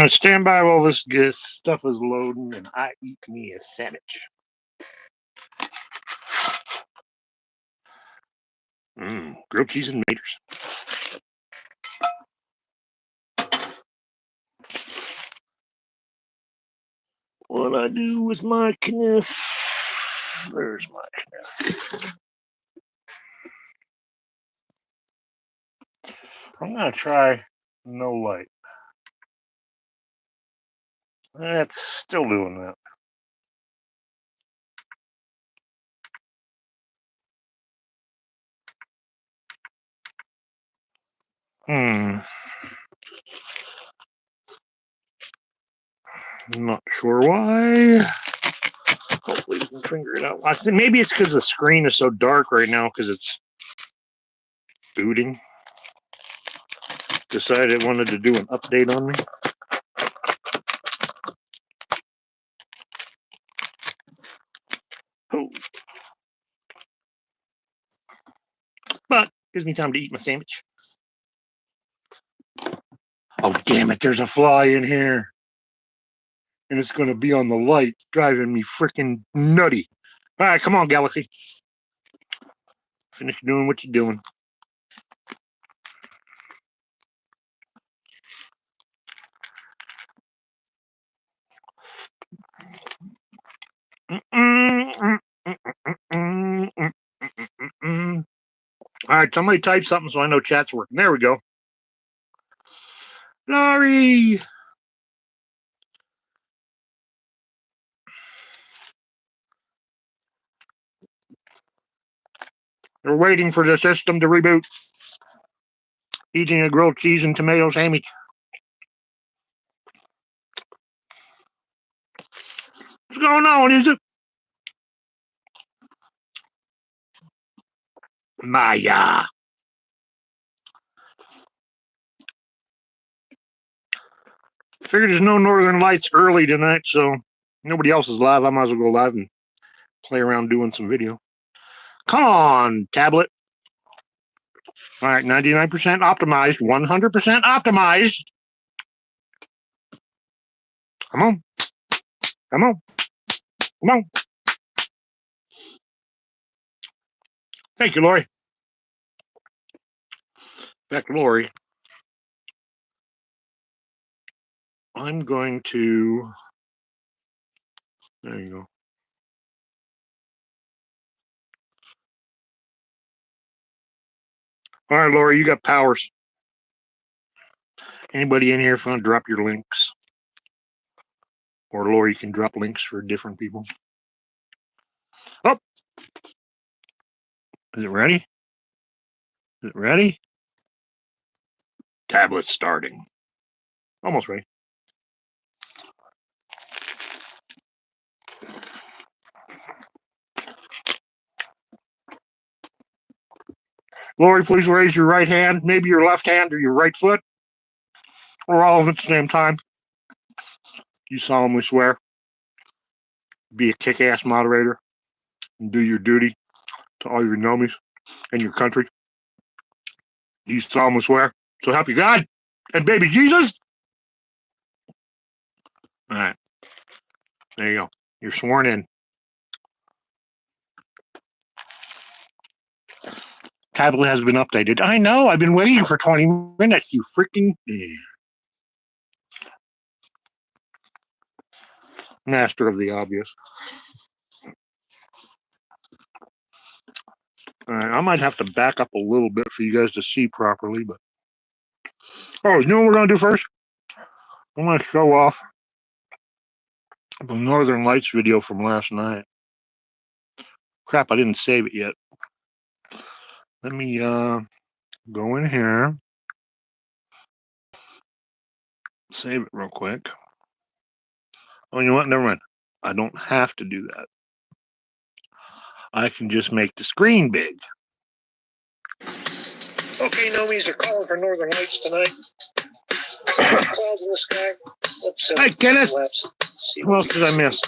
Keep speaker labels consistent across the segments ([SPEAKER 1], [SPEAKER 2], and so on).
[SPEAKER 1] Stand by while this stuff is loading and I eat me a sandwich. Grilled cheese and maters. What I do with my kniff? There's my kniff. I'm going to try no light. That's still doing that. I'm not sure why. Hopefully we can figure it out. I think maybe it's because the screen is so dark right now because it's booting. Decided it wanted to do an update on me. Oh. But gives me time to eat my sandwich. Oh, damn it, there's a fly in here. And it's going to be on the light, driving me freaking nutty. All right, come on, Galaxy. Finish doing what you're doing. All right, somebody type something so I know chat's working. There we go. Laurie! They're waiting for the system to reboot. Eating a grilled cheese and tomato sandwich. What's going on, is it? Maya. Figured there's no Northern Lights early tonight, so nobody else is live. I might as well go live and play around doing some video. Come on, tablet. All right, 99% optimized, 100% optimized. Come on. Come on. Come on. Thank you, Lori. Back to Lori. I'm going to... There you go. All right, Lori, you got powers. Anybody in here if you want to drop your links? Or Lori can drop links for different people. Oh! Is it ready? Is it ready? Tablet starting. Almost ready. Lori, please raise your right hand, maybe your left hand or your right foot, or all of them at the same time. You solemnly swear to be a kick-ass moderator and do your duty to all your nomies and your country. You solemnly swear. So help you God and baby Jesus. All right. There you go. You're sworn in. Tablet has been updated. I know. I've been waiting for 20 minutes. You freaking master of the obvious. All right. I might have to back up a little bit for you guys to see properly, but you know what we're gonna do first? I'm gonna show off the Northern Lights video from last night. Crap, I didn't save it yet. Let me go in here. Save it real quick. Oh, you know what? Never mind. I don't have to do that. I can just make the screen big. Okay, nomies are calling for Northern Lights tonight. Clouds in the sky. Let's, hi, Kenneth. Who else did I miss?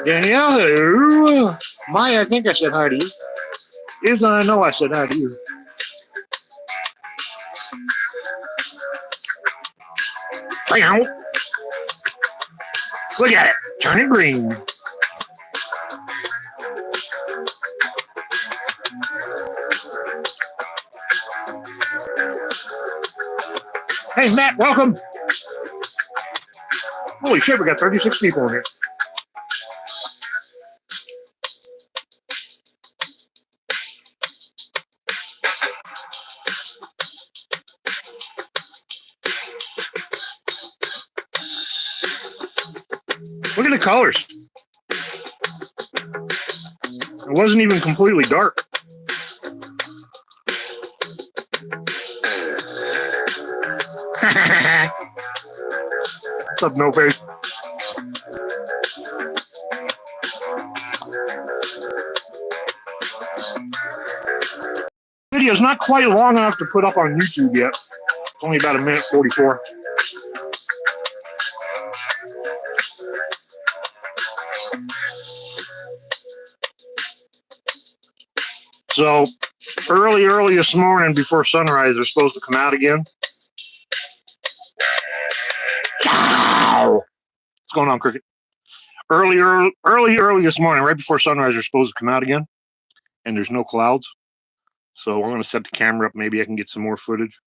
[SPEAKER 1] Danielle, hello. Maya, I think I said hi to you. Isla, I know I said hi to you. Look at it, turning green. Hey, Matt, welcome. Holy shit, we got 36 people in here. Look at the colors. It wasn't even completely dark. What's up, No Face? Video's not quite long enough to put up on YouTube yet. It's only about 1:44. So early this morning before sunrise, they're supposed to come out again. Ow! What's going on, Cricket? Early this morning, right before sunrise, they're supposed to come out again, and there's no clouds. So I'm going to set the camera up. Maybe I can get some more footage.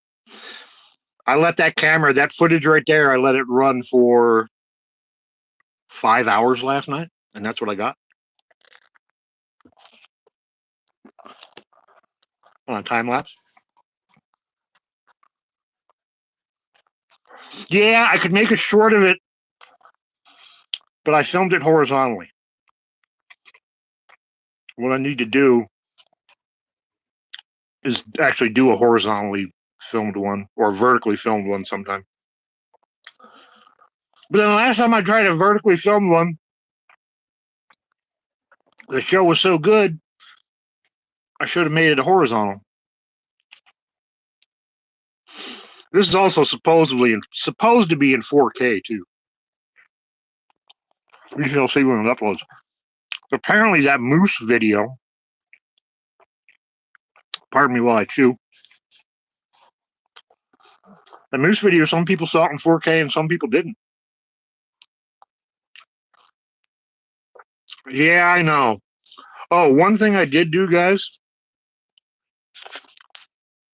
[SPEAKER 1] I let that footage right there, I let it run for 5 hours last night, and that's what I got. On a time lapse. Yeah, I could make a short of it, but I filmed it horizontally. What I need to do is actually do a horizontally filmed one or a vertically filmed one sometime. But then the last time I tried a vertically filmed one, the show was so good, I should have made it a horizontal. This is also supposed to be in 4K too. You shall see when it uploads. Apparently that moose video, pardon me while I chew. The moose video, some people saw it in 4K and some people didn't. Yeah, I know. Oh, one thing I did do, guys,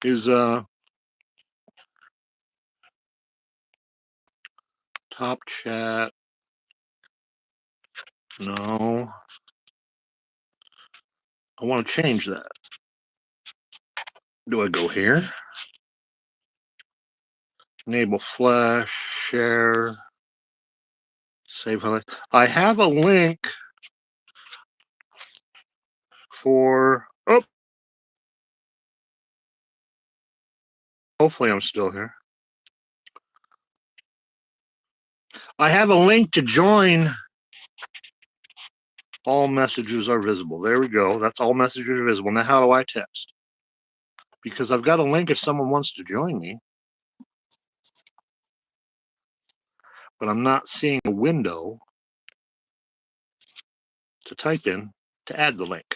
[SPEAKER 1] is top chat. No. I want to change that. Do I go here? Enable flash, share, save highlight. I have a link for, hopefully I'm still here. I have a link to join all messages are visible. There we go. That's all messages are visible. Now how do I text? Because I've got a link if someone wants to join me. But I'm not seeing a window to type in to add the link.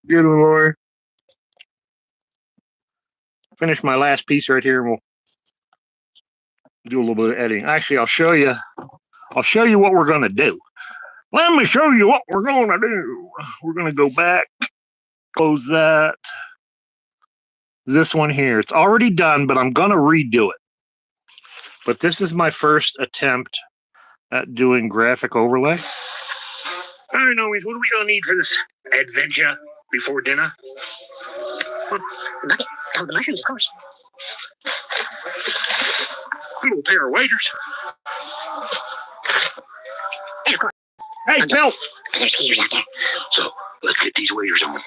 [SPEAKER 1] Good Lord. Finish my last piece right here and we'll do a little bit of editing. Actually, I'll show you what we're going to do. Let me show you what we're going to do. We're going to go back, close that. This one here, it's already done, but I'm going to redo it. But this is my first attempt at doing graphic overlay. All right, Noe, what are we going to need for this adventure before dinner?
[SPEAKER 2] Bucket. Oh, the mushrooms, of course.
[SPEAKER 1] A little pair of waders.
[SPEAKER 2] And of course.
[SPEAKER 1] Hey, Phil.
[SPEAKER 2] Because there's skiers out there.
[SPEAKER 1] So, let's get these waders on.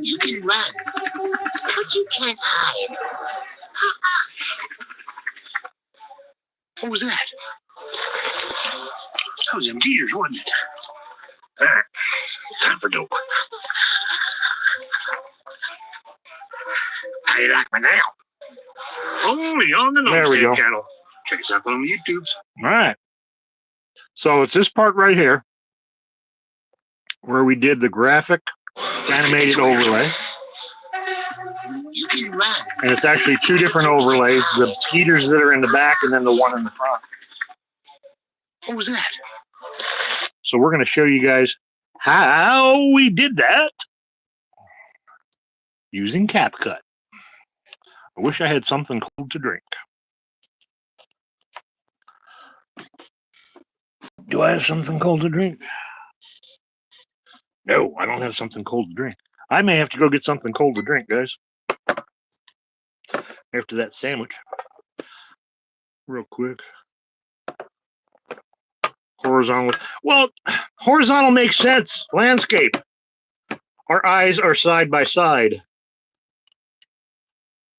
[SPEAKER 2] You can run, but you can't hide.
[SPEAKER 1] What was that? That was them gators, wasn't it? All right, time for dope. How you like me now? Only on the Nomestead channel. Check us out on the YouTubes. All right. So it's this part right here where we did the graphic animated overlay.
[SPEAKER 2] You can run.
[SPEAKER 1] And it's actually two different overlays, the skeeters that are in the back and then the one in the front.
[SPEAKER 2] What was that?
[SPEAKER 1] So we're going to show you guys how we did that using CapCut. I wish I had something cold to drink. Do I have something cold to drink? No, I don't have something cold to drink. I may have to go get something cold to drink, guys. After that sandwich. Real quick. Horizontal. Well, horizontal makes sense. Landscape. Our eyes are side by side,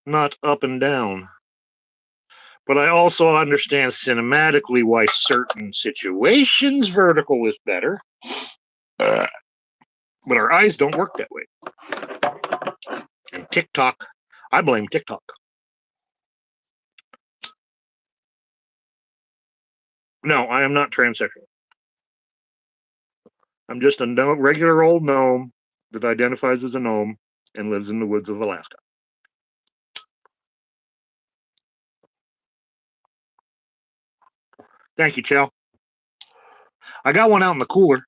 [SPEAKER 1] not up and down. But I also understand cinematically why certain situations vertical is better. But our eyes don't work that way. And TikTok, I blame TikTok. No, I am not transsexual. I'm just a regular old gnome that identifies as a gnome and lives in the woods of Alaska. Thank you, Chell. I got one out in the cooler.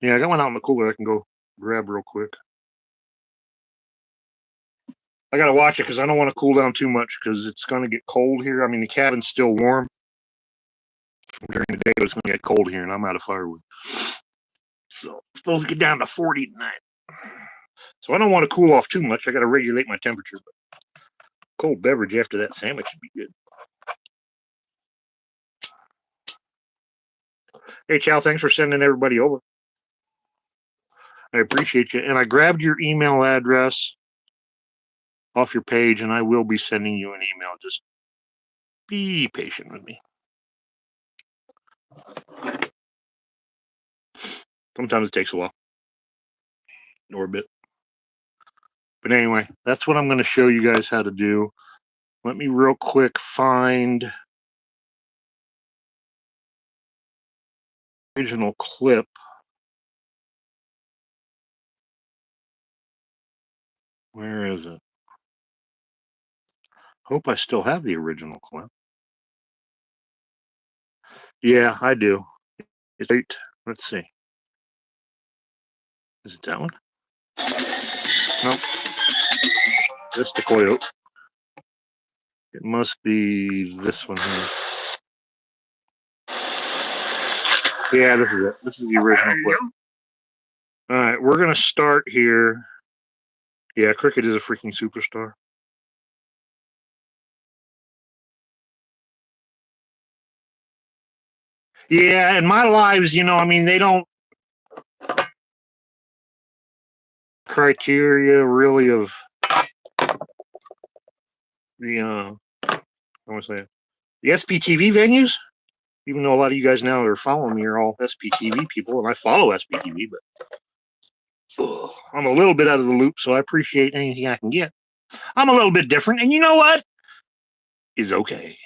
[SPEAKER 1] Yeah, I got one out in the cooler I can go grab real quick. I gotta watch it because I don't want to cool down too much because it's gonna get cold here. I mean, the cabin's still warm during the day, but it's gonna get cold here, and I'm out of firewood. So it's supposed to get down to 40 tonight. So I don't want to cool off too much. I gotta regulate my temperature. But cold beverage after that sandwich would be good. Hey, Chow, thanks for sending everybody over. I appreciate you. And I grabbed your email address off your page, and I will be sending you an email. Just be patient with me. Sometimes it takes a while or a bit. But anyway, that's what I'm going to show you guys how to do. Let me real quick find the original clip. Where is it? Hope I still have the original clip. Yeah, I do. It's 8. Let's see. Is it that one? Nope. That's the coyote. It must be this one here. Yeah, this is it. This is the original clip. All right, we're going to start here. Yeah, Cricket is a freaking superstar. Yeah, and my lives, I mean, they don't criteria really of the I want to say the SPTV venues. Even though a lot of you guys now that are following me are all SPTV people, and I follow SPTV, but I'm a little bit out of the loop, so I appreciate anything I can get. I'm a little bit different, and you know what? Is okay.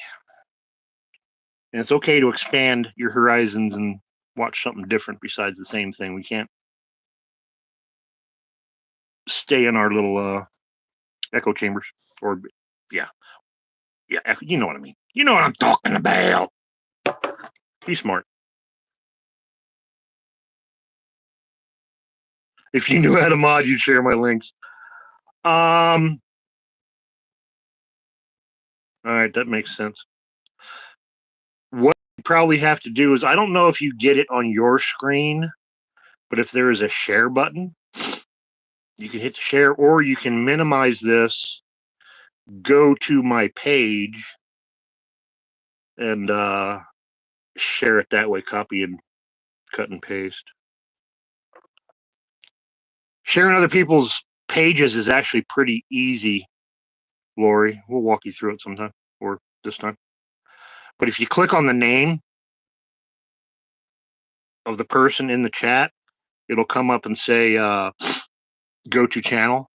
[SPEAKER 1] And it's okay to expand your horizons and watch something different besides the same thing. We can't stay in our little echo chambers, or yeah, you know what I mean. You know what I'm talking about. Be smart. If you knew how to mod, you'd share my links. All right, that makes sense. What you probably have to do is, I don't know if you get it on your screen, but if there is a share button, you can hit the share, or you can minimize this, go to my page, and share it that way, copy and cut and paste. Sharing other people's pages is actually pretty easy, Lori. We'll walk you through it sometime, or this time. But if you click on the name of the person in the chat, it'll come up and say go to channel.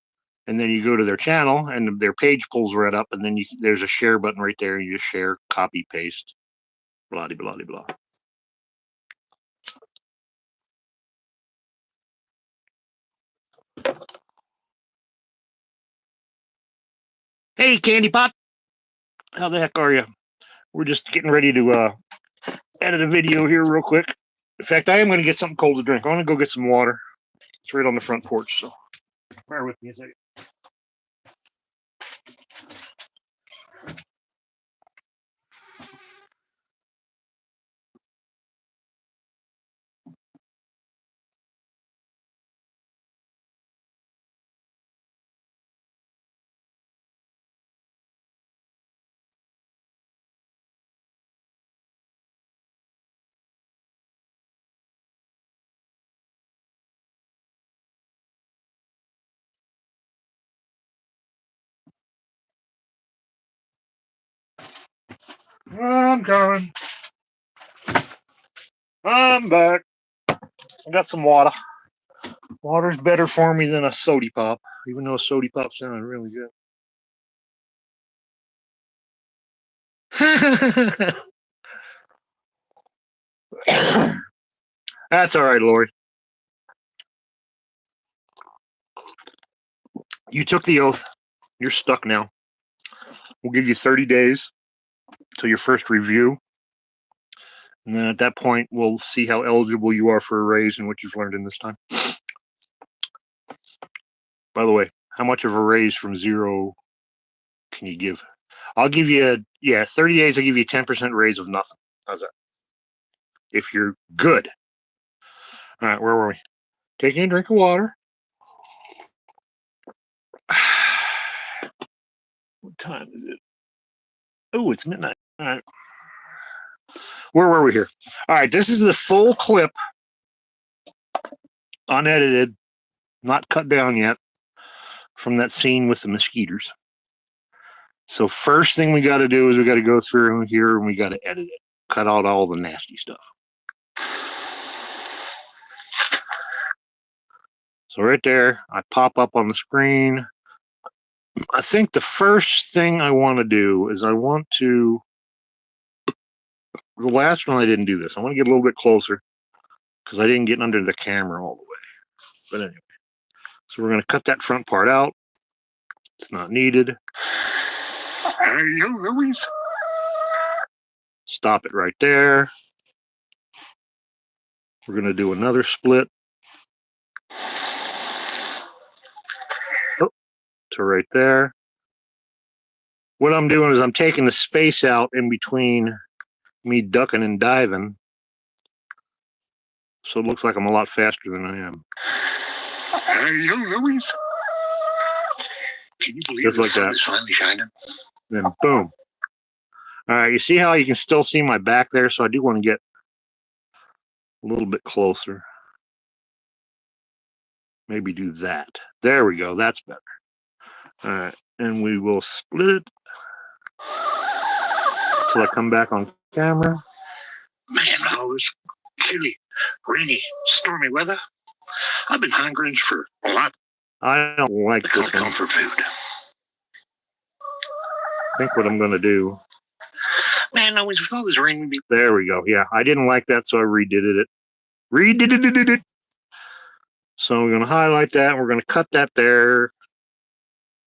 [SPEAKER 1] and then you go to their channel, and their page pulls right up, and then there's a share button right there. You just share, copy, paste, blah blah blah blah. Hey, Candy Pot, how the heck are you? We're just getting ready to edit a video here real quick. In fact, I am going to get something cold to drink. I want to go get some water. It's right on the front porch, so bear with me a second. I'm coming. I'm back. I got some water. Water's better for me than a sody pop, even though a sody pop sounded really good. That's all right, Lori. You took the oath. You're stuck now. We'll give you 30 days till your first review. And then at that point, we'll see how eligible you are for a raise and what you've learned in this time. By the way, how much of a raise from 0 can you give? I'll give you, 30 days, I'll give you a 10% raise of nothing. How's that? If you're good. All right, where were we? Taking a drink of water. What time is it? Oh, it's midnight. All right. Where were we here? All right, this is the full clip, unedited, not cut down yet, from that scene with the mosquitoes. So first thing we got to do is we got to go through here and we got to edit it, cut out all the nasty stuff. So right there, I pop up on the screen. I think the first thing I want to do is the last one I didn't do this. I want to get a little bit closer because I didn't get under the camera all the way. But anyway, so we're going to cut that front part out. It's not needed.
[SPEAKER 2] Hello, Louise.
[SPEAKER 1] Stop it right there. We're going to do another split. To right there. What I'm doing is I'm taking the space out in between me ducking and diving, so it looks like I'm a lot faster than I am.
[SPEAKER 2] Hello, Louise. Can you believe
[SPEAKER 1] Just
[SPEAKER 2] the
[SPEAKER 1] like
[SPEAKER 2] sun
[SPEAKER 1] that.
[SPEAKER 2] is finally shining?
[SPEAKER 1] Then boom. All right, you see how you can still see my back there? So I do want to get a little bit closer. Maybe do that. There we go. That's better. All right, and we will split it till I come back on camera.
[SPEAKER 2] Man, all this chilly, rainy, stormy weather. I've been hungering for a lot
[SPEAKER 1] I don't like
[SPEAKER 2] of
[SPEAKER 1] this one.
[SPEAKER 2] comfort food.
[SPEAKER 1] I think what I'm going to do.
[SPEAKER 2] Man, always with all this rain.
[SPEAKER 1] There we go. Yeah, I didn't like that, so I redid it. Redid it. So we're going to highlight that. We're going to cut that there.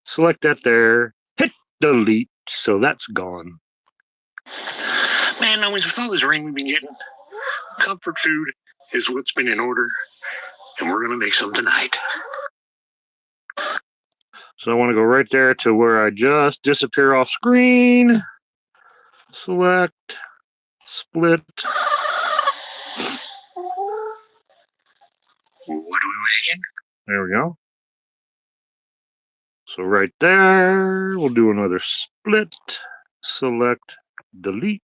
[SPEAKER 1] Select that there. Hit delete. So that's gone.
[SPEAKER 2] Man, always with all this rain we've been getting, comfort food is what's been in order, and we're going to make some tonight.
[SPEAKER 1] So I want to go right there to where I just disappear off screen. Select. Split.
[SPEAKER 2] What are we making?
[SPEAKER 1] There we go. So right there, we'll do another split. Select. Delete.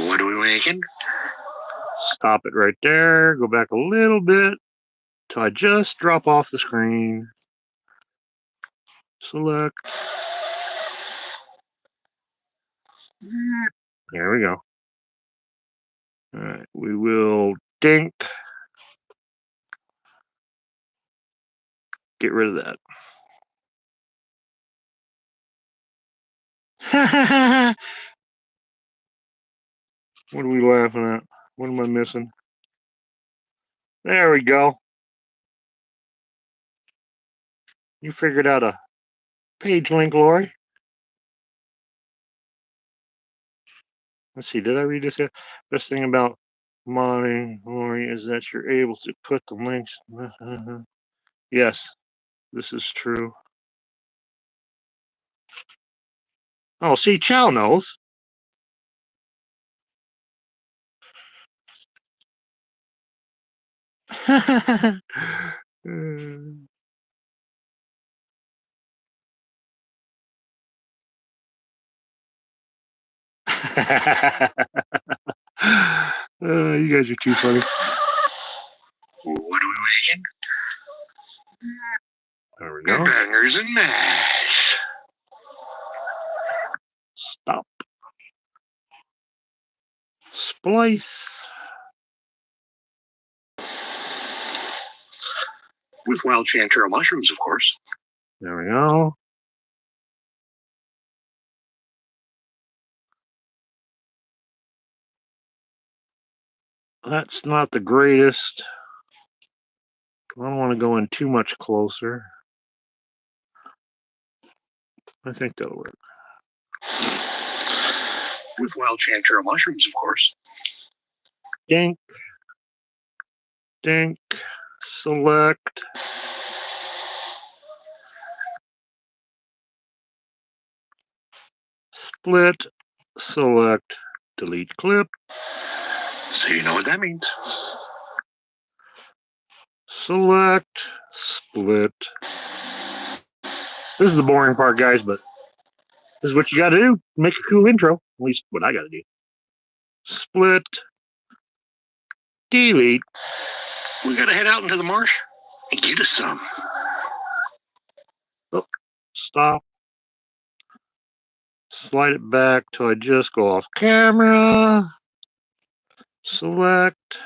[SPEAKER 2] What are we making?
[SPEAKER 1] Stop it right there. Go back a little bit till I just drop off the screen. Select. There we go. All right, we will dink. Get rid of that. What are we laughing at? What am I missing? There we go. You figured out a page link, Lori. Let's see, did I read this here? Best thing about modding, Lori, is that you're able to put the links. Yes, this is true. Oh, see, Chow knows. You guys are too funny.
[SPEAKER 2] What are we making?
[SPEAKER 1] There we go.
[SPEAKER 2] Bangers and mash.
[SPEAKER 1] Stop. Splice.
[SPEAKER 2] With wild chanterelle mushrooms, of course.
[SPEAKER 1] There we go. That's not the greatest. I don't want to go in too much closer. I think that'll work.
[SPEAKER 2] With wild chanterelle mushrooms, of course.
[SPEAKER 1] Dink. Dink. Select. Split. Select. Delete clip.
[SPEAKER 2] So you know what that means.
[SPEAKER 1] Select. Split. This is the boring part, guys, but this is what you got to do. Make a cool intro. At least what I got to do. Split. Delete.
[SPEAKER 2] We got to head out into the marsh and get us some.
[SPEAKER 1] Oh, stop. Slide it back till I just go off camera. Select.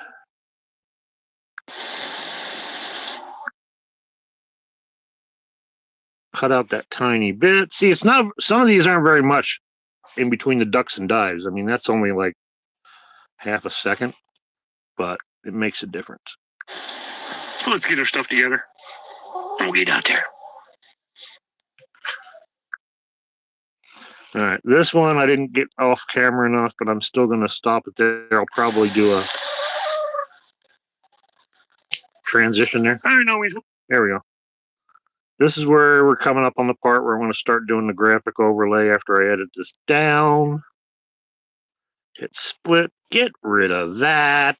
[SPEAKER 1] Cut out that tiny bit. See, it's not, some of these aren't very much in between the ducks and dives. I mean, that's only like half a second, but it makes a difference.
[SPEAKER 2] So let's get our stuff together and we'll get out there.
[SPEAKER 1] All right, this one I didn't get off camera enough, but I'm still going to stop it there. I'll probably do a transition there.
[SPEAKER 2] I know.
[SPEAKER 1] There we go. This is where we're coming up on the part where I'm going to start doing the graphic overlay after I edit this down. Hit split. Get rid of that.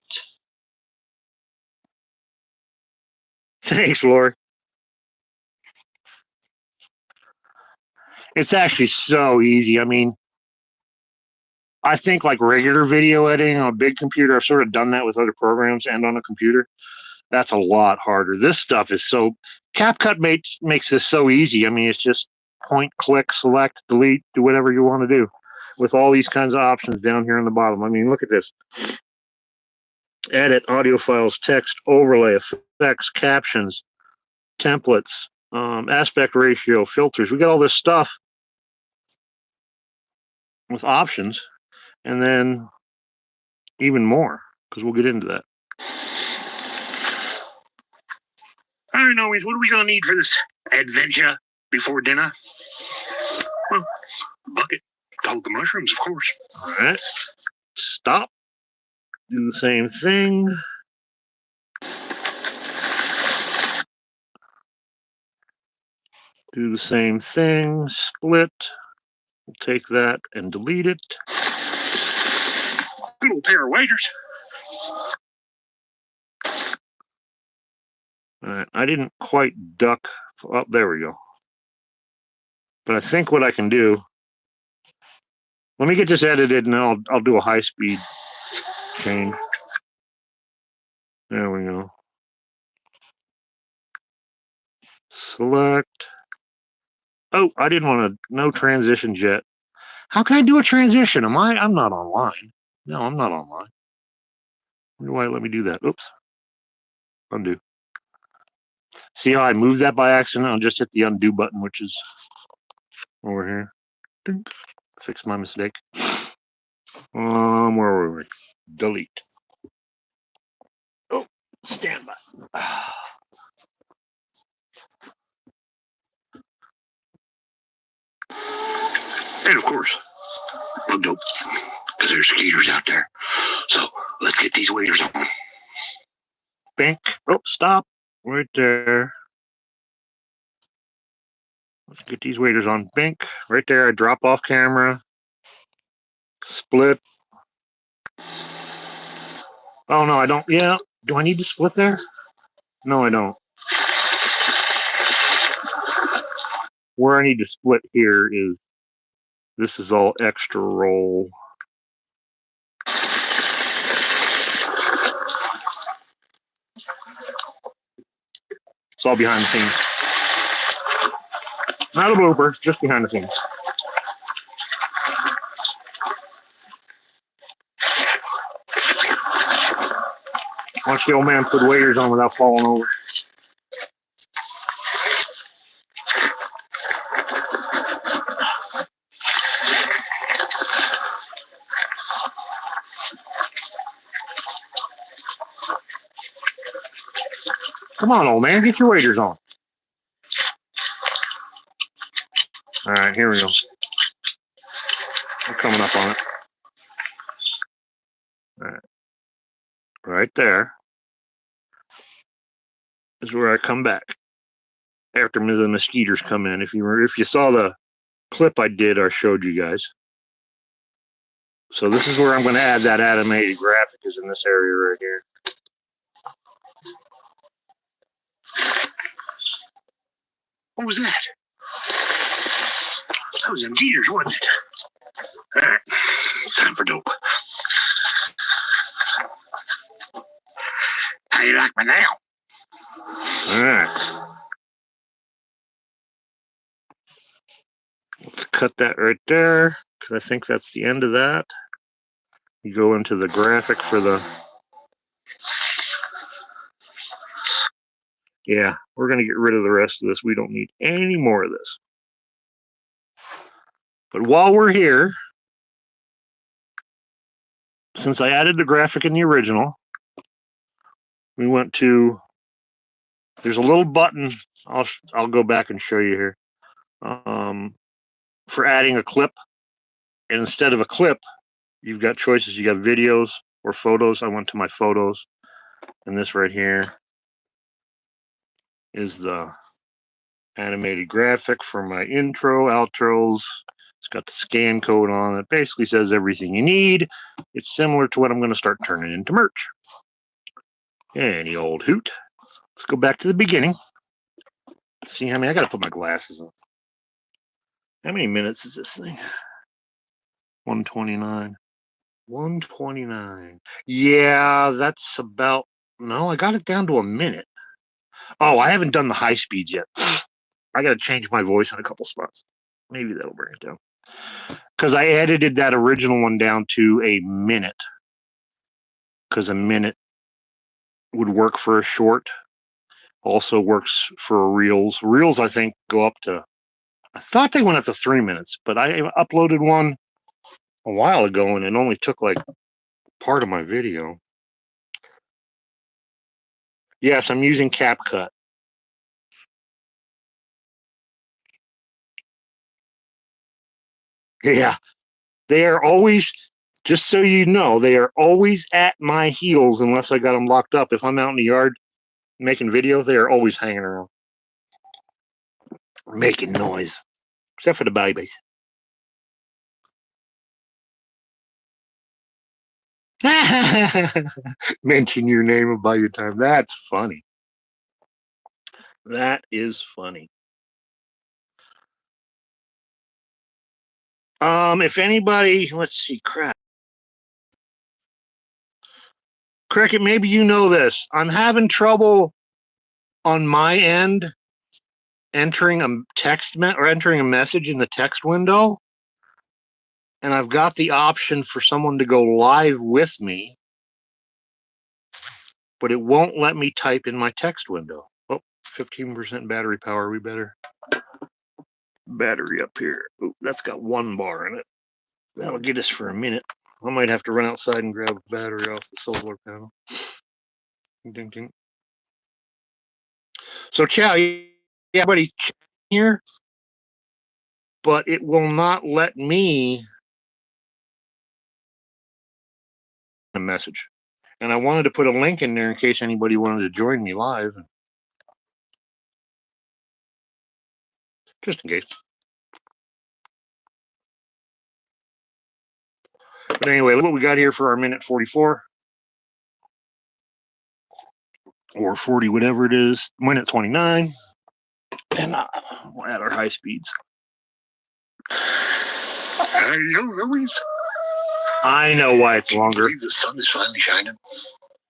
[SPEAKER 1] Thanks, Lori. It's actually so easy. I mean, I think like regular video editing on a big computer, I've sort of done that with other programs and on a computer. That's a lot harder. This stuff is so... CapCut makes this so easy. I mean, it's just point, click, select, delete, do whatever you want to do with all these kinds of options down here on the bottom. I mean, look at this. Edit, audio files, text, overlay, effects, captions, templates, aspect ratio, filters. We got all this stuff with options, and then even more, because we'll get into that.
[SPEAKER 2] All right, Noise, what are we going to need for this adventure before dinner? Well, a bucket to hold the mushrooms, of course.
[SPEAKER 1] All right. Stop. Do the same thing. Do the same thing. Split. We'll take that and delete it.
[SPEAKER 2] Good old pair of waders.
[SPEAKER 1] All right. I didn't quite duck. Oh, there we go. But I think what I can do, let me get this edited and then I'll do a high speed change. There we go. Select. Oh, I didn't want to, no transitions yet. How can I do a transition? I'm not online. No, I'm not online. Why let me do that? Oops. Undo. See how I moved that by accident? I'll just hit the undo button, which is over here. Dink. Fix my mistake. Where were we? Delete. Oh, stand by.
[SPEAKER 2] And of course, bug dope, because there's skeeters out there. So let's get these waders on.
[SPEAKER 1] Bink. Oh, stop. Right there. Let's get these waders on. Bink. Right there. I drop off camera. Split. Oh, no, I don't. Yeah. Do I need to split there? No, I don't. Where I need to split here is this is all extra roll. It's all behind the scenes. Not a blooper, just behind the scenes. Watch the old man put waders on without falling over. Come on, old man, get your waders on. All right, here we go. We're coming up on it. All right. Right there is where I come back after the mosquitoes come in. If you saw the clip I did or showed you guys. So this is where I'm going to add that animated graphic, is in this area right here.
[SPEAKER 2] What was that? That was them gators, wasn't it? All right, time for dope. How you like me now?
[SPEAKER 1] All right. Let's cut that right there, because I think that's the end of that. You go into the graphic for the... Yeah, we're going to get rid of the rest of this. We don't need any more of this. But while we're here, since I added the graphic in the original, we went to... There's a little button. I'll go back and show you here. For adding a clip. And instead of a clip, you've got choices. You got videos or photos. I went to my photos. And this right here is the animated graphic for my intro, outros. It's got the scan code on it. Basically says everything you need. It's similar to what I'm going to start turning into merch. Any old hoot. Let's go back to the beginning. See how many? I got to put my glasses on. How many minutes is this thing? 129. 129. Yeah, that's about... No, I got it down to a minute. Oh, I haven't done the high speeds yet. I got to change my voice in a couple spots. Maybe that'll bring it down. Because I edited that original one down to a minute. Because a minute would work for a short. Also works for reels. Reels, I think, go up to... I thought they went up to 3 minutes, but I uploaded one a while ago, and it only took like part of my video. Yes, I'm using CapCut. Yeah, they are always, just so you know, they are always at my heels unless I got them locked up. If I'm out in the yard making video, they are always hanging around. Making noise. Except for the babies. Mention your name about your time. That's funny. That is funny. If anybody, let's see, Cricket, maybe you know this. I'm having trouble on my end entering a entering a message in the text window. And I've got the option for someone to go live with me, but it won't let me type in my text window. Oh, 15% battery power. We better battery up here. Ooh, that's got 1 bar in it. That'll get us for a minute. I might have to run outside and grab a battery off the solar panel. Ding, ding. So, Chow, yeah, everybody here, but it will not let me a message. And I wanted to put a link in there in case anybody wanted to join me live. Just in case. But anyway, look what we got here for our minute 44. Or 40, whatever it is. Minute 29. And we'll add our high speeds.
[SPEAKER 2] Hello, Louise.
[SPEAKER 1] I know why it's longer.
[SPEAKER 2] The sun is finally shining.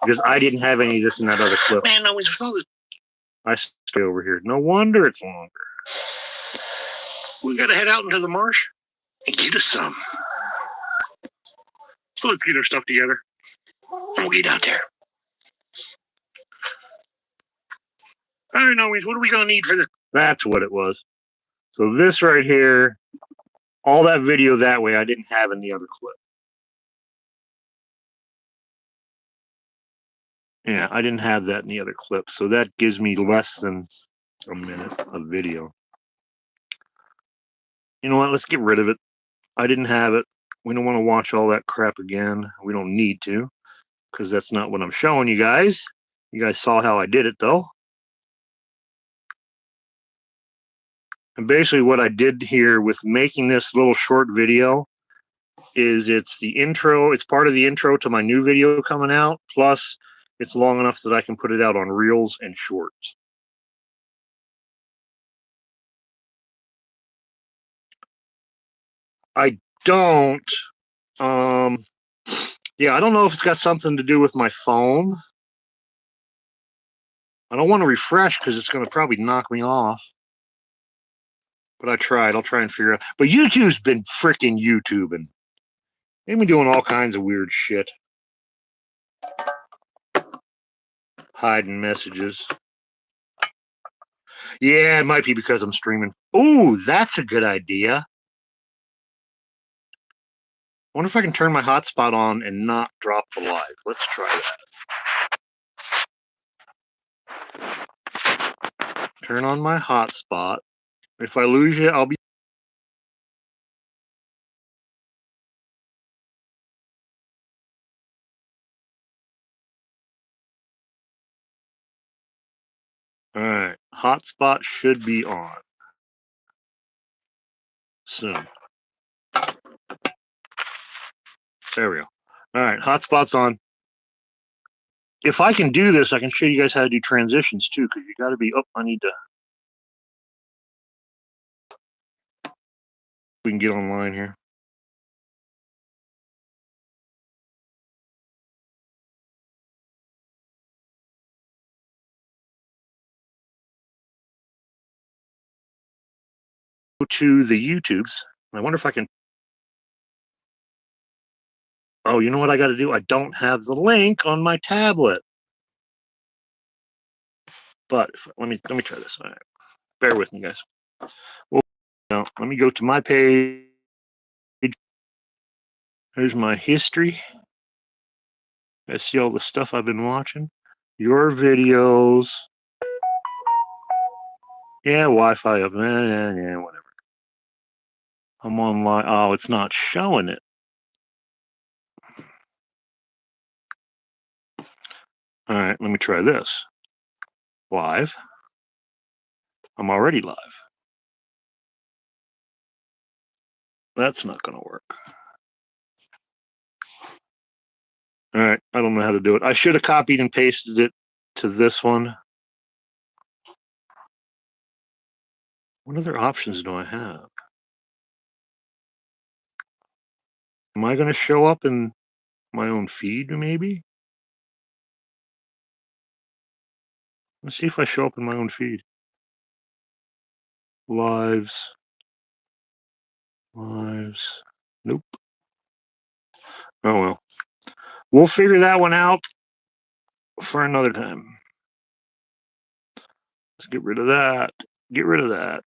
[SPEAKER 1] Because I didn't have any of this in that other clip.
[SPEAKER 2] Man, always with all this.
[SPEAKER 1] I stay over here. No wonder it's longer.
[SPEAKER 2] We gotta head out into the marsh and get us some. So let's get our stuff together and we'll get out there. All right, Louise, what are we gonna need for this?
[SPEAKER 1] That's what it was. So this right here, all that video that way I didn't have in the other clip. Yeah, I didn't have that in the other clip. So that gives me less than a minute of video. You know what? Let's get rid of it. I didn't have it. We don't want to watch all that crap again. We don't need to, because that's not what I'm showing you guys. You guys saw how I did it, though. And basically what I did here with making this little short video is it's the intro. It's part of the intro to my new video coming out. Plus, it's long enough that I can put it out on Reels and Shorts. I don't. Yeah, I don't know if it's got something to do with my phone. I don't want to refresh because it's going to probably knock me off. But I tried. I'll try and figure out. But YouTube's been freaking YouTubing. They've been doing all kinds of weird shit. Hiding messages. Yeah, it might be because I'm streaming. Ooh, that's a good idea. I wonder if I can turn my hotspot on and not drop the live. Let's try that. Turn on my hotspot. If I lose you, I'll be... All right. Hotspot should be on. Soon. There we go. All right. Hotspot's on. If I can do this, I can show you guys how to do transitions too, because you got to be... Oh, I need to... We can get online here. Go to the YouTubes. I wonder if I can... Oh, you know what I got to do? I don't have the link on my tablet. But let me try this. All right. Bear with me, guys. Well, now, let me go to my page. There's my history. I see all the stuff I've been watching. Your videos. Yeah, Wi-Fi up. Yeah, whatever. I'm online. Oh, it's not showing it. All right, let me try this. Live. I'm already live. That's not going to work. All right, I don't know how to do it. I should have copied and pasted it to this one. What other options do I have? Am I going to show up in my own feed, maybe? Let's see if I show up in my own feed. Lives. Nope. Oh, well. We'll figure that one out for another time. Let's get rid of that. Get rid of that.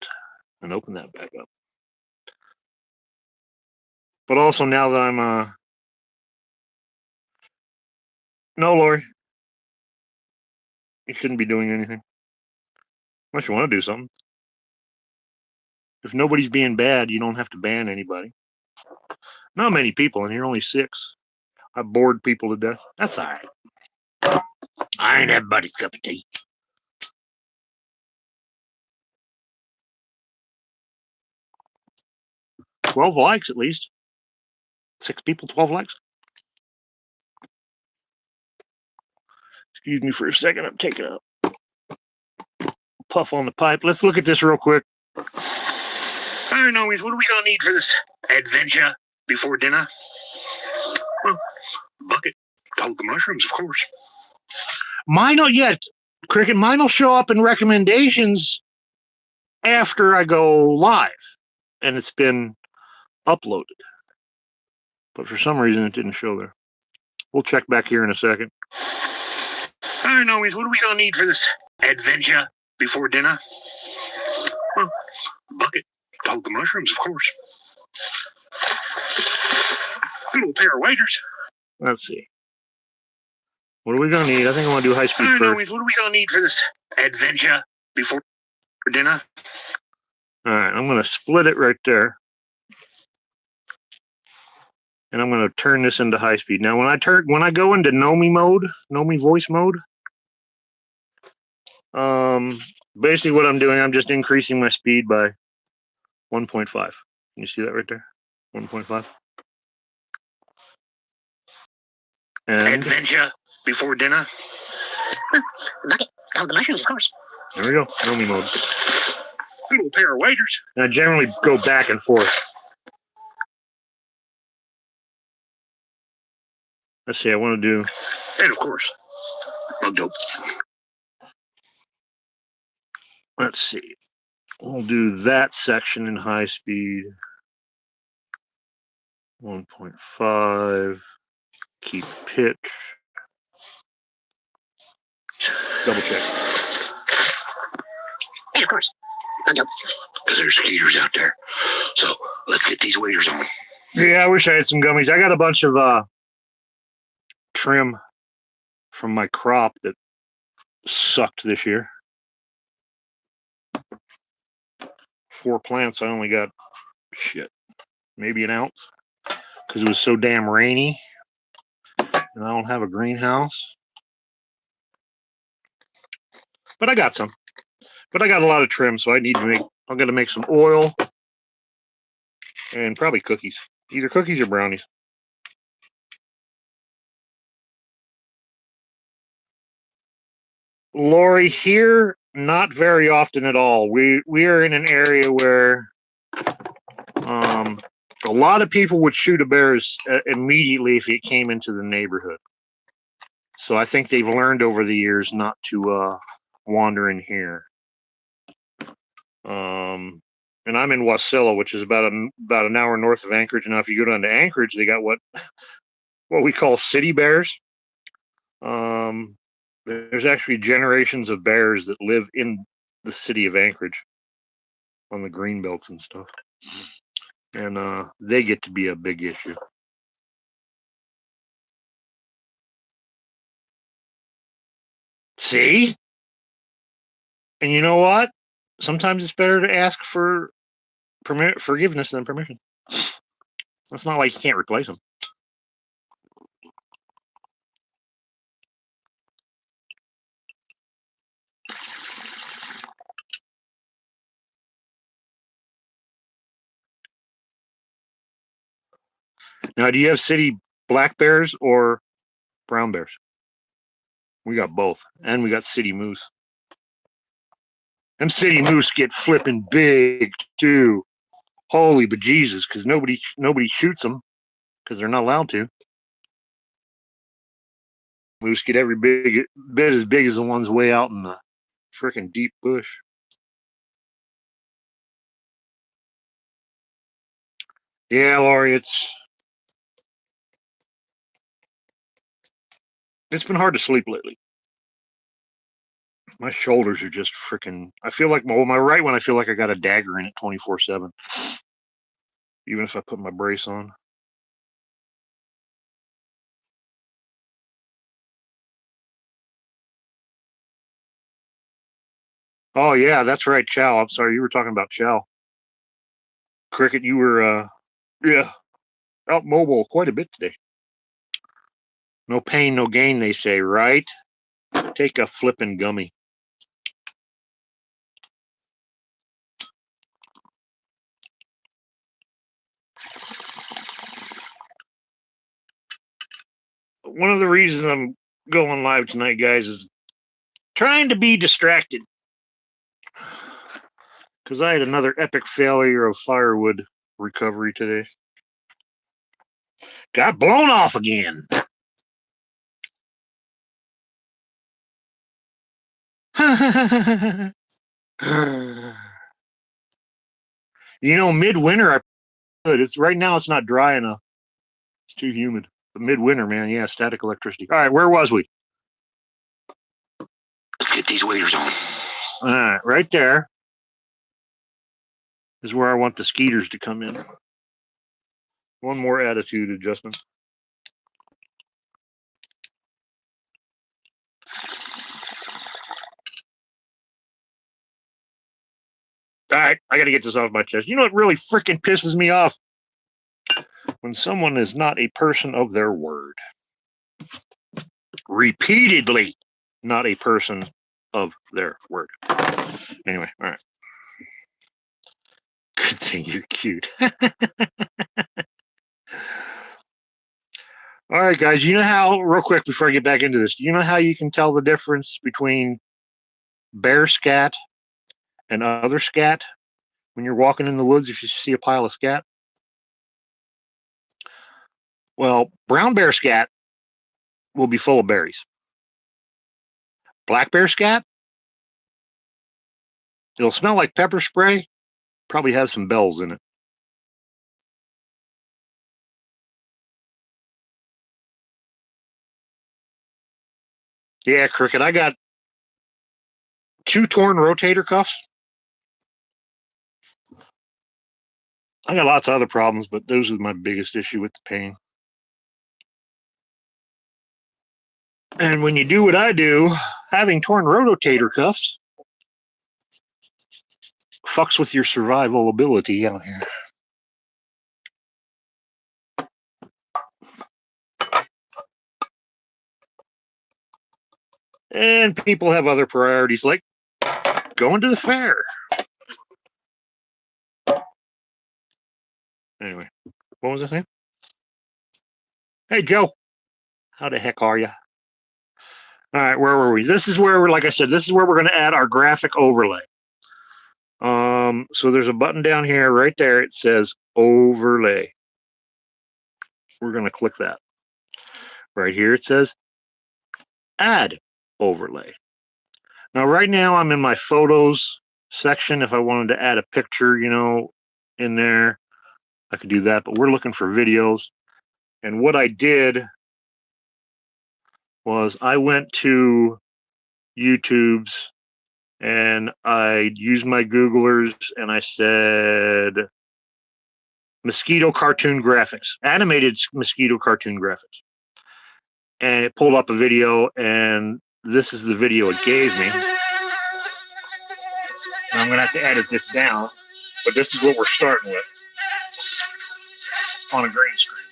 [SPEAKER 1] And open that back up. But also now that I'm no, Lori. You shouldn't be doing anything. Unless you want to do something. If nobody's being bad, you don't have to ban anybody. Not many people in here, only 6. I bored people to death. That's all right. I ain't everybody's cup of tea. $12 likes at least. 6 people, 12 likes. Excuse me for a second. I'm taking a puff on the pipe. Let's look at this real quick.
[SPEAKER 2] All right, Nomies, what are we going to need for this adventure before dinner? Well, bucket. Hold the mushrooms, of course.
[SPEAKER 1] Mine not yet. Cricket, mine will show up in recommendations after I go live and it's been uploaded. But for some reason, it didn't show there. We'll check back here in a second.
[SPEAKER 2] All right, Nomies, what are we going to need for this adventure before dinner? Well, bucket. Hold the mushrooms, of course. A little pair of waders.
[SPEAKER 1] Let's see. What are we going to need? I think I want to do high speed first.
[SPEAKER 2] Nomies, what are we going to need for this adventure before dinner?
[SPEAKER 1] All right, I'm going to split it right there. And I'm going to turn this into high speed. Now, when I go into Nomi mode, Nomi voice mode, basically what I'm doing, I'm just increasing my speed by 1.5. Can you see that right there? 1.5. And
[SPEAKER 2] adventure before dinner. Bucket. Hold the mushrooms, of course.
[SPEAKER 1] There we go. Nomi mode.
[SPEAKER 2] A little pair of waders.
[SPEAKER 1] And I generally go back and forth. Let's see, I want to do...
[SPEAKER 2] And of course, a dope.
[SPEAKER 1] Let's see. We'll do that section in high speed. 1.5. Keep pitch. Double check.
[SPEAKER 2] And of course, a dope. Because there's skaters out there. So let's get these waders on.
[SPEAKER 1] Yeah, I wish I had some gummies. I got a bunch of trim from my crop that sucked this year. 4 plants, I only got maybe an ounce because it was so damn rainy and I don't have a greenhouse. But I got some. But I got a lot of trim, so I'm gonna make some oil and probably cookies. Either cookies or brownies. Lori, here, not very often at all. We are in an area where a lot of people would shoot a bear immediately if it came into the neighborhood. So I think they've learned over the years not to wander in here. And I'm in Wasilla, which is about an hour north of Anchorage. Now, if you go down to Anchorage, they got what we call city bears. There's actually generations of bears that live in the city of Anchorage on the green belts and stuff. And they get to be a big issue. See? And you know what? Sometimes it's better to ask for forgiveness than permission. It's not like you can't replace them. Now, do you have city black bears or brown bears? We got both, and we got city moose. Them city moose get flipping big too. Holy bejesus, because nobody shoots them because they're not allowed to. Moose get every bit as big as the ones way out in the freaking deep bush. Yeah, Laurie, it's been hard to sleep lately. My shoulders are just freaking. I feel like my right one. I feel like I got a dagger in it 24/7. Even if I put my brace on. Oh yeah, that's right, Chow. I'm sorry, you were talking about Chow. Cricket, you were yeah, out mobile quite a bit today. No pain, no gain, they say, right? Take a flippin' gummy. One of the reasons I'm going live tonight, guys, is trying to be distracted. Because I had another epic failure of firewood recovery today. Got blown off again. Midwinter, I could. It's right now. It's not dry enough. It's too humid. But midwinter, man, yeah, static electricity. All right, where was we?
[SPEAKER 2] Let's get these waders on.
[SPEAKER 1] All right, right there is where I want the skeeters to come in. One more attitude adjustment. All right, I got to get this off my chest. You know what really freaking pisses me off? When someone is not a person of their word. Repeatedly not a person of their word. Anyway, all right. Good thing you're cute. All right, guys, you know how, real quick before I get back into this, you know how you can tell the difference between bear scat and other scat when you're walking in the woods if you see a pile of scat? Well, brown bear scat will be full of berries. Black bear scat, it'll smell like pepper spray, probably have some bells in it. Yeah, Cricket, I got 2 torn rotator cuffs. I got lots of other problems, but those are my biggest issue with the pain. And when you do what I do, having torn rotator cuffs fucks with your survival ability out here. And people have other priorities like going to the fair. Anyway, what was I saying? Hey, Joe. How the heck are you? All right, where were we? This is where like I said, this is where we're going to add our graphic overlay. So there's a button down here, right there. It says overlay. We're going to click that. Right here, it says add overlay. Now, right now, I'm in my photos section. If I wanted to add a picture, in there, I could do that. But we're looking for videos. And what I did was I went to YouTube's and I used my Googlers and I said mosquito cartoon graphics, animated mosquito cartoon graphics. And it pulled up a video, and this is the video it gave me. Now I'm going to have to edit this down, but this is what we're starting with on a green screen.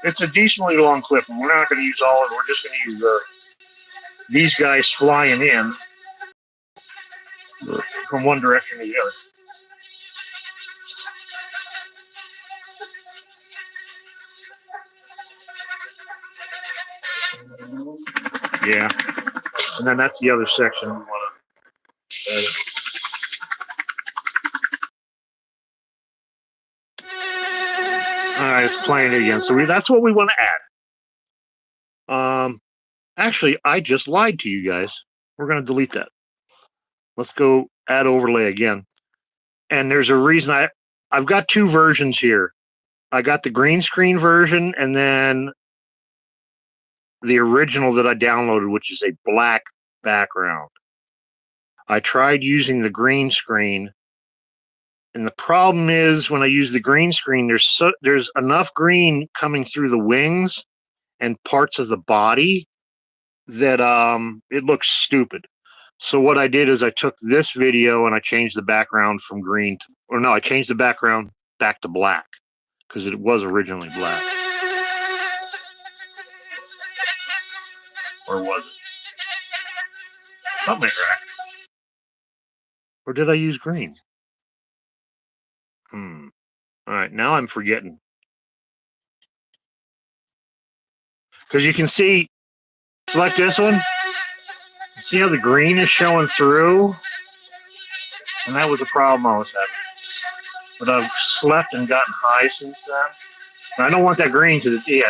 [SPEAKER 1] It's a decently long clip, and we're not going to use all of it. We're just going to use these guys flying in from one direction to the other. Yeah. And then that's the other section we want to edit. All right, it's playing it again. So that's what we want to add. Actually, I just lied to you guys. We're going to delete that. Let's go add overlay again. And there's a reason I've got 2 versions here. I got the green screen version and then the original that I downloaded, which is a black background. I tried using the green screen, and the problem is when I use the green screen, there's enough green coming through the wings and parts of the body that it looks stupid. So what I did is I took this video and I changed the background from green I changed the background back to black because it was originally black. Or was it? Something like that. Or did I use green? All right, now I'm forgetting. Because you can see, select this one. See how the green is showing through? And that was the problem I was having. But I've slept and gotten high since then. And I don't want that green because it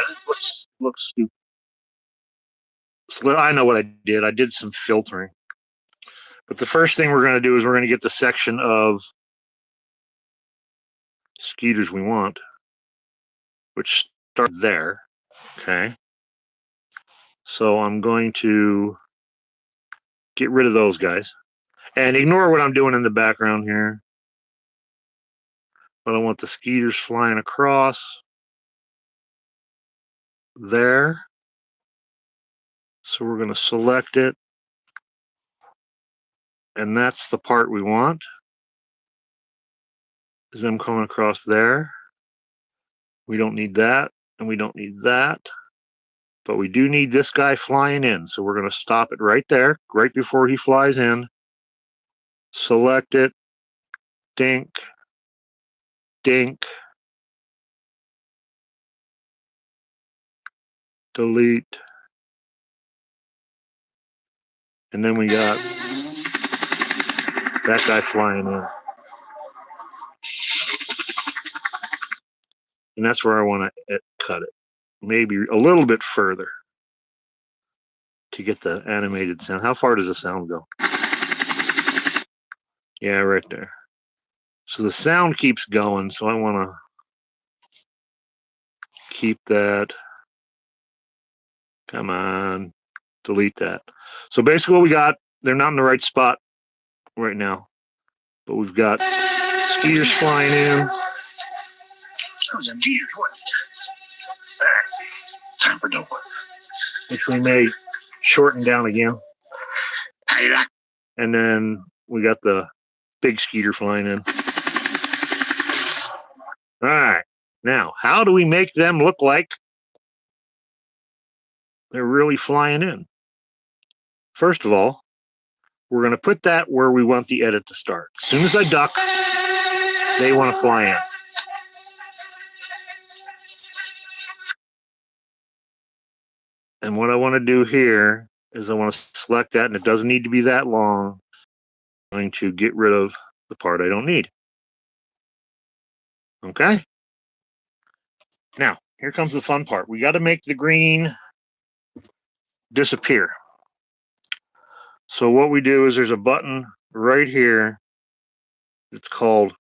[SPEAKER 1] looks stupid. So I know what I did. I did some filtering. But the first thing we're going to do is we're going to get the section of skeeters we want, which start there. Okay. So I'm going to get rid of those guys. And ignore what I'm doing in the background here. But I want the skeeters flying across there. So we're going to select it. And that's the part we want. Is them coming across there. We don't need that. And we don't need that. But we do need this guy flying in. So we're going to stop it right there, right before he flies in. Select it. Dink. Dink. Delete. And then we got that guy flying in. And that's where I want to cut it. Maybe a little bit further to get the animated sound. How far does the sound go? Yeah, right there. So the sound keeps going, so I want to keep that. Come on. Delete that. So basically what we got, they're not in the right spot right now. But we've got skeeters flying in.
[SPEAKER 2] Those skeeters, what? Time for dope.
[SPEAKER 1] Which we may shorten down again.
[SPEAKER 2] Hey, that.
[SPEAKER 1] And then we got the big skeeter flying in. All right. Now, how do we make them look like they're really flying in? First of all, we're going to put that where we want the edit to start. As soon as I duck, they want to fly in. And what I want to do here is I want to select that, and it doesn't need to be that long. I'm going to get rid of the part I don't need. Okay? Now, here comes the fun part. We got to make the green disappear. So what we do is there's a button right here. It's called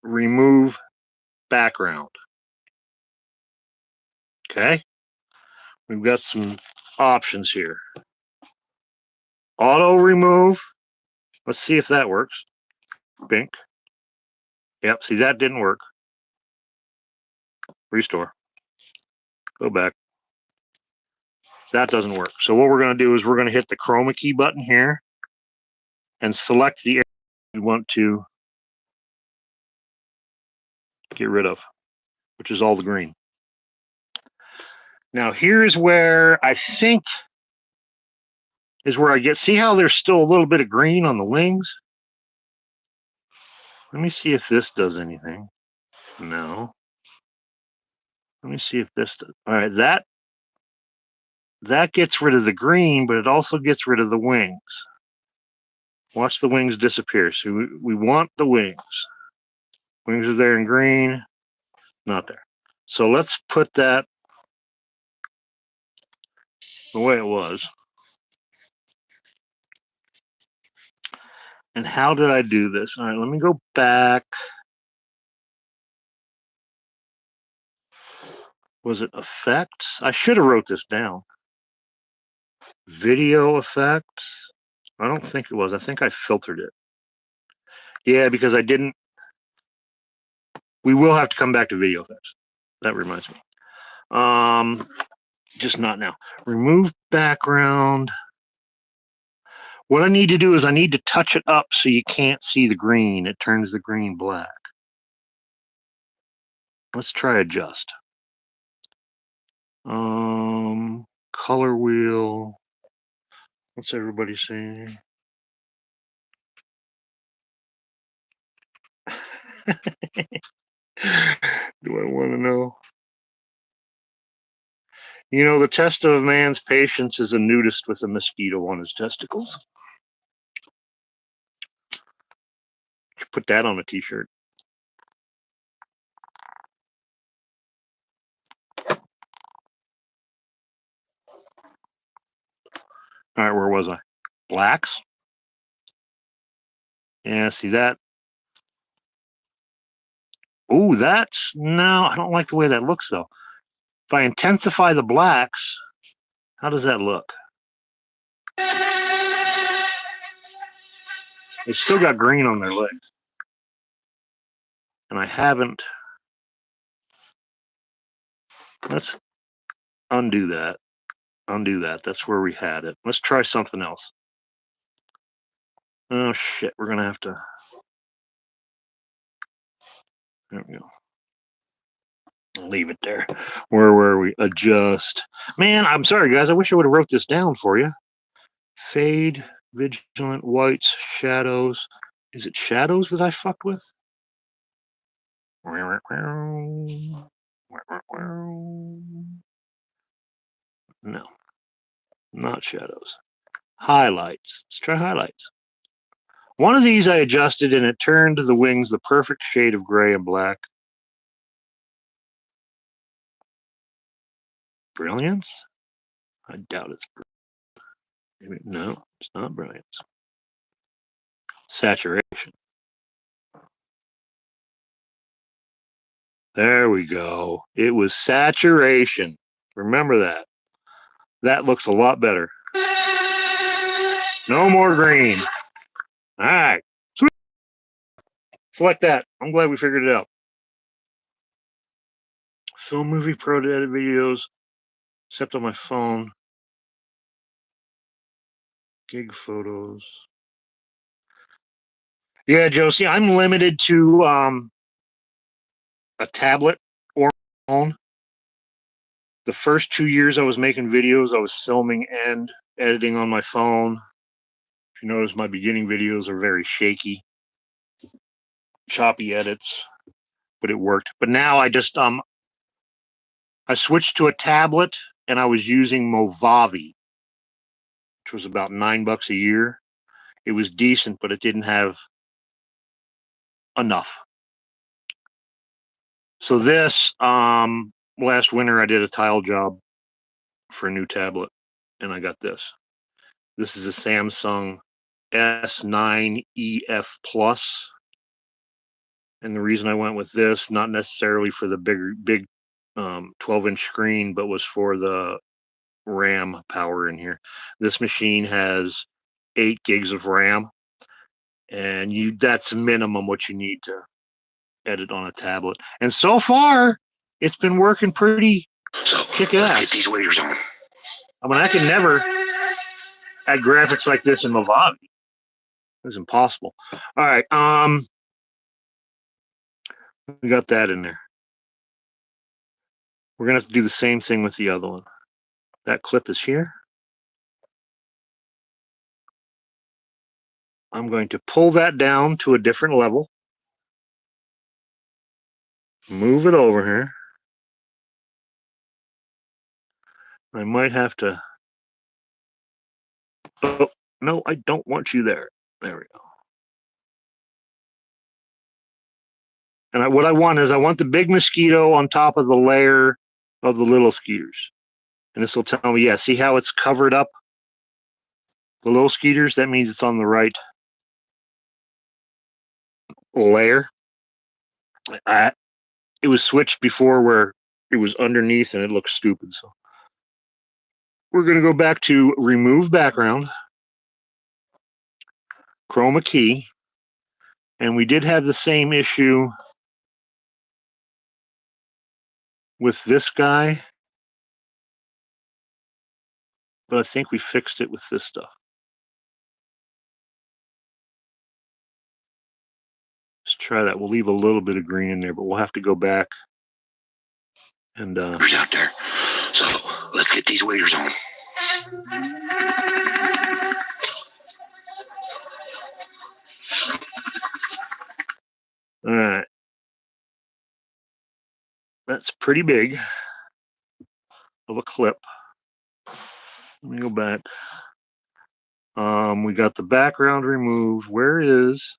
[SPEAKER 1] Remove Background. Okay? We've got some options here. Auto remove. Let's see if that works. Bink. Yep, see, that didn't work. Restore. Go back. That doesn't work. So what we're going to do is we're going to hit the chroma key button here and select the area we want to get rid of, which is all the green. Now here's where I think is where I get, see how there's still a little bit of green on the wings? Let me see if this does anything. No. Let me see if this does. All right, that gets rid of the green, but it also gets rid of the wings. Watch the wings disappear. So we want the wings. Wings are there in green, not there. So let's put that the way it was. And how did I do this? All right, let me go back. Was it effects? I should have wrote this down. Video effects? I don't think it was. I think I filtered it. Yeah, because I didn't. We will have to come back to video effects. That reminds me. Just not now. Remove background. What I need to do is I need to touch it up so you can't see the green. It turns the green black. Let's try adjust. Color wheel. What's everybody saying? Do I want to know? You know, the test of a man's patience is a nudist with a mosquito on his testicles. Put that on a t-shirt. All right, where was I? Blacks? Yeah, see that? Ooh, that's... No, I don't like the way that looks, though. If I intensify the blacks, how does that look? They still got green on their legs. And I haven't... Let's undo that. Undo that. That's where we had it. Let's try something else. Oh, shit. We're going to have to... There we go. I'll leave it there. Where were we? Adjust. Man, I'm sorry, guys. I wish I would have wrote this down for you. Fade, vigilant, whites, shadows. Is it shadows that I fucked with? No, not shadows. Highlights. Let's try highlights. One of these I adjusted and it turned the wings the perfect shade of gray and black. Brilliance? I doubt it's brilliant. No, it's not brilliance. Saturation. There we go. It was saturation. Remember that. That looks a lot better. No more green. All right. Sweet. Select that. I'm glad we figured it out. Film Movie Pro to edit videos, except on my phone. Gig photos. Yeah, Josie, I'm limited to a tablet or phone. The first 2 years I was making videos, I was filming and editing on my phone. If you notice, my beginning videos are very shaky, choppy edits, but it worked. But now I just I switched to a tablet and I was using Movavi, which was about $9 a year. It was decent, but it didn't have enough. So this last winter I did a tile job for a new tablet, and I got this. This is a Samsung S9 EF Plus, and the reason I went with this, not necessarily for the big 12-inch screen, but was for the RAM power in here. This machine has 8 gigs of RAM, and that's minimum what you need to edit on a tablet. And so far, it's been working pretty kick-ass.
[SPEAKER 2] Let's get these waders on.
[SPEAKER 1] I mean, I can never add graphics like this in Movavi. It's impossible. All right, we got that in there. We're gonna have to do the same thing with the other one. That clip is here. I'm going to pull that down to a different level. Move it over here. I might have to... Oh, no, I don't want you there. There we go. And what I want is I want the big mosquito on top of the layer of the little skeeters. And this will tell me, yeah, see how it's covered up? The little skeeters, that means it's on the right layer. It was switched before where it was underneath and it looked stupid. So we're going to go back to remove background, chroma key, and we did have the same issue with this guy, but I think we fixed it with this stuff. Let's try that. We'll leave a little bit of green in there, but we'll have to go back and
[SPEAKER 2] Waders out there. So let's get these waders on.
[SPEAKER 1] all right. That's pretty big of a clip. Let me go back. We got the background removed. Where is?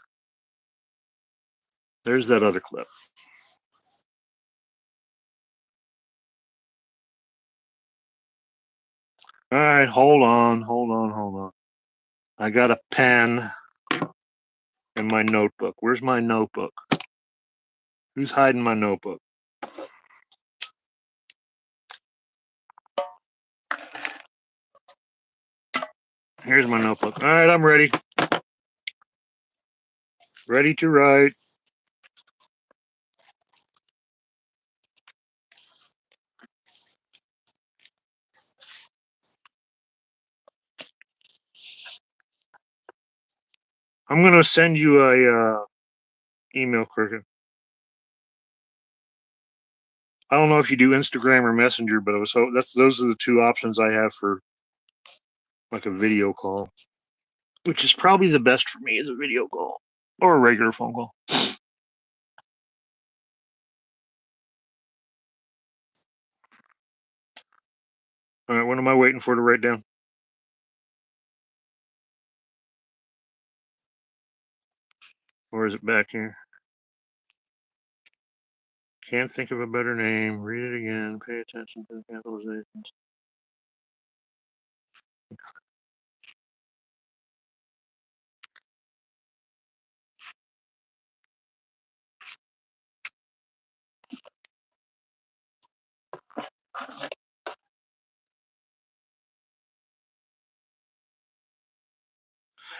[SPEAKER 1] There's that other clip. All right, hold on. I got a pen in my notebook. Where's my notebook? Who's hiding my notebook? Here's my notebook. All right, I'm ready. Ready to write. I'm going to send you a email, Cricket. I don't know if you do Instagram or Messenger, but those are the two options I have for like a video call, which is probably the best for me is a video call or a regular phone call. All right, what am I waiting for to write down? Or is it back here? Can't think of a better name. Read it again. Pay attention to the capitalizations.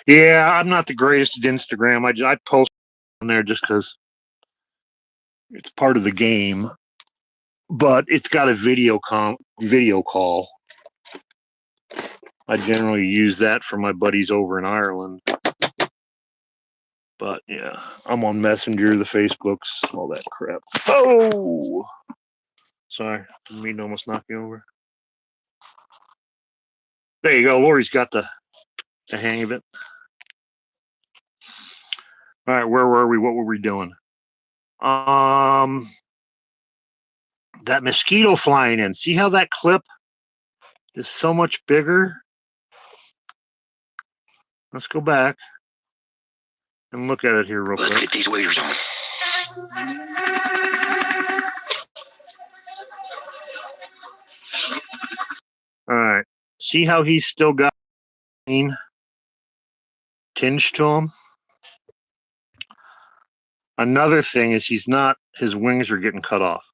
[SPEAKER 1] Yeah, I'm not the greatest at Instagram. I post on there just because it's part of the game, but it's got a video call. I generally use that for my buddies over in Ireland. But yeah, I'm on Messenger, the Facebooks, all that crap. Oh, sorry, didn't mean to almost knock you over. There you go. Lori's got the hang of it. All right, where were we? What were we doing? That mosquito flying in. See how that clip is so much bigger? Let's go back and look at it here real quick.
[SPEAKER 2] Let's get these waders on.
[SPEAKER 1] All right. See how he's still got green tinge to him? Another thing is his wings are getting cut off.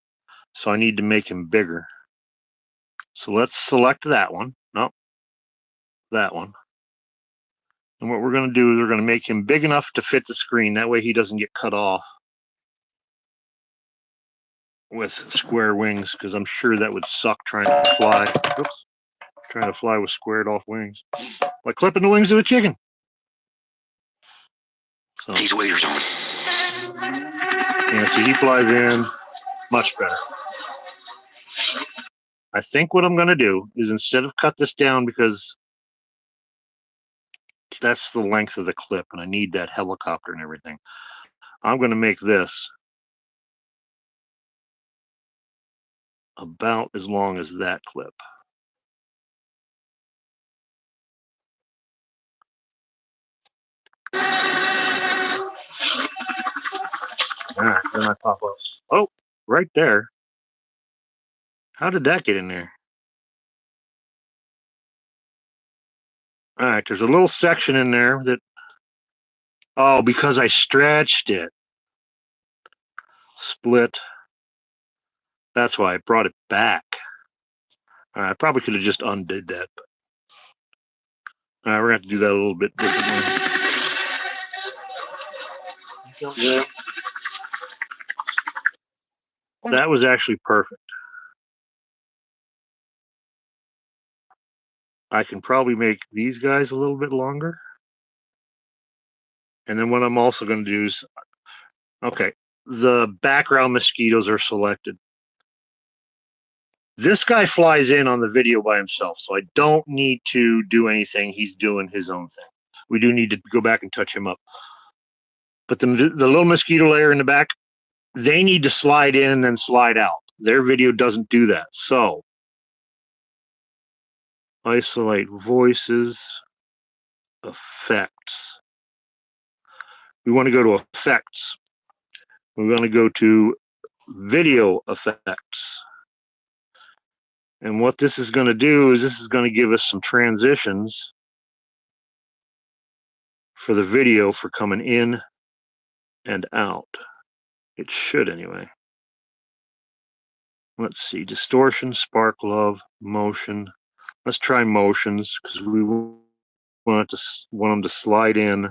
[SPEAKER 1] So I need to make him bigger. So let's select that one. Nope. That one. And what we're going to do is we're going to make him big enough to fit the screen. That way he doesn't get cut off with square wings, because I'm sure that would suck trying to fly. Oops. Trying to fly with squared off wings. Like clipping the wings of a chicken. So,
[SPEAKER 2] these waders on.
[SPEAKER 1] Yeah, so he flies in much better. I think what I'm going to do is instead of cut this down because that's the length of the clip and I need that helicopter and everything, I'm going to make this about as long as that clip. All right, then I pop up. Oh, right there. How did that get in there? All right, there's a little section in there that, oh, because I stretched it. Split. That's why I brought it back. I probably could have just undid that. We're going to have to do that a little bit differently. That was actually perfect. I can probably make these guys a little bit longer. And then what I'm also going to do is, okay, the background mosquitoes are selected. This guy flies in on the video by himself, so I don't need to do anything. He's doing his own thing. We do need to go back and touch him up. But the little mosquito layer in the back, they need to slide in and then slide out. Their video doesn't do that. So, isolate voices, effects. We want to go to effects. We want to go to video effects. And what this is going to do is this is going to give us some transitions for the video for coming in and out. It should anyway. Let's see, distortion, spark, love, motion. Let's try motions because we want them to slide in.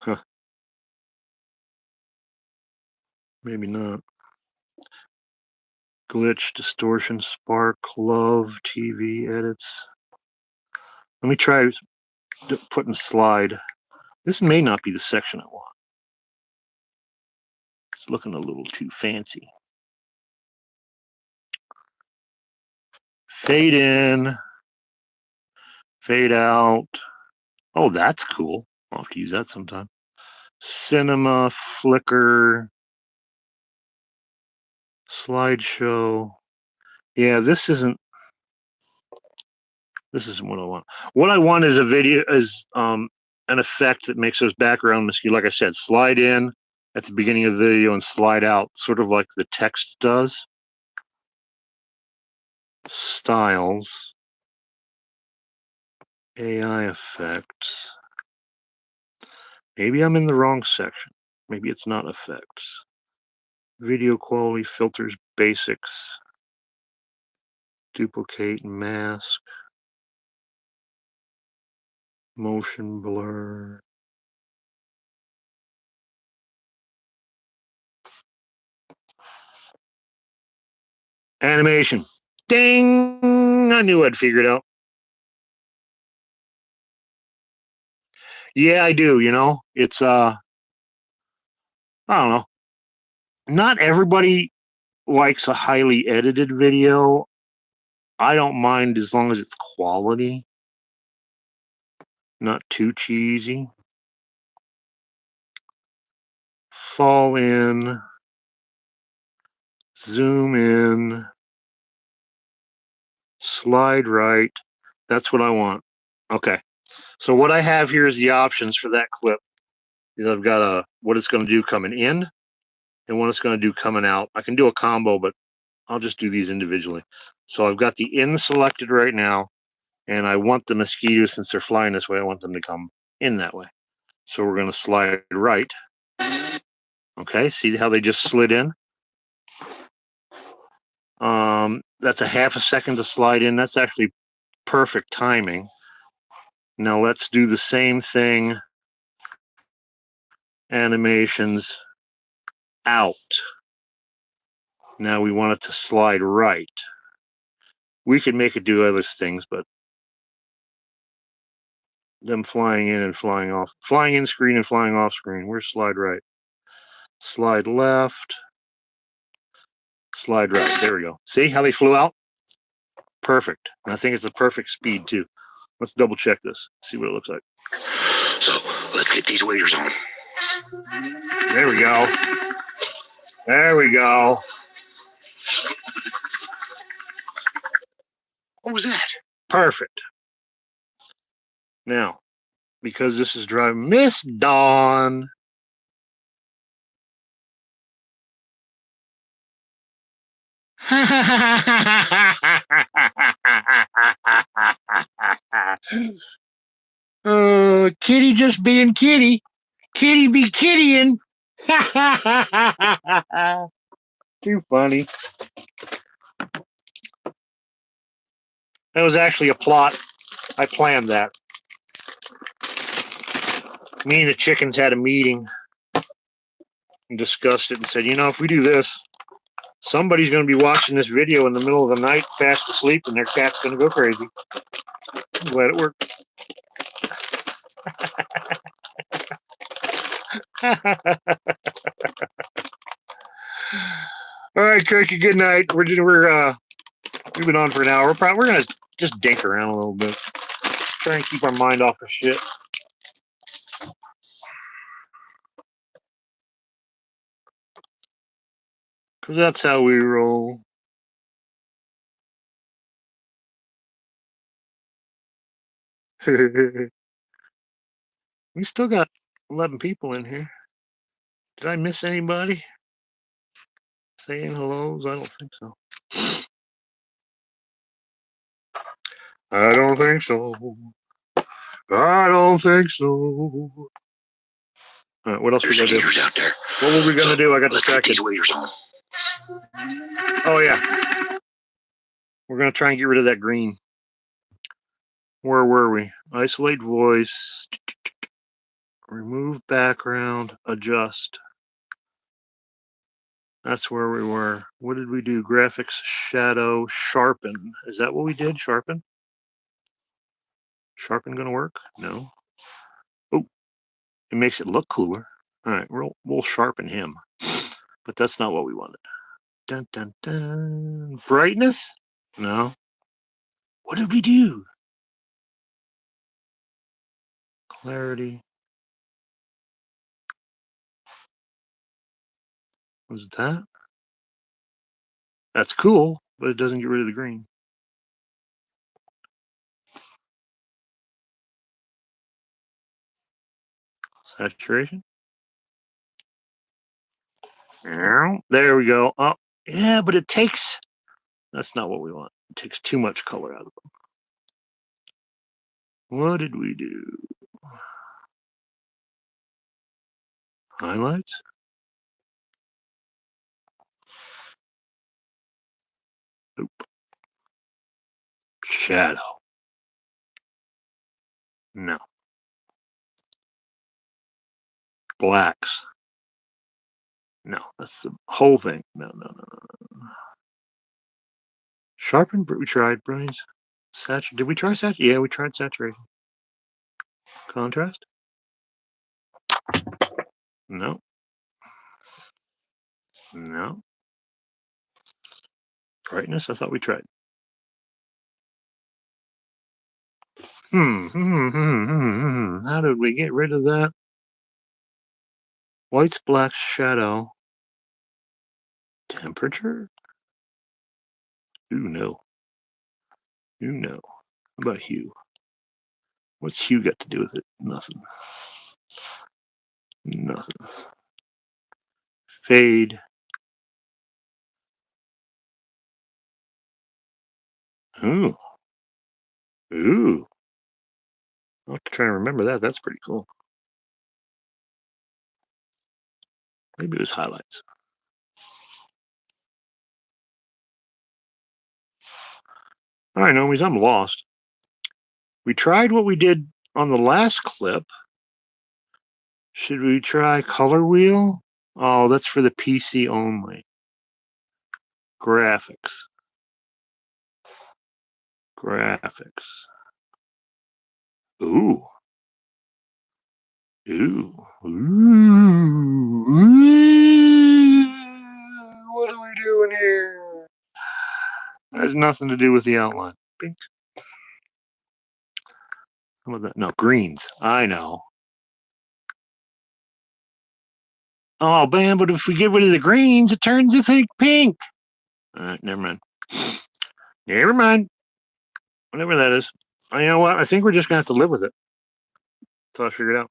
[SPEAKER 1] Huh. Maybe not. Glitch, distortion, spark, love, TV edits. Let me try putting slide. This may not be the section I want. It's looking a little too fancy. Fade in, fade out. Oh, that's cool. I'll have to use that sometime. Cinema, flicker, slideshow. Yeah, this isn't what I want. What I want is a video, is an effect that makes those background mosquito, like I said, slide in at the beginning of the video and slide out, sort of like the text does. Styles, AI effects. Maybe I'm in the wrong section. Maybe it's not effects. Video quality, filters, basics, duplicate, mask, motion blur. Animation. Ding! I knew I'd figure it out. Yeah, I do, you know. It's I don't know. Not everybody likes a highly edited video. I don't mind as long as it's quality. Not too cheesy. Fall in. Zoom in. Slide right. That's what I want. Okay. So what I have here is the options for that clip. I've got what it's going to do coming in and what it's going to do coming out. I can do a combo, but I'll just do these individually. So I've got the in selected right now, and I want the mosquitoes, since they're flying this way, I want them to come in that way. So we're going to slide right. Okay, see how they just slid in? That's a half a second to slide in. That's actually perfect timing. Now let's do the same thing. Animations out. Now we want it to slide right. We could make it do other things, but them flying in and flying off, flying in screen and flying off screen. Where's slide right? Slide left. Slide right. There we go. See how they flew out? Perfect. And I think it's a perfect speed too. Let's double check this. See what it looks like.
[SPEAKER 2] So let's get these waders on.
[SPEAKER 1] There we go. There we go.
[SPEAKER 2] What was that?
[SPEAKER 1] Perfect. Now, because this is driving Miss Dawn. Kitty just being kitty. Kitty be kittying. Too funny. That was actually a plot. I planned that. Me and the chickens had a meeting and discussed it and said, if we do this, somebody's going to be watching this video in the middle of the night, fast asleep, and their cat's going to go crazy. I'm glad it worked. All right, Cookie. Good night. We've been on for an hour. We're gonna just dink around a little bit, try and keep our mind off of shit. Cause that's how we roll. We still got 11 people in here. Did I miss anybody saying hellos? I don't think so. I don't think so. I don't think so. All right, what else
[SPEAKER 2] There's
[SPEAKER 1] we gotta do?
[SPEAKER 2] out there.
[SPEAKER 1] What were we gonna do? I got distracted.
[SPEAKER 2] These waiters home.
[SPEAKER 1] Oh yeah. We're gonna try and get rid of that green. Where were we? Isolate voice. Remove background. Adjust. That's where we were. What did we do? Graphics, shadow, sharpen. Is that what we did? Sharpen? Sharpen gonna work? No. Oh, it makes it look cooler. All right, we'll sharpen him. But that's not what we wanted. Dun, dun, dun. Brightness? No. What did we do? Clarity. Was it that? That's cool, but it doesn't get rid of the green. Saturation. There we go. Oh, yeah, but it takes. That's not what we want. It takes too much color out of them. What did we do? Highlights? Nope. Shadow. No. Blacks. No, that's the whole thing. No. Sharpen, we tried, brains. Did we try saturation? Yeah, we tried saturation. Contrast? No. No. Brightness? I thought we tried. How did we get rid of that? Whites, blacks, shadow. Temperature? No. How about hue? What's hue got to do with it? Nothing. Fade. Ooh. I'll have to try and remember that. That's pretty cool. Maybe it was highlights. All right, Nomies, I'm lost. We tried what we did on the last clip. Should we try color wheel? Oh, that's for the PC only. Graphics. Ooh. What are we doing here? That has nothing to do with the outline. Pink. Some of that. No, greens. I know. Oh, man, but if we get rid of the greens, it turns into pink. All right, never mind. Whatever that is. You know what? I think we're just going to have to live with it until I figure it out.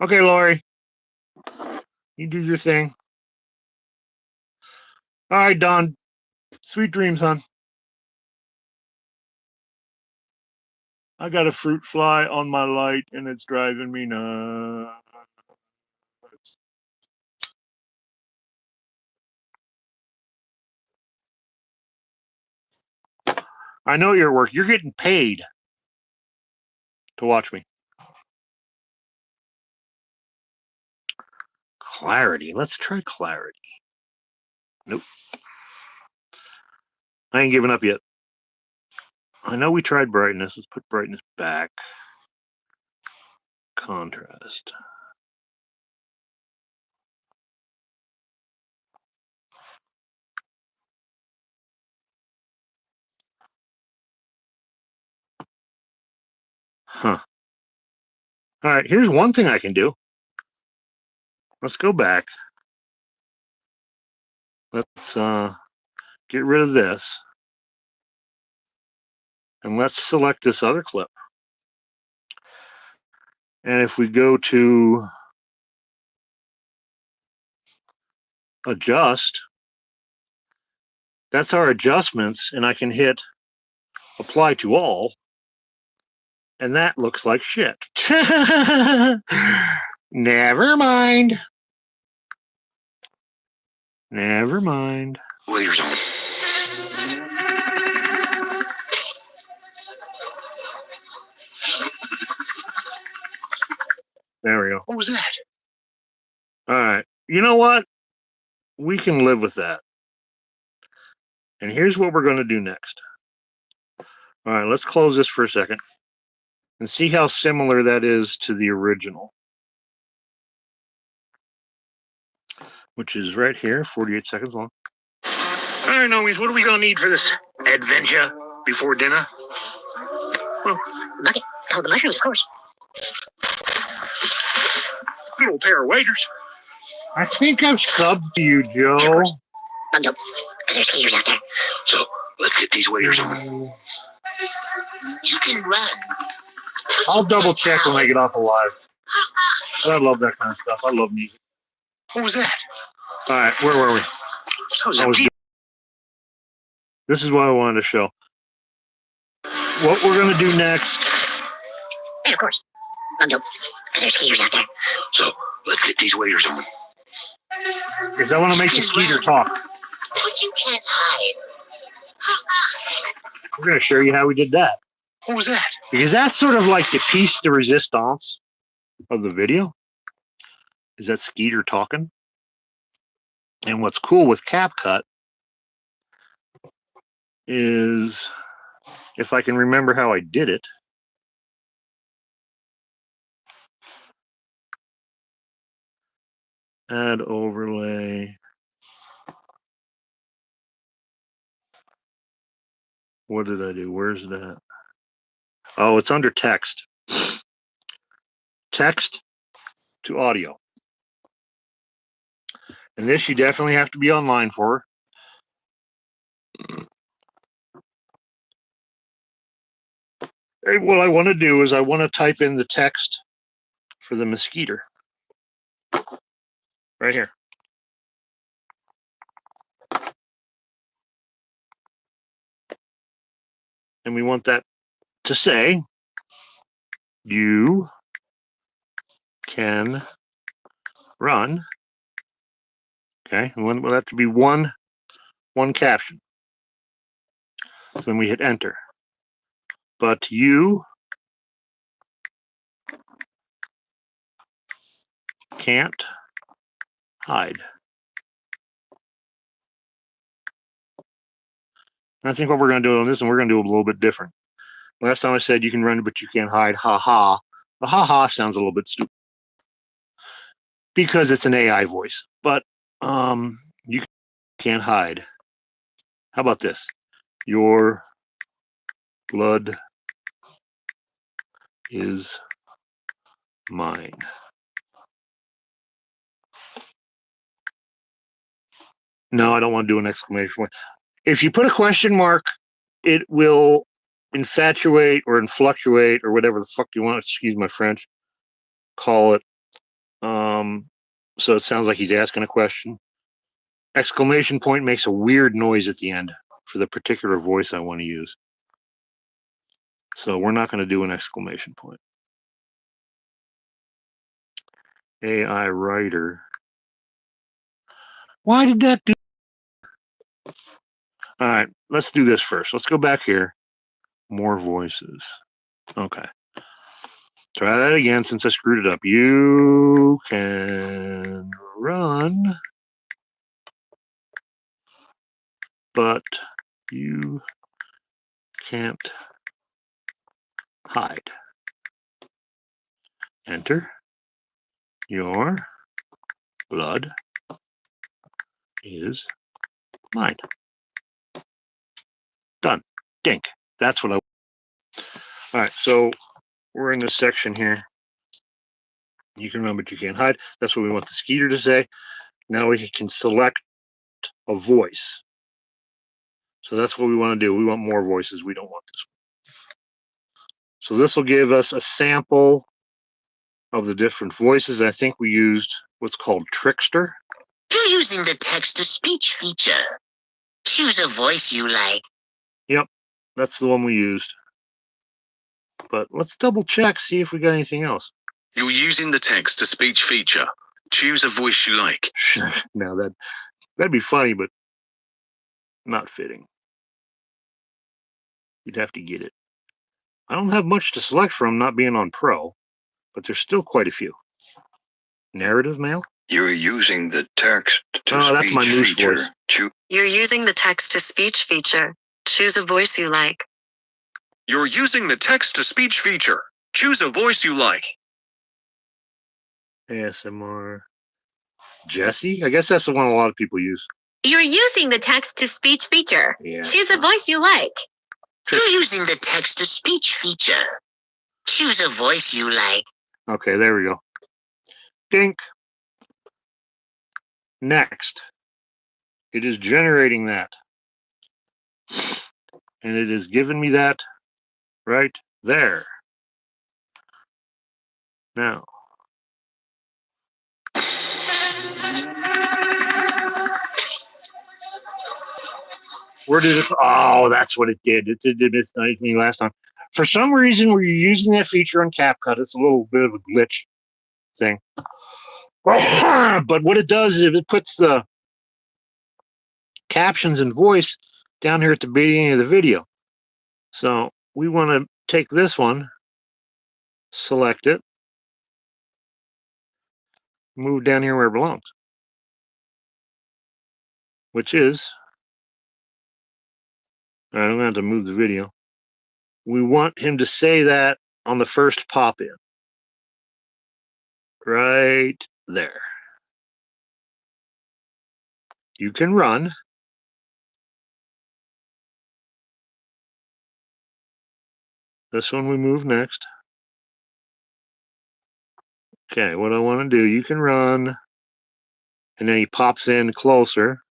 [SPEAKER 1] Okay, Lori. You do your thing. All right, Don. Sweet dreams, hon. I got a fruit fly on my light, and it's driving me nuts. I know you're at work. You're getting paid to watch me. Clarity. Let's try clarity. Nope. I ain't giving up yet. I know we tried brightness. Let's put brightness back. Contrast. Huh. All right, here's one thing I can do. Let's go back. Let's get rid of this. And let's select this other clip. And if we go to adjust, that's our adjustments, and I can hit apply to all, and that looks like shit. Never mind. Never mind.
[SPEAKER 2] Layers on.
[SPEAKER 1] There we go.
[SPEAKER 2] What was that?
[SPEAKER 1] All right. You know what? We can live with that. And here's what we're going to do next. All right, let's close this for a second and see how similar that is to the original, which is right here, 48 seconds long.
[SPEAKER 2] All right, Nomies, what are we going to need for this adventure before dinner? Well, bucket. Oh, the mushrooms, of course. Good old pair of waders.
[SPEAKER 1] I think I've subbed to you, Joe.
[SPEAKER 2] Nope. There's skiers out there. So, let's get these waders on. You can run.
[SPEAKER 1] I'll double check when I get off alive. But I love that kind of stuff. I love music.
[SPEAKER 2] What was that?
[SPEAKER 1] All right, where were we? This is what I wanted to show. What we're going to do next.
[SPEAKER 2] And of course. Nope. There's skiers out there. So, let's get these waders on.
[SPEAKER 1] Is I want to make the skeeter talk.
[SPEAKER 2] But you can't hide.
[SPEAKER 1] We're going to show you how we did that.
[SPEAKER 2] What was that?
[SPEAKER 1] Because that's sort of like the piece de resistance of the video. Is that Skeeter talking? And what's cool with CapCut is, if I can remember how I did it, add overlay. What did I do? Where's that? Oh, it's under text. Text to audio. And this you definitely have to be online for. What I want to do is I want to type in the text for the mosquito. Right here. And we want that to say, you can run. Okay, and we want that to be one caption. So then we hit enter. But you can't hide. And I think what we're going to do on this one, we're going to do a little bit different. Last time I said you can run, but you can't hide. Ha ha. The ha ha sounds a little bit stupid because it's an AI voice. But you can't hide. How about this? Your blood is mine. No, I don't want to do an exclamation point. If you put a question mark, it will infatuate or influctuate or whatever the fuck you want. Excuse my French. Call it. So it sounds like he's asking a question. Exclamation point makes a weird noise at the end for the particular voice I want to use. So we're not going to do an exclamation point. AI writer. Why did that do? All right, let's do this first. Let's go back here. More voices. Okay. Try that again since I screwed it up. You can run, but you can't hide. Enter. Your blood is mine. Done. Dink. That's what I. All right. So we're in this section here. You can run, but you can't hide. That's what we want the Skeeter to say. Now we can select a voice. So that's what we want to do. We want more voices. We don't want this one. So this will give us a sample of the different voices. I think we used what's called Trickster.
[SPEAKER 2] You're using the text-to-speech feature. Choose a voice you like.
[SPEAKER 1] Yep, that's the one we used. But let's double check, see if we got anything else.
[SPEAKER 3] You're using the text-to-speech feature. Choose a voice you like.
[SPEAKER 1] Now that'd be funny, but not fitting. You'd have to get it. I don't have much to select from, not being on Pro, but there's still quite a few. Narrative mail?
[SPEAKER 3] You're using the text-to-speech
[SPEAKER 1] that's my moose
[SPEAKER 3] feature.
[SPEAKER 1] voice.
[SPEAKER 4] You're using the text-to-speech feature. Choose a voice you like.
[SPEAKER 3] You're using the text-to-speech feature. Choose a voice you like.
[SPEAKER 1] ASMR. Jesse? I guess that's the one a lot of people use.
[SPEAKER 4] You're using the text-to-speech feature.
[SPEAKER 1] Yeah.
[SPEAKER 4] Choose a voice you like.
[SPEAKER 2] You're using the text-to-speech feature. Choose a voice you like.
[SPEAKER 1] Okay, there we go. Dink. Next. It is generating that. And it is giving me that right there. Now. Where did it? Oh, that's what it did. It did misnight me last time. For some reason, when you're using that feature on CapCut, it's a little bit of a glitch thing. But what it does is it puts the captions and voice down here at the beginning of the video. So we want to take this one, select it, move down here where it belongs, which is, all right, I'm going to have to move the video. We want him to say that on the first pop in. Right there. You can run. This one we move next. Okay, what I want to do, you can run. And then he pops in closer.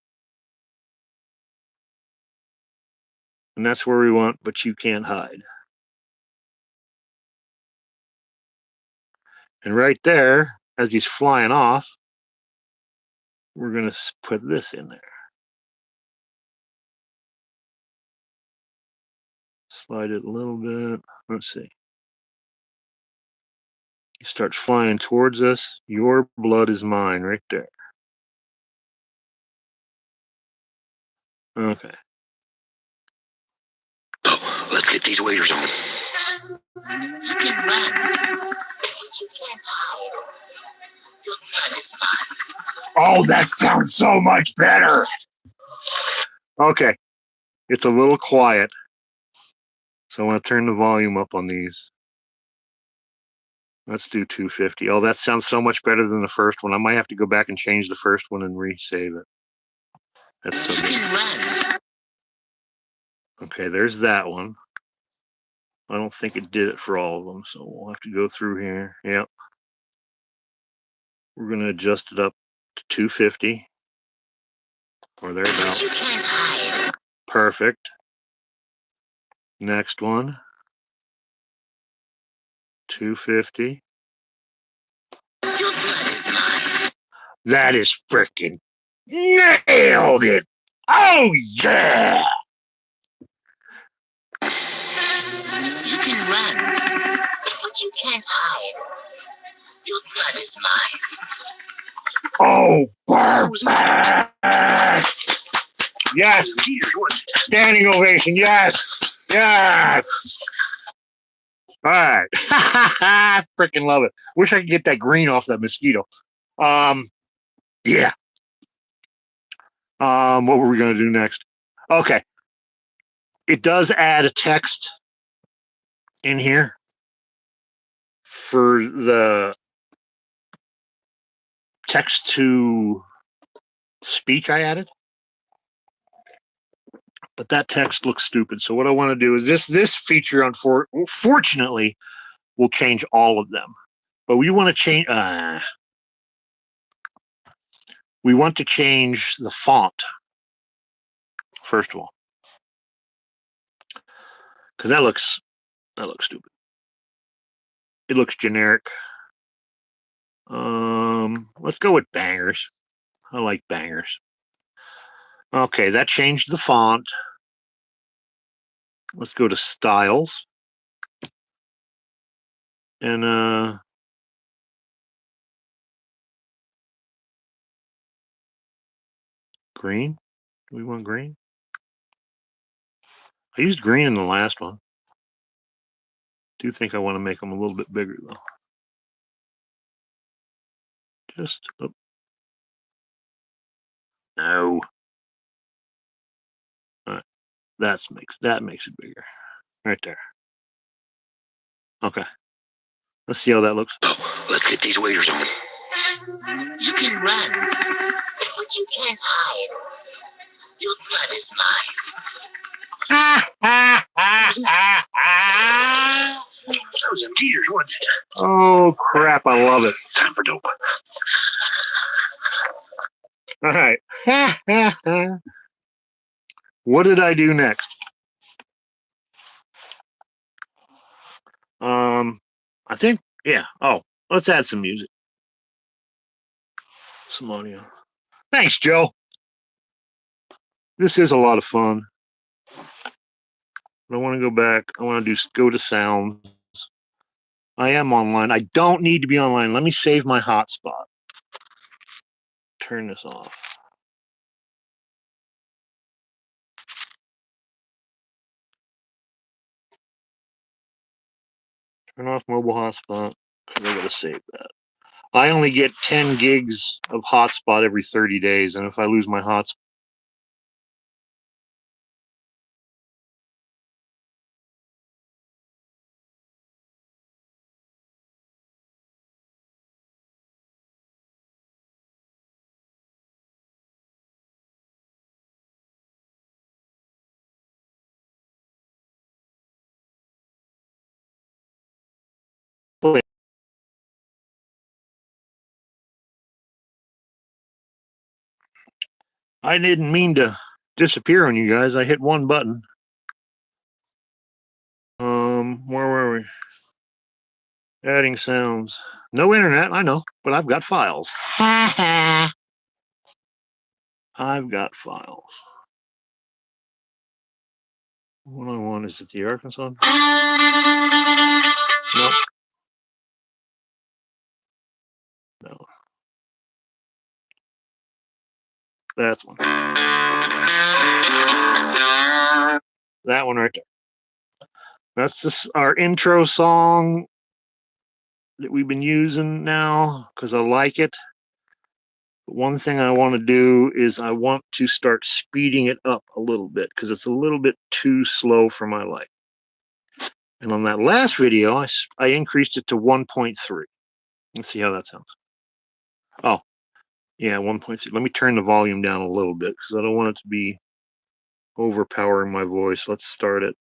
[SPEAKER 1] And that's where we want, but you can't hide. And right there, as he's flying off, we're going to put this in there. Slide it a little bit. Let's see. He starts flying towards us. Your blood is mine, right there. Okay.
[SPEAKER 3] Oh, let's get these waders on.
[SPEAKER 2] You can run, but you can't hide. Your blood is mine.
[SPEAKER 1] Oh, that sounds so much better. Okay. It's a little quiet. So I want to turn the volume up on these. Let's do 250. Oh, that sounds so much better than the first one. I might have to go back and change the first one and resave it. That's so
[SPEAKER 2] You
[SPEAKER 1] good.
[SPEAKER 2] can run.
[SPEAKER 1] Okay, there's that one. I don't think it did it for all of them, so we'll have to go through here. Yep. We're going to adjust it up to 250. Or
[SPEAKER 2] But
[SPEAKER 1] thereabouts.
[SPEAKER 2] you can't hide.
[SPEAKER 1] Perfect. Next one. 250.
[SPEAKER 2] Your blood is mine.
[SPEAKER 1] That is freaking nailed it. Oh, yeah.
[SPEAKER 2] You can run, but you can't hide. Your blood is mine.
[SPEAKER 1] Oh, perfect. Yes. Standing ovation. Yes. Yes. All right. I freaking love it. Wish I could get that green off that mosquito. Yeah. What were we going to do next? Okay. It does add a text in here for the text to speech I added. But that text looks stupid. So what I want to do is this feature, unfortunately, will change all of them. But we want to change. We want to change the font first of all, because that looks stupid. It looks generic. Let's go with bangers. I like bangers. Okay, that changed the font. Let's go to styles. And green. Do we want green? I used green in the last one. Do think I want to make them a little bit bigger though. Just no. All right. That makes it bigger. Right there. Okay. Let's see how that looks.
[SPEAKER 2] Oh, let's get these waders on.
[SPEAKER 5] You can run, but you can't hide. Your blood is mine.
[SPEAKER 2] Those are meters, wasn't it?
[SPEAKER 1] Oh crap, I love it.
[SPEAKER 2] Time for dope.
[SPEAKER 1] All right. What did I do next? I think, yeah. Oh, let's add some music. Some audio. Thanks, Joe. This is a lot of fun. But I want to go back. I want to go to sounds. I am online. I don't need to be online. Let me save my hotspot. Turn this off. Turn off mobile hotspot because I gotta save that. I only get 10 gigs of hotspot every 30 days, and if I lose my hotspot, I didn't mean to disappear on you guys. I hit one button. Where were we? Adding sounds. No internet, I know, but I've got files. I've got files. What I want is it the Arkansas? Nope. No. That's one. That one right there. That's our intro song that we've been using now because I like it. But one thing I want to do is I want to start speeding it up a little bit because it's a little bit too slow for my liking. And on that last video, I increased it to 1.3. Let's see how that sounds. Oh, yeah, 1.3. Let me turn the volume down a little bit because I don't want it to be overpowering my voice. Let's start at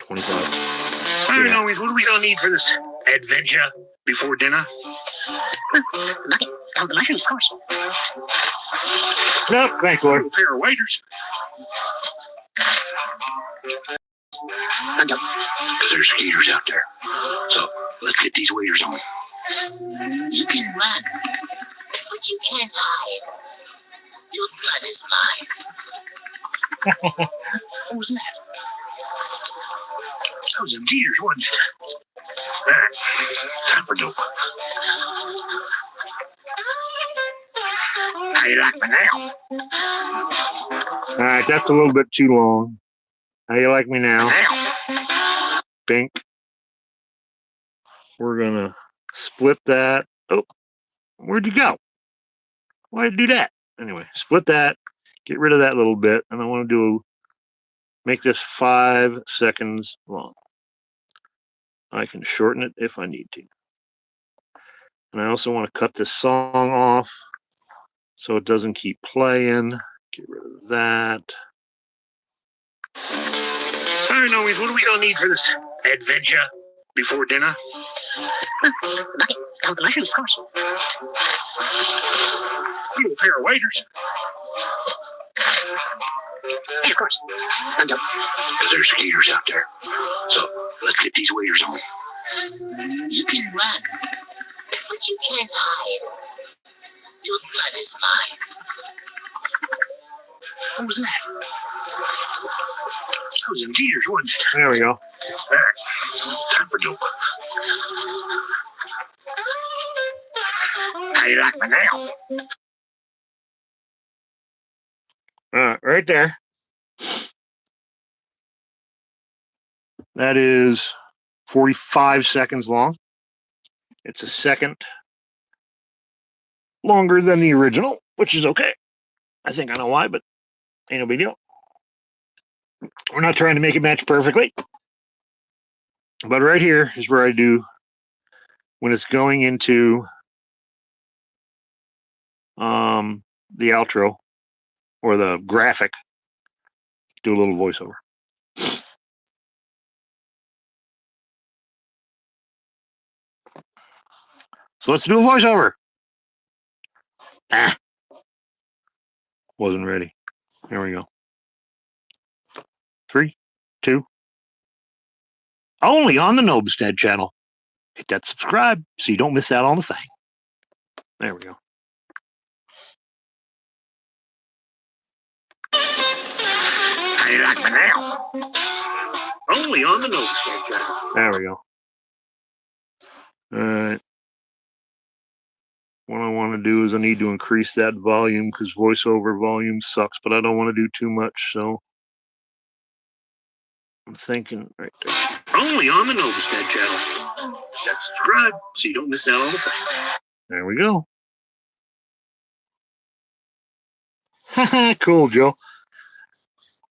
[SPEAKER 1] 25.
[SPEAKER 2] I don't know, what are we gonna need for this adventure before dinner?
[SPEAKER 5] Bucket. Oh, the mushrooms, of course.
[SPEAKER 1] Nope, thanks, Lord.
[SPEAKER 2] A pair of waders. Because there's skeeters out there. So let's get these waders on.
[SPEAKER 5] You can run, but you can't hide. Your blood is mine.
[SPEAKER 2] What was that? Those are meters, wasn't it? All right, time for dope. How you like me now?
[SPEAKER 1] All right, that's a little bit too long. How you like me now?
[SPEAKER 2] Now.
[SPEAKER 1] Bink. We're gonna split that. Oh, where'd you go? Why'd you do that? Anyway, split that. Get rid of that little bit, and I want to make this 5 seconds long. I can shorten it if I need to. And I also want to cut this song off so it doesn't keep playing. Get rid of that.
[SPEAKER 2] All right, Noise, what are we going to need for this adventure before dinner?
[SPEAKER 5] Bucket. Oh, the mushrooms, of course.
[SPEAKER 2] A little pair of waders.
[SPEAKER 5] Yeah, of course. Bundle.
[SPEAKER 2] Because there's skeeters out there. So let's get these waders on.
[SPEAKER 5] You can run, but you can't hide. Your blood is mine.
[SPEAKER 2] What was that? That was in gears, wasn't it?
[SPEAKER 1] There we go.
[SPEAKER 2] All right. Time for dope. How you like me now?
[SPEAKER 1] Right there. That is 45 seconds long. It's a second longer than the original, which is okay. I think I know why, but ain't no big deal. We're not trying to make it match perfectly. But right here is where I do when it's going into the outro or the graphic, do a little voiceover. So let's do a voiceover. Wasn't ready. There we go. 3, 2. Only on the Nobstead channel. Hit that subscribe so you don't miss out on the thing. There we go.
[SPEAKER 2] How you like me now? Only on the Nobstead channel.
[SPEAKER 1] There we go. All right. What I want to do is I need to increase that volume because voiceover volume sucks, but I don't want to do too much, so I'm thinking right there.
[SPEAKER 2] Only on the Nobstead channel. Hit that subscribe so you don't miss out on the thing.
[SPEAKER 1] There we go. Cool, Joe.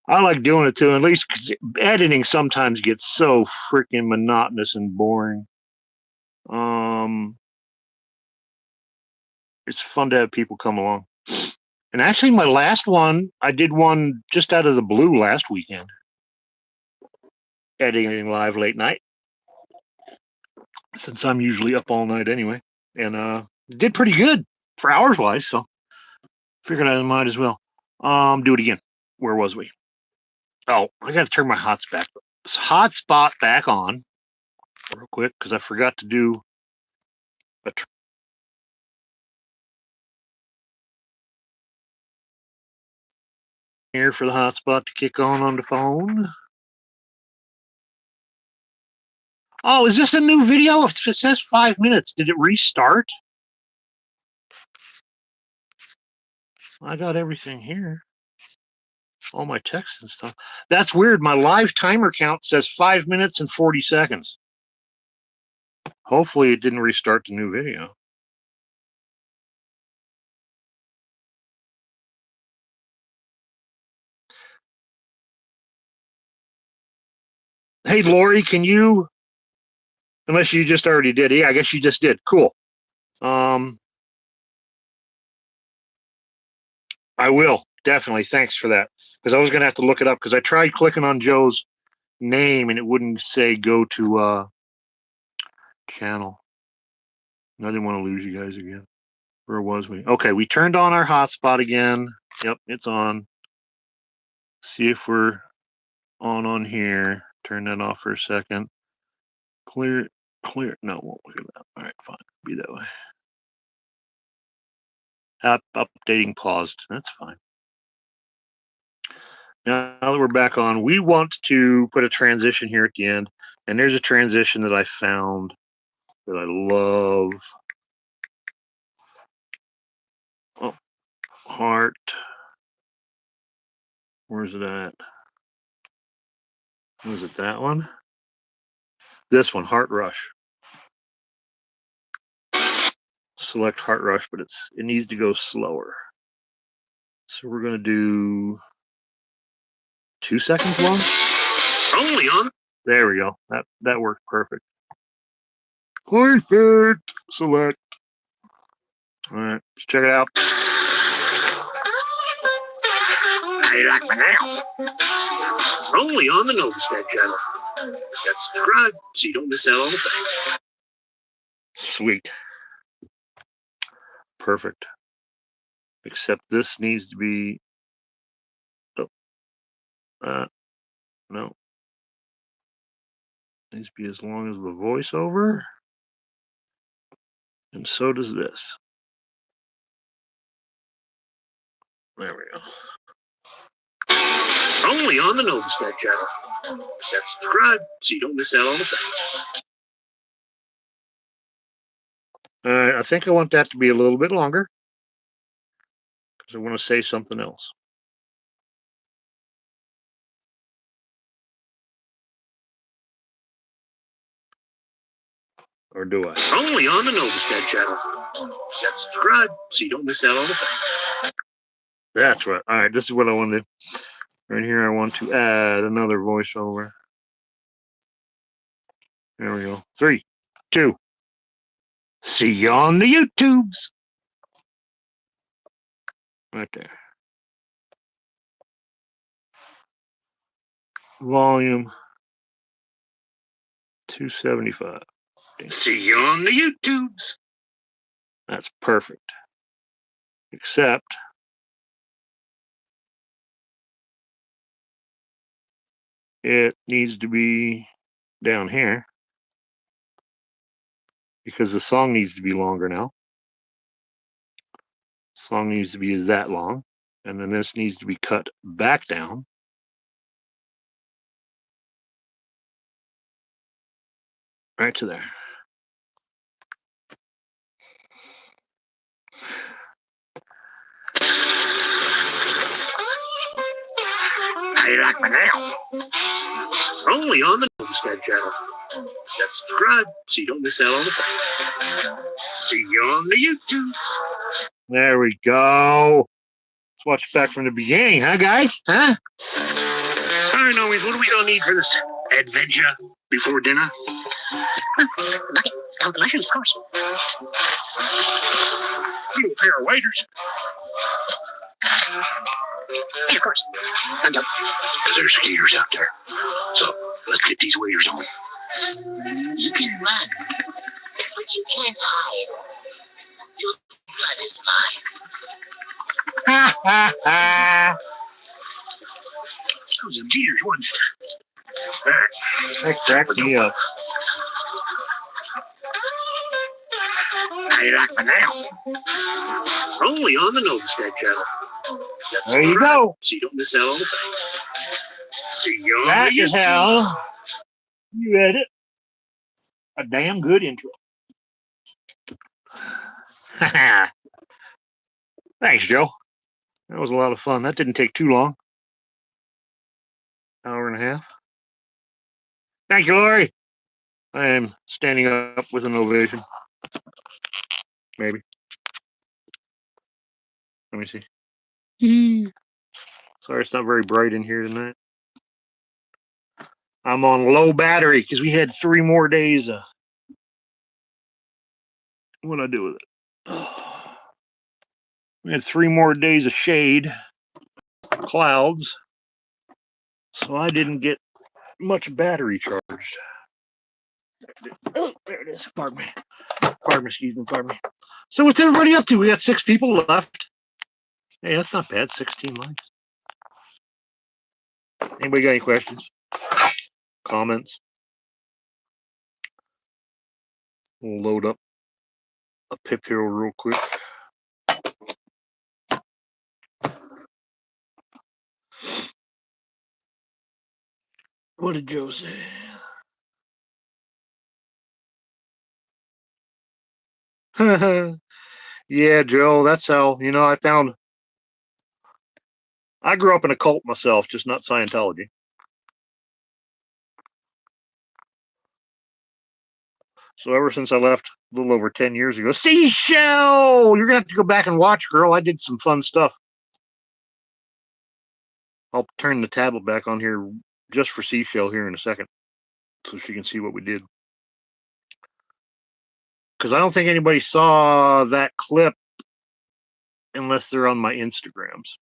[SPEAKER 1] I like doing it too, at least because editing sometimes gets so freaking monotonous and boring. It's fun to have people come along. And actually, my last one, I did one just out of the blue last weekend. Editing live late night. Since I'm usually up all night anyway. And did pretty good for hours wise, so figured I might as well. Do it again. Where was we? Oh, I gotta turn my hotspot back on real quick because I forgot to do a here for the hotspot to kick on the phone. Oh, is this a new video? It says 5 minutes. Did it restart? I got everything here. All my text and stuff. That's weird. My live timer count says 5 minutes and 40 seconds. Hopefully it didn't restart the new video. Hey, Lori, can you, unless you just already did. Yeah, I guess you just did. Cool. I will. Definitely. Thanks for that. Because I was going to have to look it up because I tried clicking on Joe's name and it wouldn't say go to channel. And I didn't want to lose you guys again. Where was we? Okay, we turned on our hotspot again. Yep, it's on. See if we're on here. Turn that off for a second. Clear. No, won't look at that. All right, fine. Be that way. App updating paused. That's fine. Now that we're back on, we want to put a transition here at the end. And there's a transition that I found that I love. Oh, heart. Where's it at? Was it that one? This one, Heart Rush. Select Heart Rush, but it needs to go slower. So we're going to do 2 seconds long.
[SPEAKER 2] Only on.
[SPEAKER 1] There we go. That worked perfect. Perfect. Select. All right, let's check it out.
[SPEAKER 2] I like my now. Only on the Nomestead channel. That's subscribe so you don't miss out on the thing.
[SPEAKER 1] Sweet. Perfect. Except this needs to be. Oh. No. Needs to be as long as the voiceover. And so does this. There we go.
[SPEAKER 2] Only on the Nomestead channel. That's subscribe so you don't miss out on the thing.
[SPEAKER 1] I think I want that to be a little bit longer because I want to say something else. Or do I?
[SPEAKER 2] Only on the Nomestead channel. That's subscribe so you don't miss out on the thing.
[SPEAKER 1] That's right. All right, this is what I want to do. Right here, I want to add another voiceover. There we go. 3, 2. See you on the YouTubes. Right there. Volume 275.
[SPEAKER 2] See you on the YouTubes.
[SPEAKER 1] That's perfect. Except it needs to be down here because the song needs to be longer now. Song needs to be that long, and then this needs to be cut back down. Right to there.
[SPEAKER 2] I like my now. Only on the Nomestead channel. That's subscribe so you don't miss out on the thing. See you on the YouTubes.
[SPEAKER 1] There we go. Let's watch back from the beginning, huh, guys? Huh?
[SPEAKER 2] All right, Nomies, what are we gonna need for this adventure before dinner?
[SPEAKER 5] Bucket. Count the mushrooms, of course.
[SPEAKER 2] Little pair of waders.
[SPEAKER 5] And of course, umbrellas.
[SPEAKER 2] Because there's skeeters out there. So let's get these waders on.
[SPEAKER 5] You can run, but you can't hide. Your blood is mine.
[SPEAKER 2] Those are gators, wasn't it?
[SPEAKER 1] That cracks me up.
[SPEAKER 2] I like my now. Only on the Nomestead channel. That's
[SPEAKER 1] There you
[SPEAKER 2] subscribe
[SPEAKER 1] go.
[SPEAKER 2] so you don't miss out on the thing. See you on
[SPEAKER 1] That
[SPEAKER 2] the
[SPEAKER 1] is
[SPEAKER 2] YouTubes.
[SPEAKER 1] how you edit a damn good intro. Thanks, Joe. That was a lot of fun. That didn't take too long. Hour and a half. Thank you, Lori. I am standing up with an ovation. Maybe. Let me see. Sorry, it's not very bright in here tonight. I'm on low battery because we had 3 more days. What'd I do with it? We had 3 more days of shade, clouds, so I didn't get much battery charged. Oh, there it is. Pardon me. Pardon me, excuse me, pardon me. So what's everybody up to? We got 6 people left. Hey, that's not bad. 16 likes. Anybody got any questions? Comments? We'll load up a pip hero real quick. What did Joe say? Yeah, Joe, that's how, I grew up in a cult myself, just not Scientology. So ever since I left a little over 10 years ago, Seashell! You're going to have to go back and watch, girl. I did some fun stuff. I'll turn the tablet back on here just for Seashell here in a second so she can see what we did. Because I don't think anybody saw that clip unless they're on my Instagrams.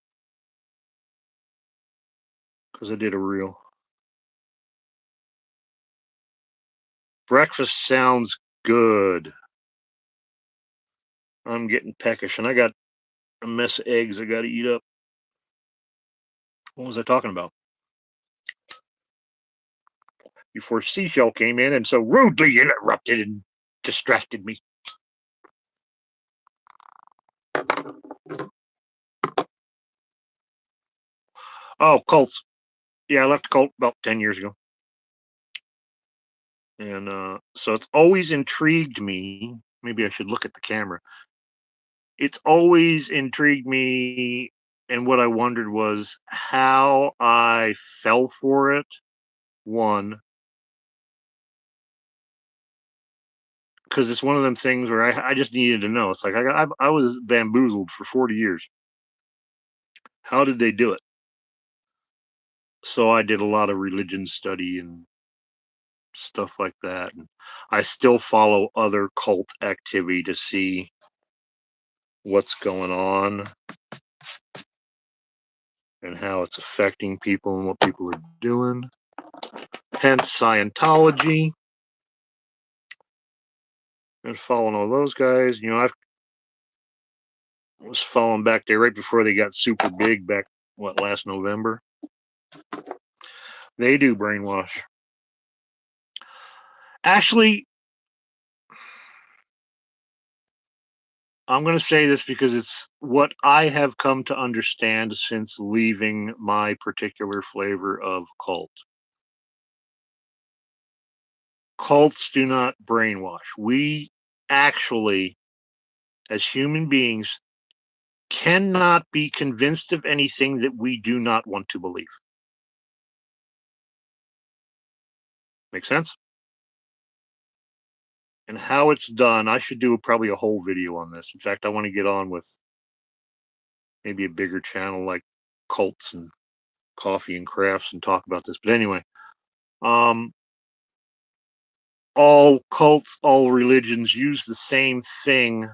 [SPEAKER 1] Because I did a reel. Breakfast sounds good. I'm getting peckish, and I got a mess of eggs I got to eat up. What was I talking about? Before Seashell came in and so rudely interrupted and distracted me. Oh, cults. Yeah, I left a cult about 10 years ago. And so it's always intrigued me. Maybe I should look at the camera. It's always intrigued me. And what I wondered was how I fell for it. One, because it's one of them things where I just needed to know. It's like I was bamboozled for 40 years. How did they do it? So I did a lot of religion study and stuff like that. And I still follow other cult activity to see what's going on and how it's affecting people and what people are doing. Hence Scientology. And following all those guys. You know, I was following back there right before they got super big back, last November. They do brainwash. Actually, I'm going to say this because it's what I have come to understand since leaving my particular flavor of cult. Cults do not brainwash. We actually, as human beings, cannot be convinced of anything that we do not want to believe. Make sense? And how it's done, I should do probably a whole video on this. In fact, I want to get on with maybe a bigger channel like Cults and Coffee and Crafts and talk about this. But anyway, all cults, all religions use the same thing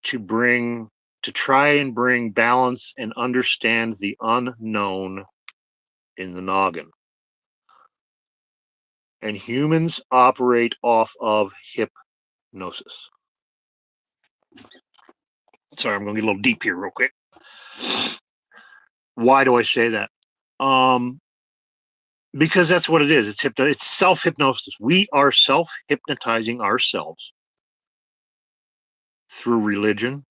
[SPEAKER 1] to try and bring balance and understand the unknown in the noggin. And humans operate off of hypnosis. Sorry, I'm going to get a little deep here real quick. Why do I say that? Because that's what it is. It's self-hypnosis. We are self-hypnotizing ourselves through religion,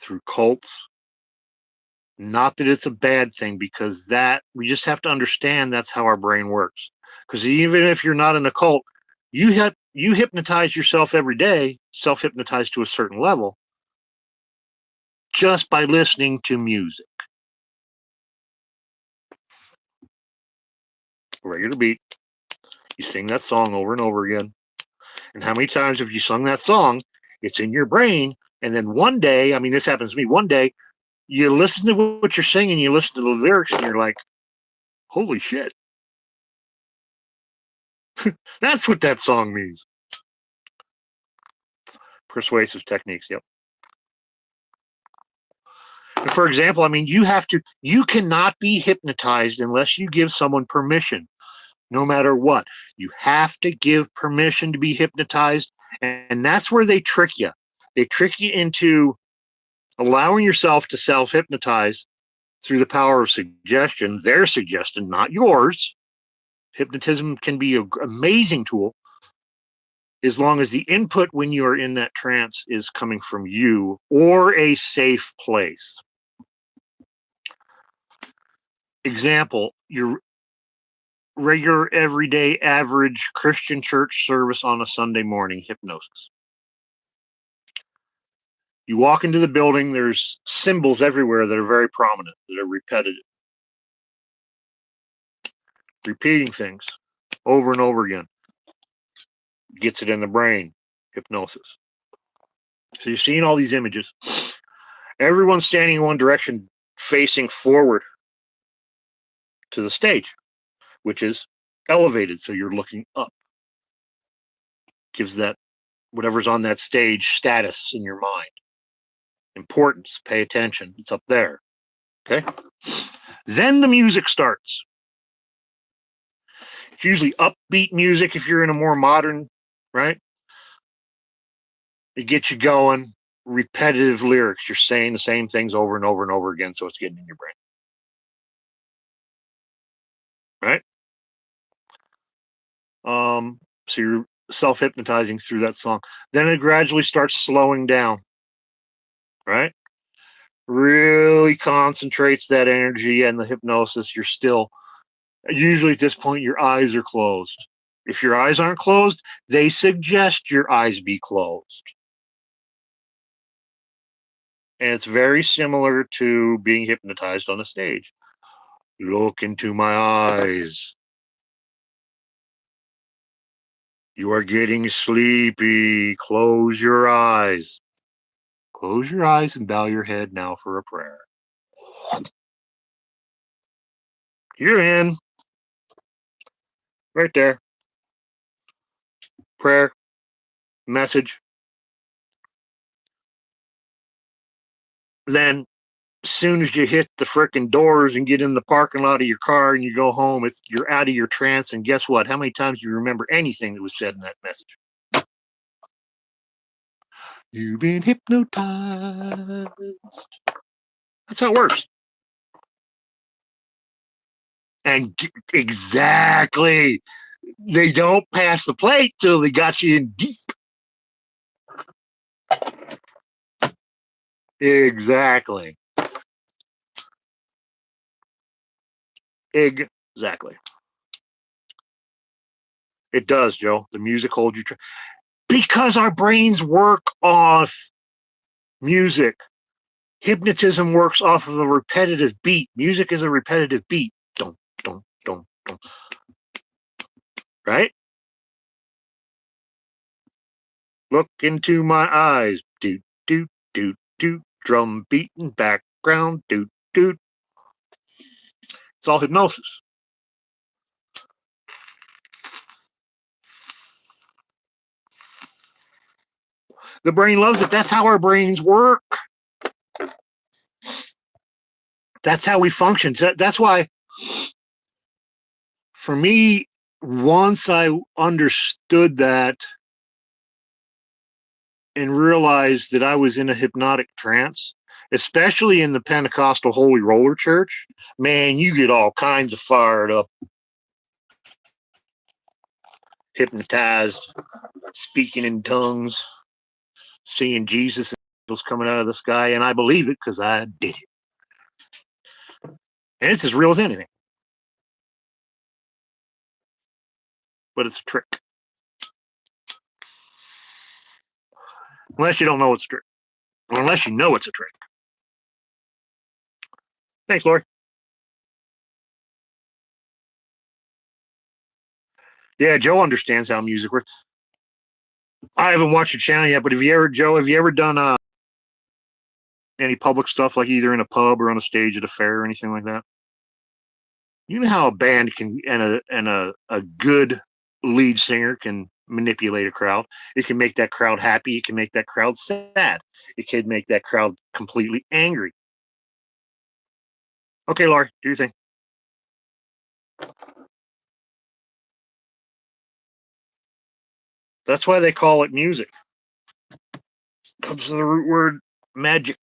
[SPEAKER 1] through cults. Not that it's a bad thing, because that we just have to understand that's how our brain works. Because even if you're not in a cult, you hypnotize yourself every day, self-hypnotize to a certain level, just by listening to music. Regular beat. You sing that song over and over again. And how many times have you sung that song? It's in your brain. And then one day, I mean, this happens to me, one day, you listen to what you're singing, you listen to the lyrics, and you're like, holy shit. That's what that song means. Persuasive techniques, yep. And for example, I mean, you cannot be hypnotized unless you give someone permission, no matter what. You have to give permission to be hypnotized. And that's where they trick you. They trick you into allowing yourself to self-hypnotize through the power of suggestion, their suggestion, not yours. Hypnotism can be an amazing tool as long as the input when you are in that trance is coming from you or a safe place. Example, your regular, everyday, average Christian church service on a Sunday morning, hypnosis. You walk into the building, there's symbols everywhere that are very prominent, that are repetitive. Repeating things over and over again. gets it in the brain. Hypnosis. So you're seeing all these images. Everyone's standing in one direction, facing forward to the stage, which is elevated. So you're looking up. Gives that whatever's on that stage status in your mind. Importance. Pay attention. It's up there. Okay? Then the music starts. It's usually upbeat music if you're in a more modern, right? It gets you going. Repetitive lyrics. You're saying the same things over and over and over again, so it's getting in your brain. Right? So you're self-hypnotizing through that song. Then it gradually starts slowing down. Right? Really concentrates that energy and the hypnosis. You're still, usually at this point, your eyes are closed. If your eyes aren't closed, they suggest your eyes be closed. And it's very similar to being hypnotized on a stage. Look into my eyes. You are getting sleepy. Close your eyes. Close your eyes and bow your head now for a prayer. You're in. Right there. Prayer. Message. Then, as soon as you hit the frickin' doors and get in the parking lot of your car and you go home, you're out of your trance. And guess what? How many times do you remember anything that was said in that message? You've been hypnotized. That's how it works. And exactly. They don't pass the plate till they got you in deep. Exactly. Exactly. It does, Joe. The music holds you. Because our brains work off music. Hypnotism works off of a repetitive beat. Music is a repetitive beat. Dum, dum, dum, dum. Right? Look into my eyes. Doot, doot, doot, doot. Drum beating background. Doot, doot. It's all hypnosis. The brain loves it. That's how our brains work. That's how we function. That's why, for me, once I understood that and realized that I was in a hypnotic trance, especially in the Pentecostal Holy Roller Church, man, you get all kinds of fired up, hypnotized, speaking in tongues, seeing Jesus was coming out of the sky, and I believe it because I did it. And it's as real as anything. But it's a trick. Unless you don't know it's a trick. Or unless you know it's a trick. Thanks, Lori. Yeah, Joe understands how music works. I haven't watched your channel yet, but have you ever done any public stuff, like either in a pub or on a stage at a fair or anything like that? You know how a band can and a good lead singer can manipulate a crowd. It can make that crowd happy. It can make that crowd sad. It can make that crowd completely angry. Okay, Laurie, do your thing. That's why they call it music. Comes from the root word magic.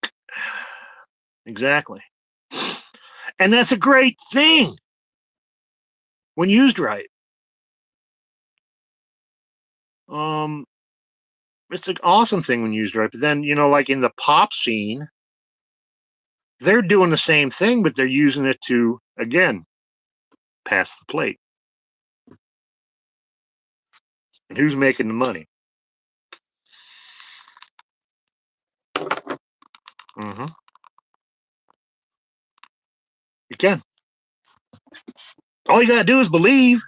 [SPEAKER 1] Exactly. And that's a great thing when used right. It's an awesome thing when used right. But then, like in the pop scene, they're doing the same thing, but they're using it to, again, pass the plate. And who's making the money? Mm-hmm. You can. All you gotta do is believe.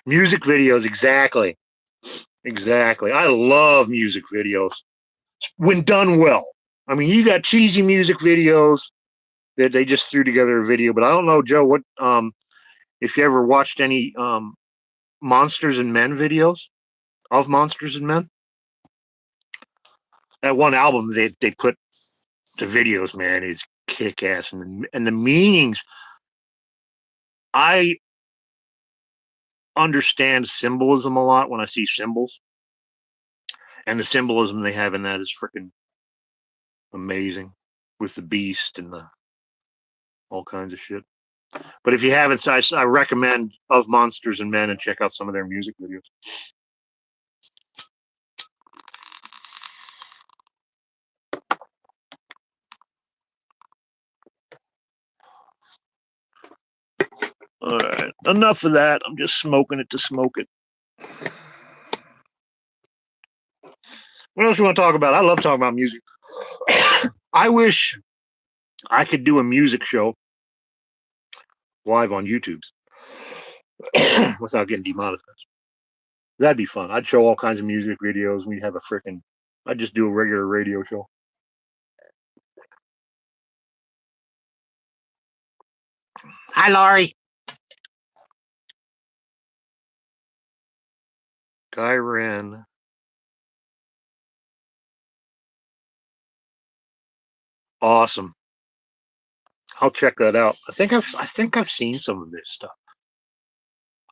[SPEAKER 1] Music videos, exactly. Exactly. I love music videos when done well. I mean, you got cheesy music videos that they just threw together a video, but I don't know, Joe, what if you ever watched any Monsters and Men videos of Monsters and Men? That one album they put the videos, man, is kick ass, and the meanings. I understand symbolism a lot when I see symbols, and the symbolism they have in that is freaking amazing with the beast and the all kinds of shit. But if you haven't, I recommend Of Monsters and Men and check out some of their music videos. All right, enough of that. I'm just smoking it to smoke it. What else you want to talk about? I love talking about music. I wish I could do a music show live on YouTube without getting demonetized. That'd be fun. I'd show all kinds of music videos. We'd have a freaking. I'd just do a regular radio show. Hi, Laurie. Kyren. Awesome. I'll check that out. I think I've seen some of this stuff.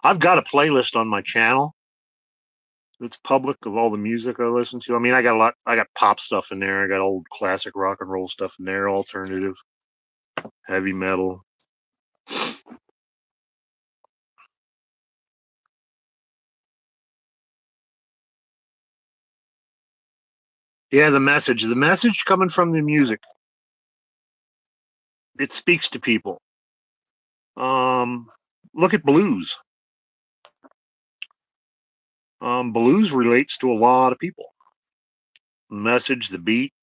[SPEAKER 1] I've got a playlist on my channel that's public of all the music I listen to. I mean, I got pop stuff in there. I got old classic rock and roll stuff in there, alternative, heavy metal. Yeah, the message coming from the music. It speaks to people. Look at blues. Blues relates to a lot of people. The message, the beat.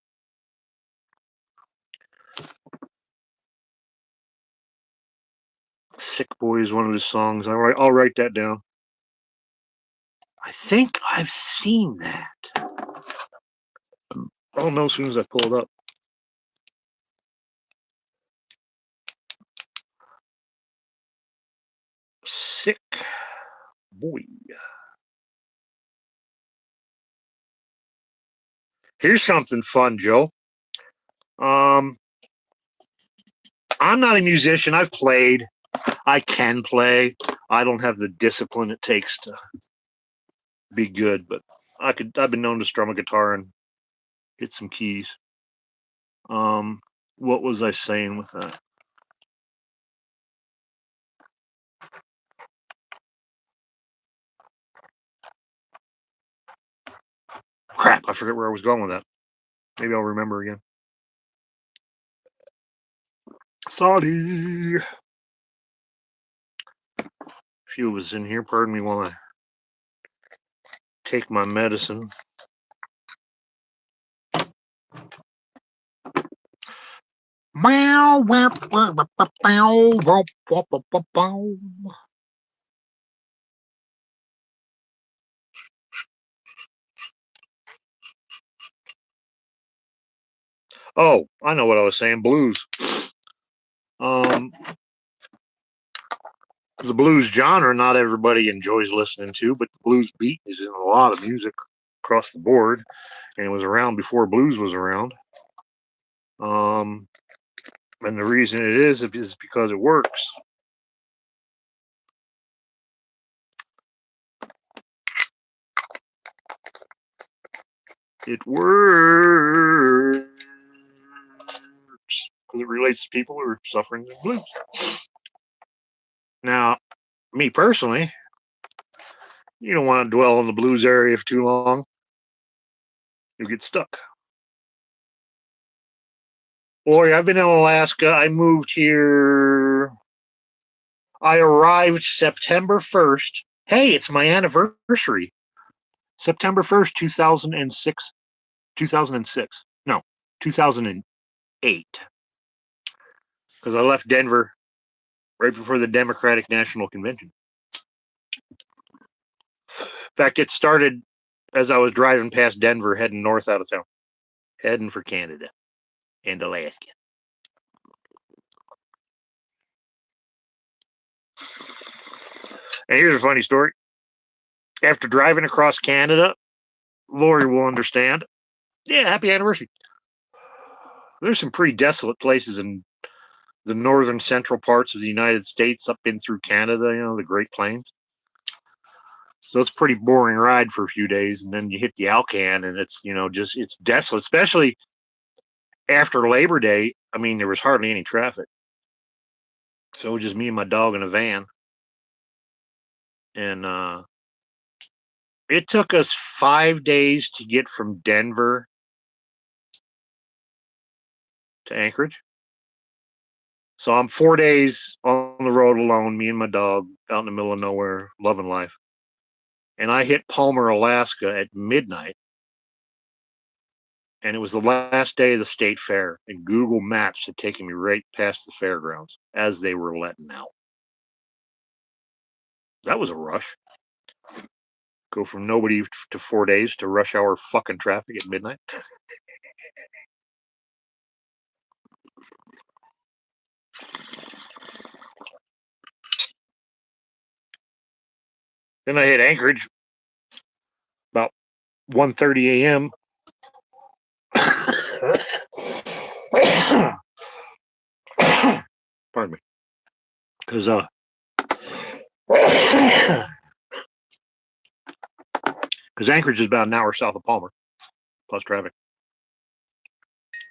[SPEAKER 1] Sick Boy is one of his songs. I'll write that down. I think I've seen that. I'll know as soon as I pull it up. Sick Boy. Here's something fun, Joe. I'm not a musician. I've played. I can play. I don't have the discipline it takes to be good, but I've been known to strum a guitar and hit some keys. What was I saying with that? Crap, I forget where I was going with that. Maybe I'll remember again. Sorry. A few was in here. Pardon me while I take my medicine. Oh, I know what I was saying. Blues. The blues genre, not everybody enjoys listening to, but the blues beat is in a lot of music across the board, and it was around before blues was around. And the reason it is because it works. It works because it relates to people who are suffering from blues. Now, me personally, you don't want to dwell in the blues area for too long. You'll get stuck. Boy, I've been in Alaska. I moved here. I arrived September 1st. Hey, it's my anniversary. September 1st, 2006. 2006. No, 2008. Because I left Denver right before the Democratic National Convention. fact, it started as I was driving past Denver, heading north out of town, heading for Canada and Alaska. And here's a funny story. After driving across Canada, Lori will understand. Yeah, happy anniversary. There's some pretty desolate places in the northern central parts of the United States, up in through Canada, the Great Plains. So it's a pretty boring ride for a few days, and then you hit the Alcan, and it's it's desolate, especially after Labor Day. I mean, there was hardly any traffic, so it was just me and my dog in a van, and it took us 5 days to get from Denver to Anchorage. So I'm 4 days on the road alone, me and my dog, out in the middle of nowhere, loving life. And I hit Palmer, Alaska at midnight. And it was the last day of the state fair. And Google Maps had taken me right past the fairgrounds as they were letting out. That was a rush. Go from nobody to 4 days to rush hour fucking traffic at midnight. Then I hit Anchorage about 1:30 a.m. Pardon me. Because Anchorage is about an hour south of Palmer, plus traffic.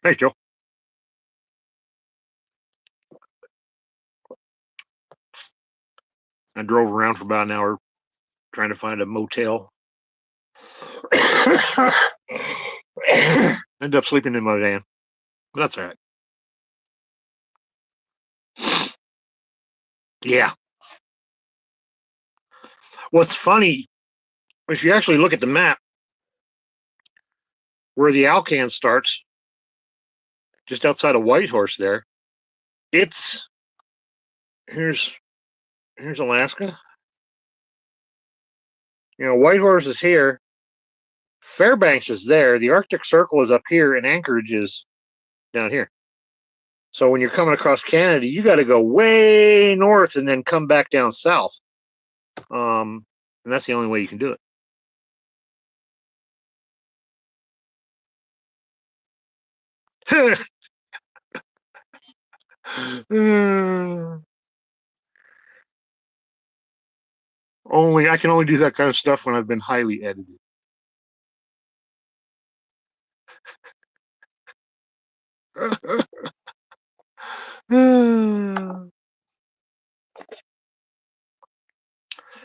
[SPEAKER 1] Hey, Joe. I drove around for about an hour trying to find a motel. Ended up sleeping in my van. But that's all right. Yeah. What's funny, if you actually look at the map, where the Alcan starts, just outside of Whitehorse there, here's Alaska. Whitehorse is here. Fairbanks is there. The Arctic Circle is up here, and Anchorage is down here. So when you're coming across Canada, you got to go way north and then come back down south. And that's the only way you can do it. I can only do that kind of stuff when I've been highly edited.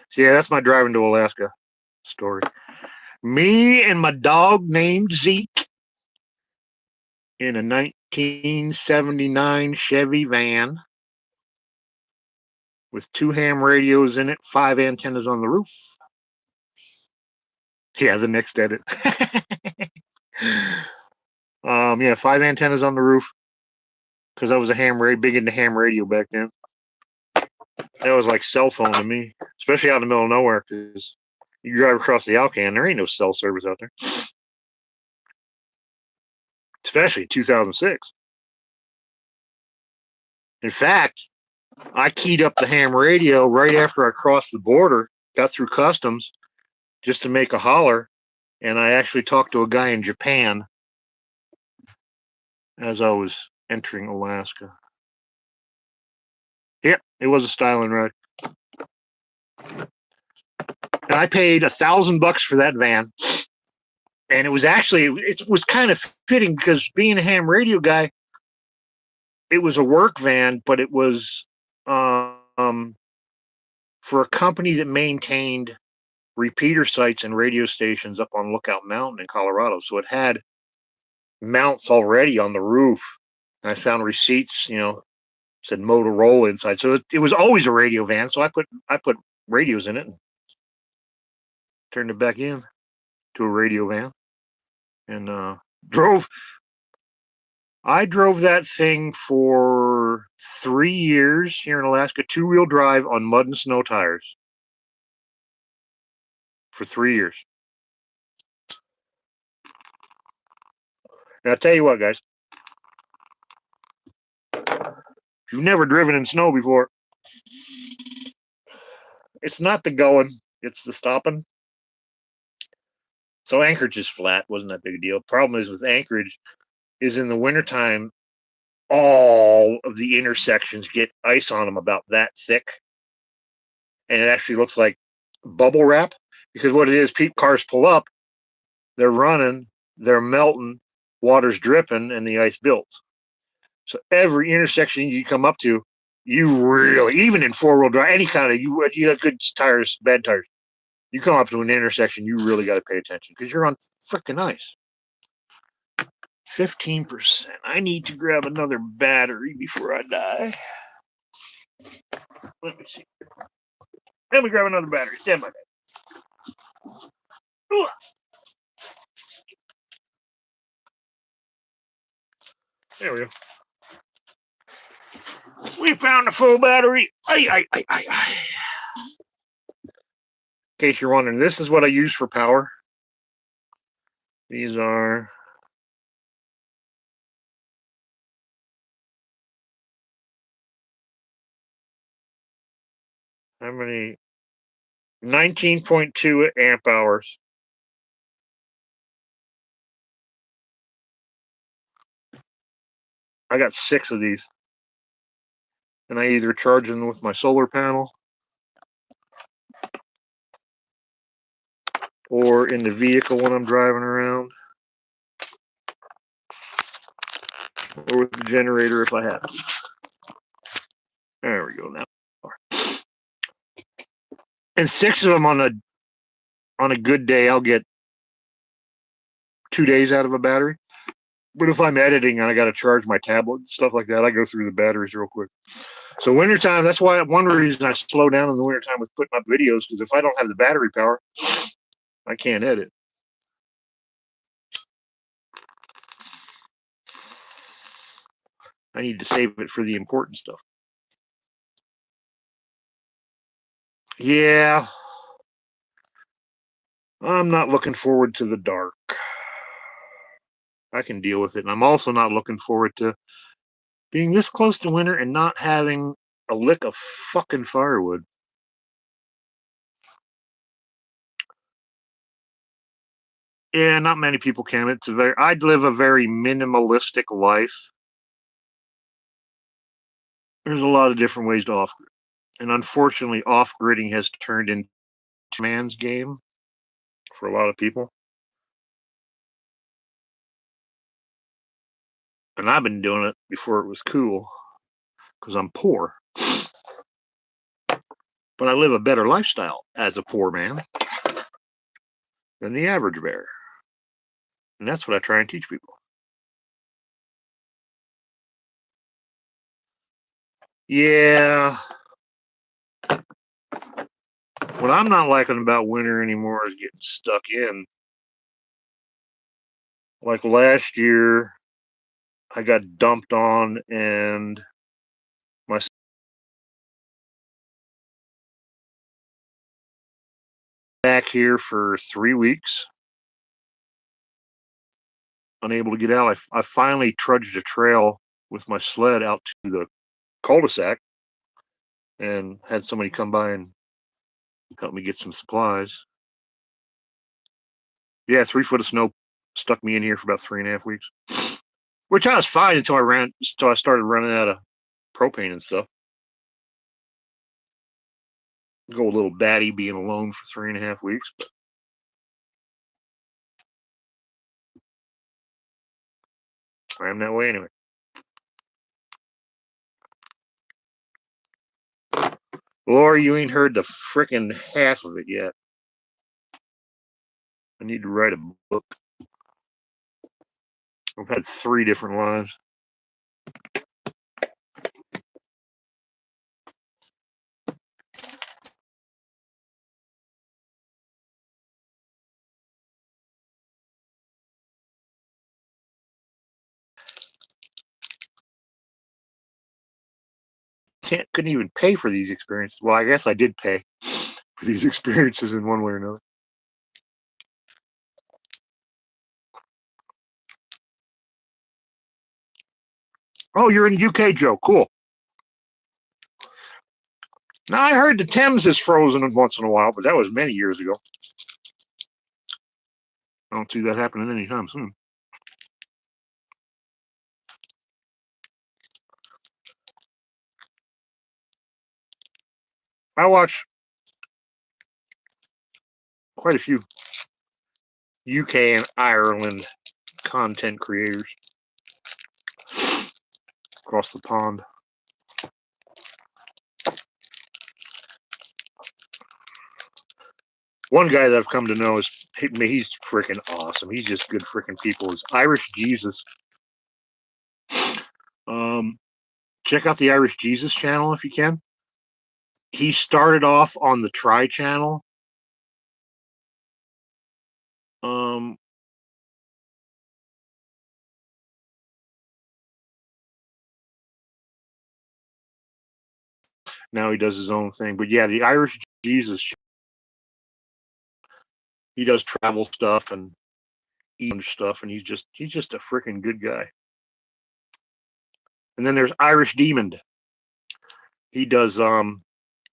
[SPEAKER 1] So yeah, that's my driving to Alaska story. Me and my dog named Zeke in a 1979 Chevy van with 2 ham radios in it, 5 antennas on the roof. Yeah, the next edit. Yeah, 5 antennas on the roof, because I was big into ham radio back then. That was like cell phone to me, especially out in the middle of nowhere, because you drive across the Alcan, there ain't no cell service out there. Especially 2006. In fact, I keyed up the ham radio right after I crossed the border, got through customs, just to make a holler, and I actually talked to a guy in Japan as I was entering Alaska. Yep, it was a styling ride. And I paid $1,000 for that van. And it was kind of fitting, because being a ham radio guy, it was a work van, but it was for a company that maintained repeater sites and radio stations up on Lookout Mountain in Colorado. So it had mounts already on the roof. And I found receipts, said Motorola inside. So it was always a radio van. So I put radios in it and turned it back in to a radio van, and I drove that thing for 3 years here in Alaska, 2-wheel drive on mud and snow tires. for 3 years. And I'll tell you what, guys. If you've never driven in snow before, it's not the going, it's the stopping. So Anchorage is flat, wasn't that big a deal. Problem is with Anchorage is in the wintertime, all of the intersections get ice on them about that thick. And it actually looks like bubble wrap, because what it is, cars pull up, they're running, they're melting, water's dripping, and the ice builds. So every intersection you come up to, you really, even in four-wheel drive, any kind of, you have good tires, bad tires, you come up to an intersection, you really got to pay attention because you're on freaking ice. 15%. I need to grab another battery before I die. Let me see. Let me grab another battery. Stand by. There we go. We found a full battery. In case you're wondering, this is what I use for power. These are how many? 19.2 amp hours. I got 6 of these. And I either charge them with my solar panel or in the vehicle when I'm driving around, or with the generator if I have it. There we go now. And 6 of them on a good day, I'll get 2 days out of a battery. But if I'm editing and I got to charge my tablet and stuff like that, I go through the batteries real quick. So wintertime, that's why one reason I slow down in the wintertime with putting up videos, because if I don't have the battery power, I can't edit. I need to save it for the important stuff. Yeah. I'm not looking forward to the dark. I can deal with it. And I'm also not looking forward to being this close to winter and not having a lick of fucking firewood. Yeah, not many people can. I'd live a very minimalistic life. There's a lot of different ways to off-grid. And unfortunately, off-gridding has turned into a man's game for a lot of people. And I've been doing it before it was cool because I'm poor. But I live a better lifestyle as a poor man than the average bear. And that's what I try and teach people. Yeah. What I'm not liking about winter anymore is getting stuck in. Like last year, I got dumped on and my back here for 3 weeks. Unable to get out. I finally trudged a trail with my sled out to the cul-de-sac and had somebody come by and help me get some supplies. Yeah, 3 foot of snow stuck me in here for about 3.5 weeks, which I was fine until I started running out of propane and stuff. Go a little batty being alone for 3.5 weeks, but I am that way anyway. Laura, you ain't heard the frickin' half of it yet. I need to write a book. I've had 3 different lives. Couldn't even pay for these experiences. Well, I guess I did pay for these experiences in one way or another. Oh, you're in UK, Joe. Cool. Now, I heard the Thames is frozen once in a while, but that was many years ago. I don't see that happening anytime soon. I watch quite a few UK and Ireland content creators across the pond. One guy that I've come to know is he's freaking awesome. He's just good freaking people. Is Irish Jesus. Check out the Irish Jesus channel if you can. He started off on the Try channel. Now he does his own thing. But yeah, the Irish Jesus, he does travel stuff and eating stuff, and he's just a freaking good guy. And then there's Irish Demon. He does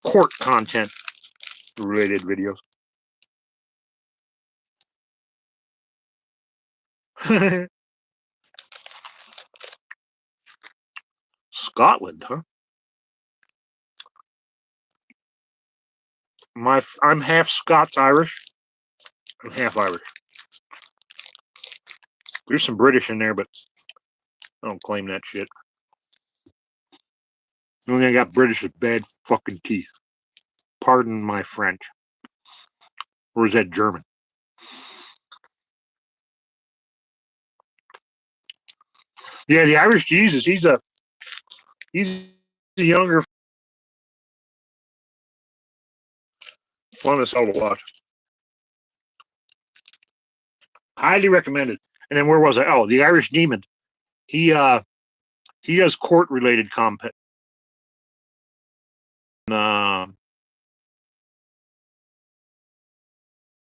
[SPEAKER 1] court content related videos. Scotland, huh? I'm half Scots Irish. I'm half Irish. There's some British in there, but I don't claim that shit. The only thing I got British is bad fucking teeth. Pardon my French. Or is that German? Yeah, the Irish Jesus. He's a younger, fun as hell to watch. Highly recommended. And then where was I? Oh, the Irish Demon. He does court related content.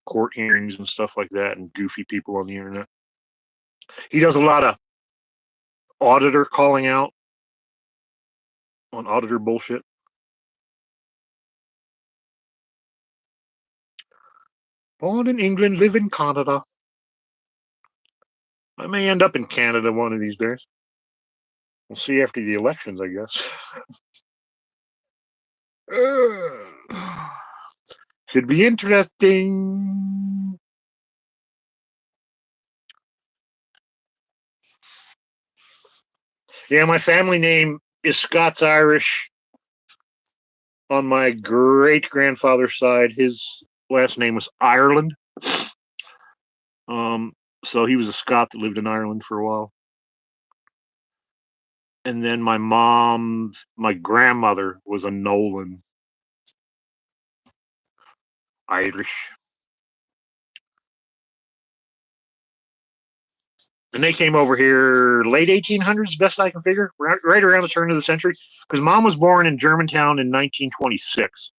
[SPEAKER 1] Court hearings and stuff like that, and goofy people on the internet. He does a lot of auditor calling out on auditor bullshit. Born in England, live in Canada. I may end up in Canada one of these days. We'll see after the elections, I guess. Should be interesting. Yeah, my family name is Scots Irish. On my great grandfather's side, his last name was Ireland. So he was a Scot that lived in Ireland for a while. And then my grandmother was a Nolan. Irish. And they came over here late 1800s, best I can figure, right around the turn of the century. Because Mom was born in Germantown in 1926.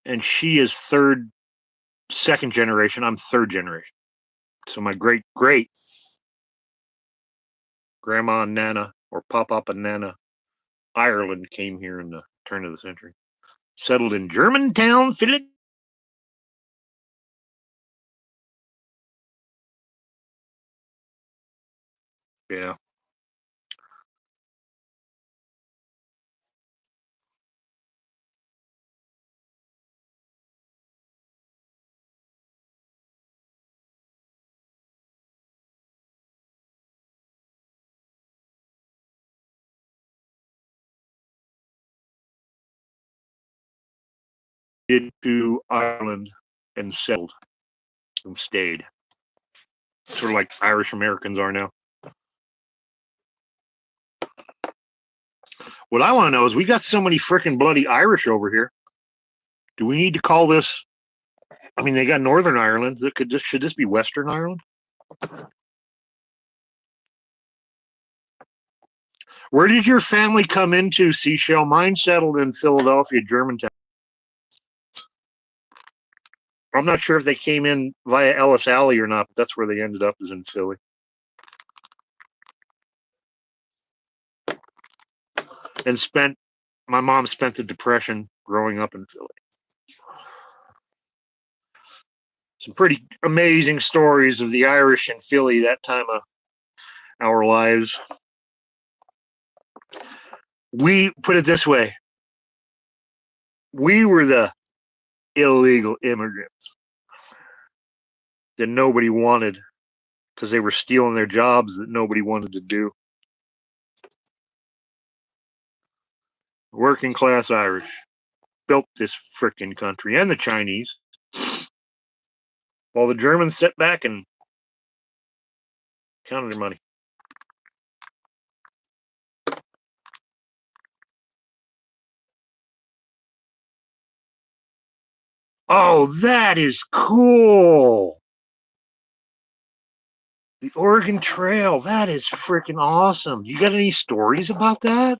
[SPEAKER 1] And she is second generation. I'm third generation. So my great grandma and Nana, or Pop and Nana, Ireland, came here in the turn of the century. Settled in Germantown, Philadelphia. Yeah. Into Ireland and settled and stayed. Sort of like Irish Americans are now. What I want to know is we got so many freaking bloody Irish over here. Do we need to call this? I mean, they got Northern Ireland. Should this be Western Ireland? Where did your family come into, Seashell? Mine settled in Philadelphia, Germantown. I'm not sure if they came in via Ellis Alley or not, but that's where they ended up, is in Philly. and my mom spent the Depression growing up in Philly. Some pretty amazing stories of the Irish in Philly that time of our lives. We put it this way. We were the illegal immigrants that nobody wanted because they were stealing their jobs that nobody wanted to do. Working class Irish built this frickin' country, and the Chinese, while the Germans sat back and counted their money. Oh, that is cool. The Oregon Trail, that is freaking awesome. You got any stories about that?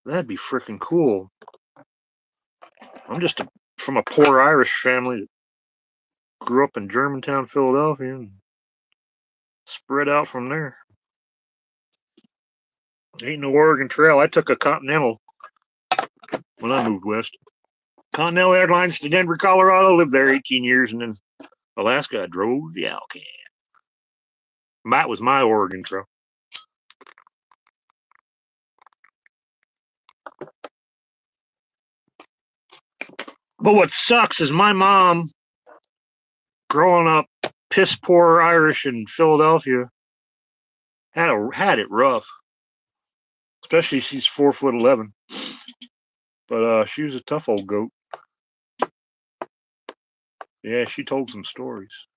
[SPEAKER 1] That'd be freaking cool. I'm just from a poor Irish family that grew up in Germantown, Philadelphia, and spread out from there. Ain't no Oregon Trail. I took a Continental when I moved west. Continental Airlines to Denver, Colorado. Lived there 18 years, and then Alaska, I drove the Alcan. That was my Oregon Trail. But what sucks is my mom, growing up piss poor Irish in Philadelphia, had it rough. Especially she's 4'11". But she was a tough old goat. Yeah, she told some stories.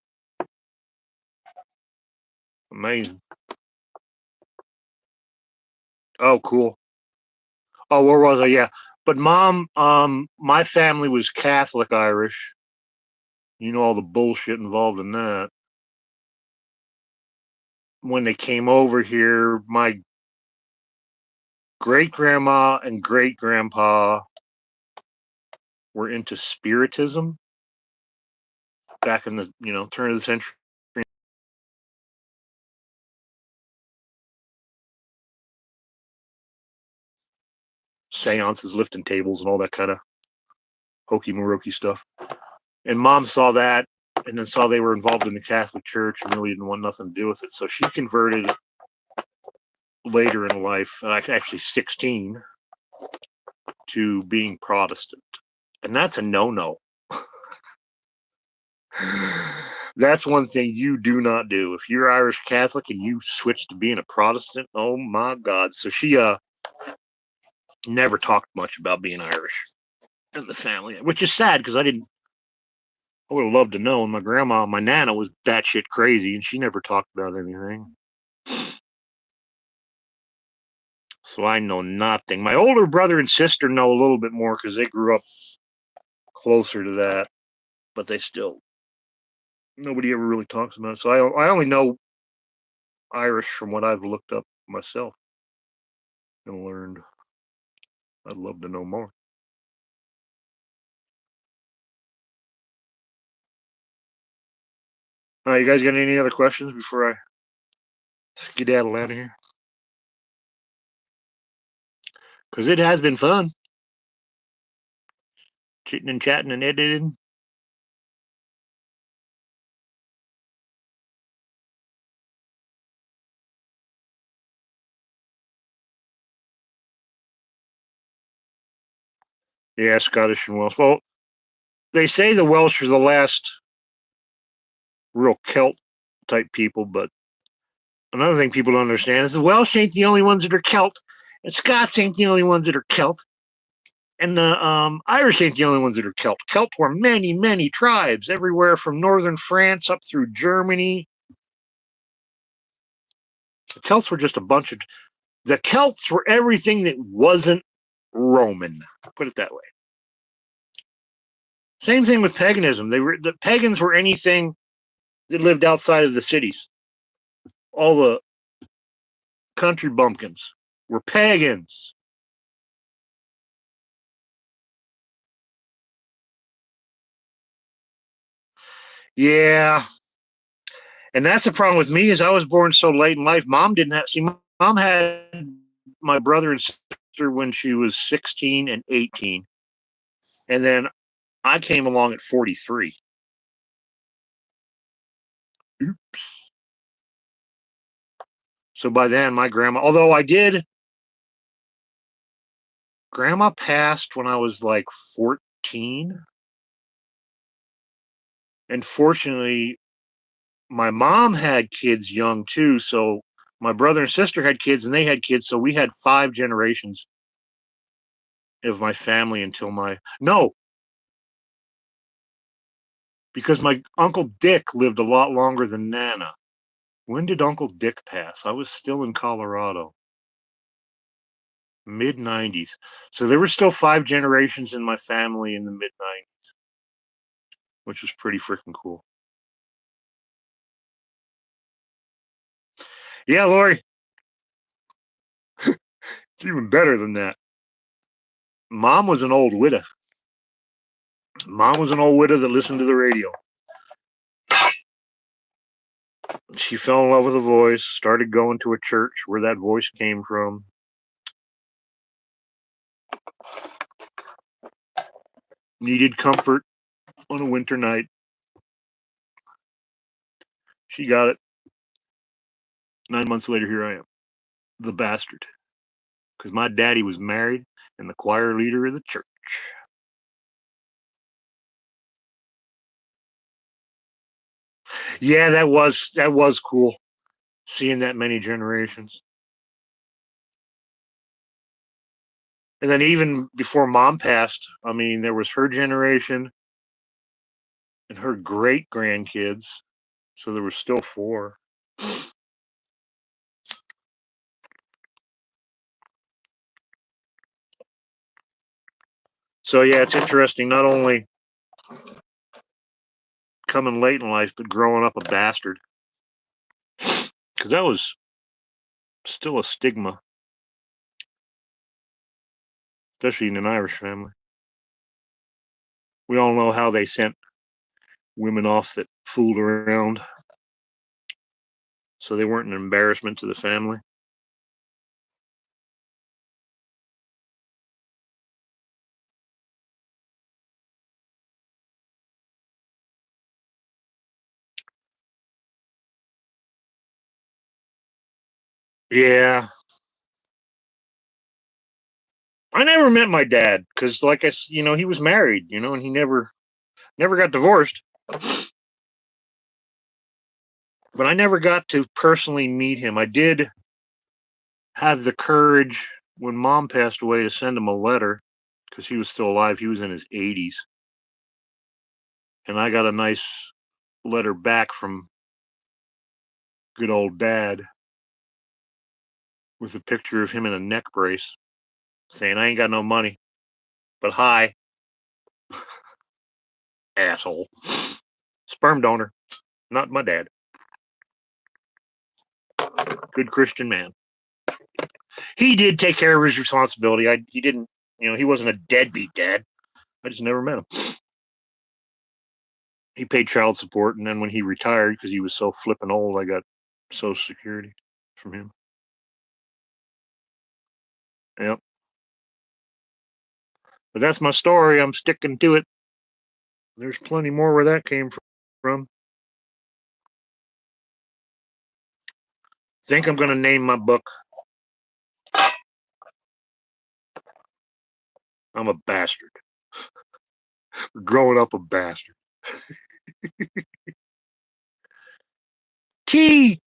[SPEAKER 1] Amazing. Oh, cool. Oh, where was I? Yeah. But mom, my family was Catholic Irish. You know all the bullshit involved in that. When they came over here, my great grandma and great grandpa were into spiritism back in the turn of the century. Seances, lifting tables, and all that kind of hokey maroky stuff. And mom saw that, and then saw they were involved in the Catholic Church and really didn't want nothing to do with it. So she converted later in life, actually 16, to being Protestant. And that's a no-no. That's one thing you do not do. If you're Irish Catholic and you switch to being a Protestant, oh my God. So she never talked much about being Irish in the family, which is sad because I would have loved to know. And my grandma, my Nana, was batshit crazy, and she never talked about anything. So I know nothing. My older brother and sister know a little bit more because they grew up closer to that, but nobody ever really talks about it. So I only know Irish from what I've looked up myself and learned. I'd love to know more. All right, you guys got any other questions before I skedaddle out of here? Because it has been fun. Chitting and chatting and editing. Yeah, Scottish and Welsh. Well, they say the Welsh are the last real Celt type people, but another thing people don't understand is the Welsh ain't the only ones that are Celt, and Scots ain't the only ones that are Celt, and the Irish ain't the only ones that are Celt. Celt were many, many tribes, everywhere from northern France up through Germany. The Celts were just a bunch of... The Celts were everything that wasn't Roman. Put it that way. Same thing with paganism. The pagans were anything that lived outside of the cities. All the country bumpkins were pagans. Yeah. And that's the problem with me is I was born so late in life. Mom didn't have, see, Mom had my brother and sister when she was 16 and 18. And then I came along at 43. Oops. So by then, my grandma, although grandma passed when I was like 14. And fortunately, my mom had kids young too. So my brother and sister had kids and they had kids. So we had 5 generations of my family until no, because my Uncle Dick lived a lot longer than Nana. When did Uncle Dick pass? I was still in Colorado. Mid 90s. So there were still 5 generations in my family in the mid 90s, which was pretty freaking cool. Yeah, Lori. It's even better than that. Mom was an old widow. Mom was an old widow that listened to the radio. She fell in love with a voice, started going to a church where that voice came from. Needed comfort on a winter night. She got it. 9 months later, here I am. The bastard. Because my daddy was married and the choir leader of the church. Yeah, that was cool. Seeing that many generations. And then even before Mom passed, I mean, there was her generation and her great grandkids. So there were still 4. So yeah, it's interesting not only coming late in life, but growing up a bastard. Because that was still a stigma, especially in an Irish family. We all know how they sent women off that fooled around, so they weren't an embarrassment to the family. Yeah. I never met my dad because, like he was married, and he never got divorced. But I never got to personally meet him. I did have the courage when Mom passed away to send him a letter because he was still alive. He was in his 80s. And I got a nice letter back from good old Dad with a picture of him in a neck brace saying, I ain't got no money, but hi. Asshole. Sperm donor, not my dad. Good Christian man. He did take care of his responsibility. He didn't, he wasn't a deadbeat dad. I just never met him. He paid child support, and then when he retired, because he was so flippin' old, I got Social Security from him. Yep. But that's my story. I'm sticking to it. There's plenty more where that came from. Think I'm going to name my book I'm a Bastard. Growing up a bastard. T!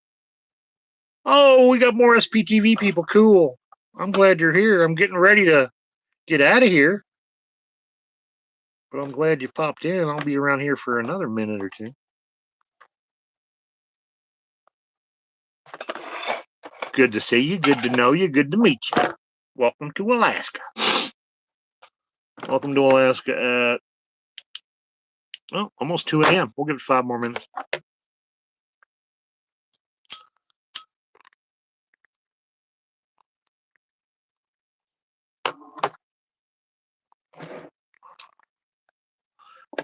[SPEAKER 1] Oh, we got more SPTV people. Cool. I'm glad you're here. I'm getting ready to get out of here. But I'm glad you popped in. I'll be around here for another minute or 2. Good to see you. Good to know you. Good to meet you. Welcome to Alaska. Welcome to Alaska at almost 2 a.m. We'll give it 5 more minutes.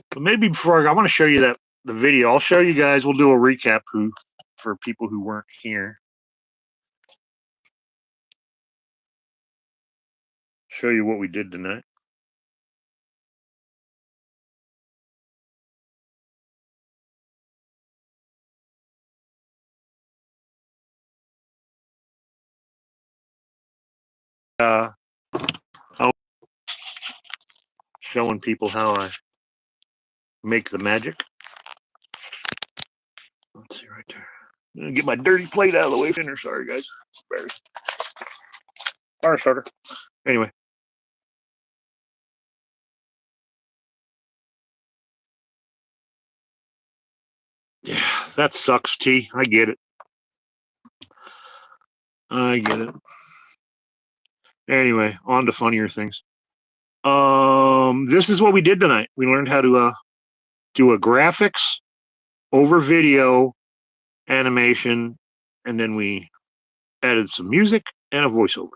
[SPEAKER 1] But maybe before I want to show you the video. I'll show you guys. We'll do a recap who for people who weren't here. Show you what we did tonight. Showing people how I make the magic. Let's see right there. I'm gonna get my dirty plate out of the way. Sorry, guys. Fire starter. Anyway. Yeah, that sucks, T. I get it. Anyway, on to funnier things. This is what we did tonight. We learned how to do a graphics over video animation, and then we added some music and a voiceover.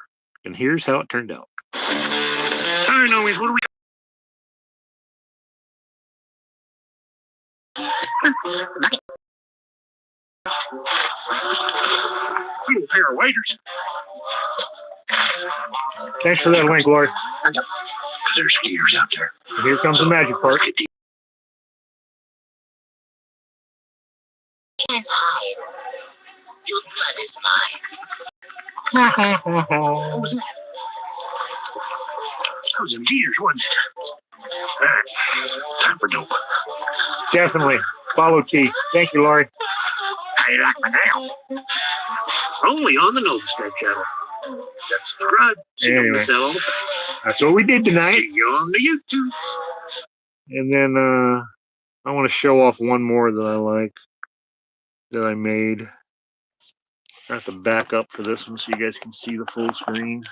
[SPEAKER 1] And here's how it turned out. All right, Nomies, what do we little pair of waders. Thanks for that link, Lord.
[SPEAKER 2] There's skiers out there.
[SPEAKER 1] And here comes the magic part.
[SPEAKER 5] Can't hide. Your blood is mine.
[SPEAKER 2] What was that? That was in gears, wasn't it? All right. Time for dope.
[SPEAKER 1] Definitely. Follow T. Thank you, Lord.
[SPEAKER 2] How you like my nail? Only on the Nomestead channel. Subscribe so you don't miss out on the fun.
[SPEAKER 1] That's what we did tonight.
[SPEAKER 2] See you on the YouTubes.
[SPEAKER 1] And then I want to show off one more that I like, that I made. I have to back up for this one so you guys can see the full screen.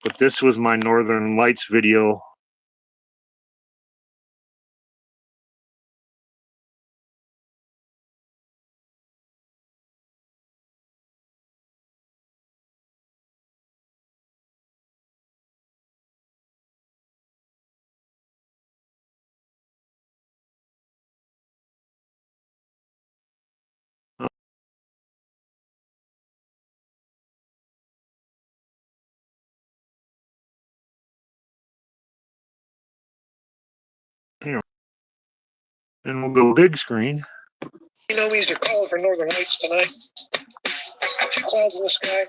[SPEAKER 1] But this was my Northern Lights video. Here. And we'll go big screen.
[SPEAKER 6] You know, these are calling for northern lights tonight. A few clouds in the sky.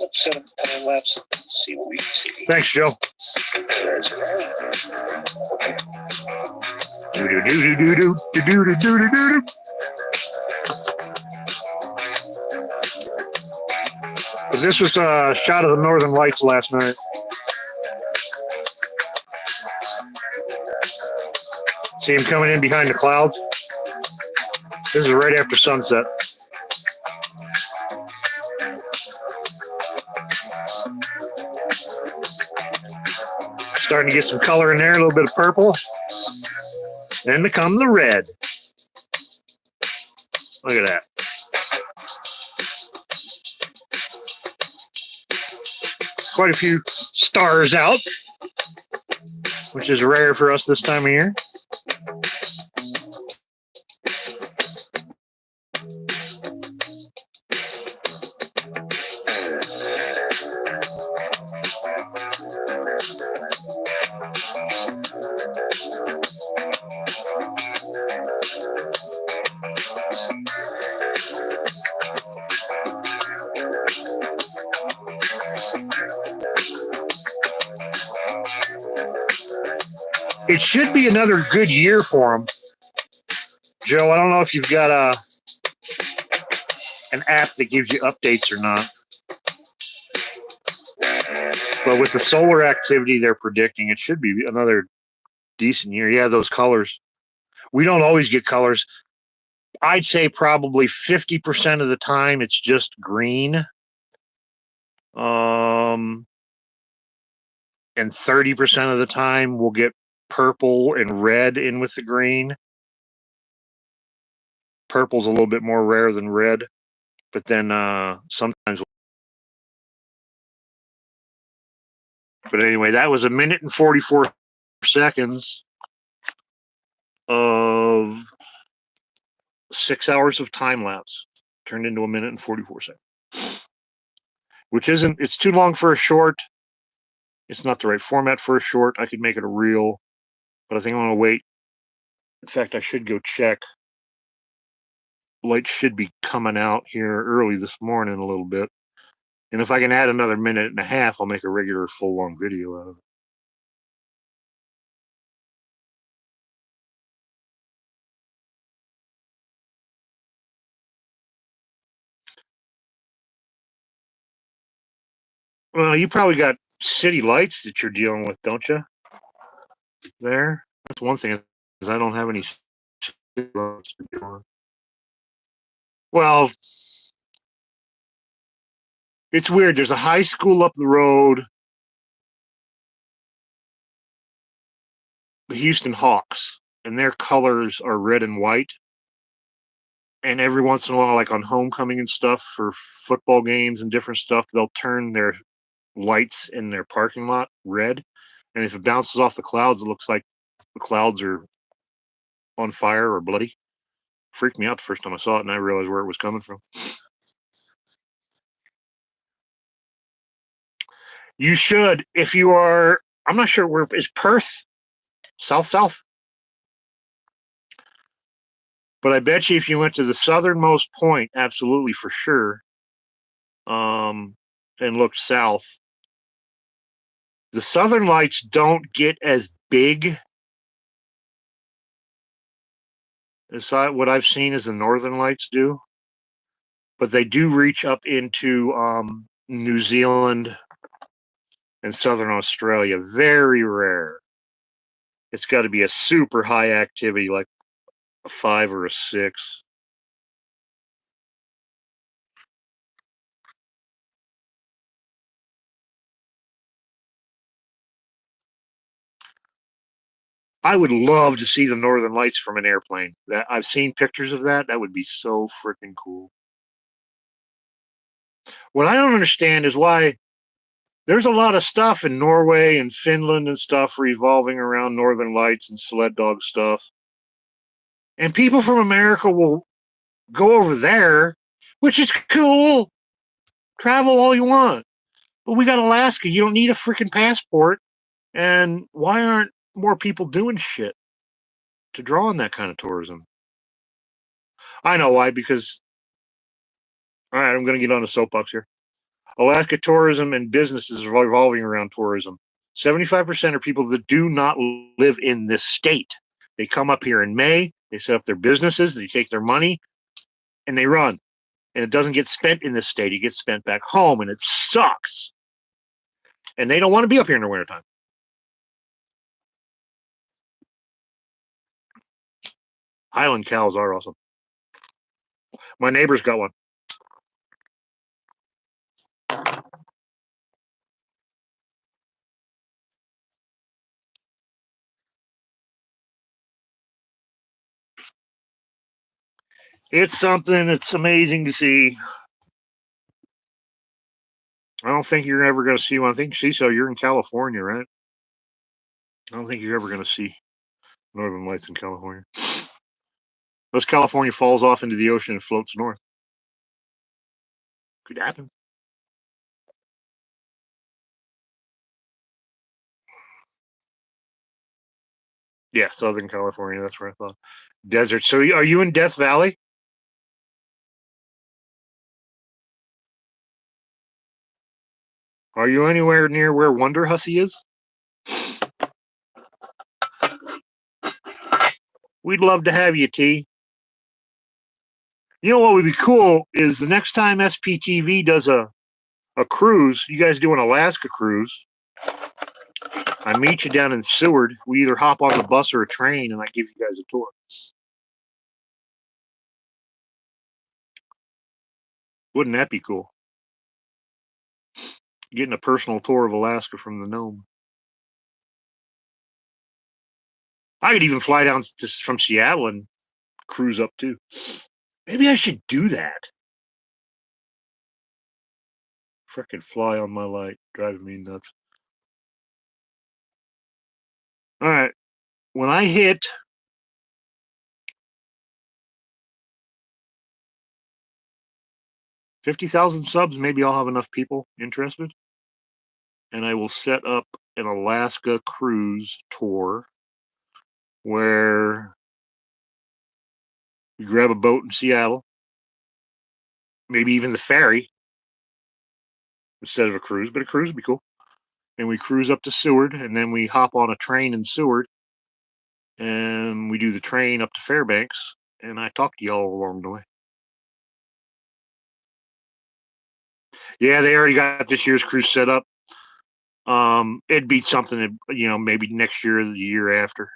[SPEAKER 6] Let's set up a time lapse. See what we can see.
[SPEAKER 1] Thanks, Joe. This was a shot of the Northern Lights last night. See him coming in behind the clouds? This is right after sunset. Starting to get some color in there, a little bit of purple. Then to come the red. Look at that. Quite a few stars out, which is rare for us this time of year. It should be another good year for them. Joe, I don't know if you've got an app that gives you updates or not. But with the solar activity they're predicting, it should be another decent year. Yeah, those colors. We don't always get colors. I'd say probably 50% of the time it's just green. And 30% of the time we'll get purple and red in with the green. Purple's a little bit more rare than red, but then sometimes. But anyway, that was 1 minute and 44 seconds of 6 hours of time lapse. turned into a minute and 44 seconds. Which isn't, it's too long for a short. It's not the right format for a short. I could make it a reel, but I think I'm going to wait. In fact, I should go check. Light should be coming out here early this morning a little bit. And if I can add another minute and a half, I'll make a regular full-long video out of it. Well, you probably got city lights that you're dealing with, don't you? There. That's one thing, is I don't have any city lights to deal with. Well, it's weird. There's a high school up the road, the Houston Hawks, and their colors are red and white. And every once in a while, like on homecoming and stuff for football games and different stuff, they'll turn their lights in their parking lot red. And if it bounces off the clouds, it looks like the clouds are on fire or bloody. Freaked me out the first time I saw it, and I realized where it was coming from. You should, if you are, I'm not sure where, is Perth? South? But I bet you if you went to the southernmost point, absolutely for sure, and looked south, the southern lights don't get as big as what I've seen as the northern lights do, but they do reach up into New Zealand and southern Australia. Very rare. It's got to be a super high activity, like a 5 or a 6. I would love to see the northern lights from an airplane. That I've seen pictures of that. That would be so freaking cool. What I don't understand is why there's a lot of stuff in Norway and Finland and stuff revolving around northern lights and sled dog stuff. And people from America will go over there, which is cool. Travel all you want. But we got Alaska. You don't need a freaking passport. And why aren't more people doing shit to draw on that kind of tourism? I know why, because, all right, I'm going to get on a soapbox here. Alaska tourism and businesses are revolving around tourism. 75% are people that do not live in this state. They come up here in May, they set up their businesses, they take their money, and they run. And it doesn't get spent in this state. It gets spent back home, and it sucks. And they don't want to be up here in the wintertime. Highland cows are awesome. My neighbor's got one. It's something that's amazing to see. I don't think you're ever going to see one. I think, so you're in California, right? I don't think you're ever going to see northern lights in California. Unless California falls off into the ocean and floats north. Could happen. Yeah, Southern California. That's where I thought. Desert. So are you in Death Valley? Are you anywhere near where Wonder Hussy is? We'd love to have you, T. You know what would be cool is the next time SPTV does a cruise, you guys do an Alaska cruise. I meet you down in Seward. We either hop on the bus or a train, and I give you guys a tour. Wouldn't that be cool? Getting a personal tour of Alaska from the gnome. I could even fly down from Seattle and cruise up too. Maybe I should do that. Frickin' fly on my light, driving me nuts. All right, when I hit 50,000 subs, maybe I'll have enough people interested. And I will set up an Alaska cruise tour where you grab a boat in Seattle, maybe even the ferry instead of a cruise, but a cruise would be cool. And we cruise up to Seward, and then we hop on a train in Seward, and we do the train up to Fairbanks, and I talk to y'all along the way. Yeah, they already got this year's cruise set up. It'd be something that, maybe next year or the year after.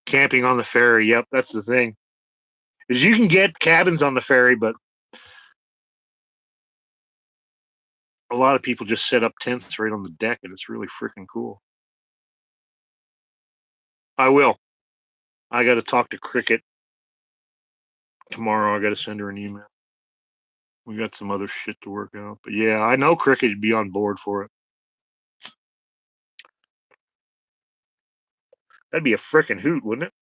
[SPEAKER 1] Camping on the ferry, yep, that's the thing. Is you can get cabins on the ferry, but a lot of people just set up tents right on the deck, and it's really freaking cool. I will. I got to talk to Cricket tomorrow. I got to send her an email. We got some other shit to work out. But yeah, I know Cricket would be on board for it. That'd be a freaking hoot, wouldn't it?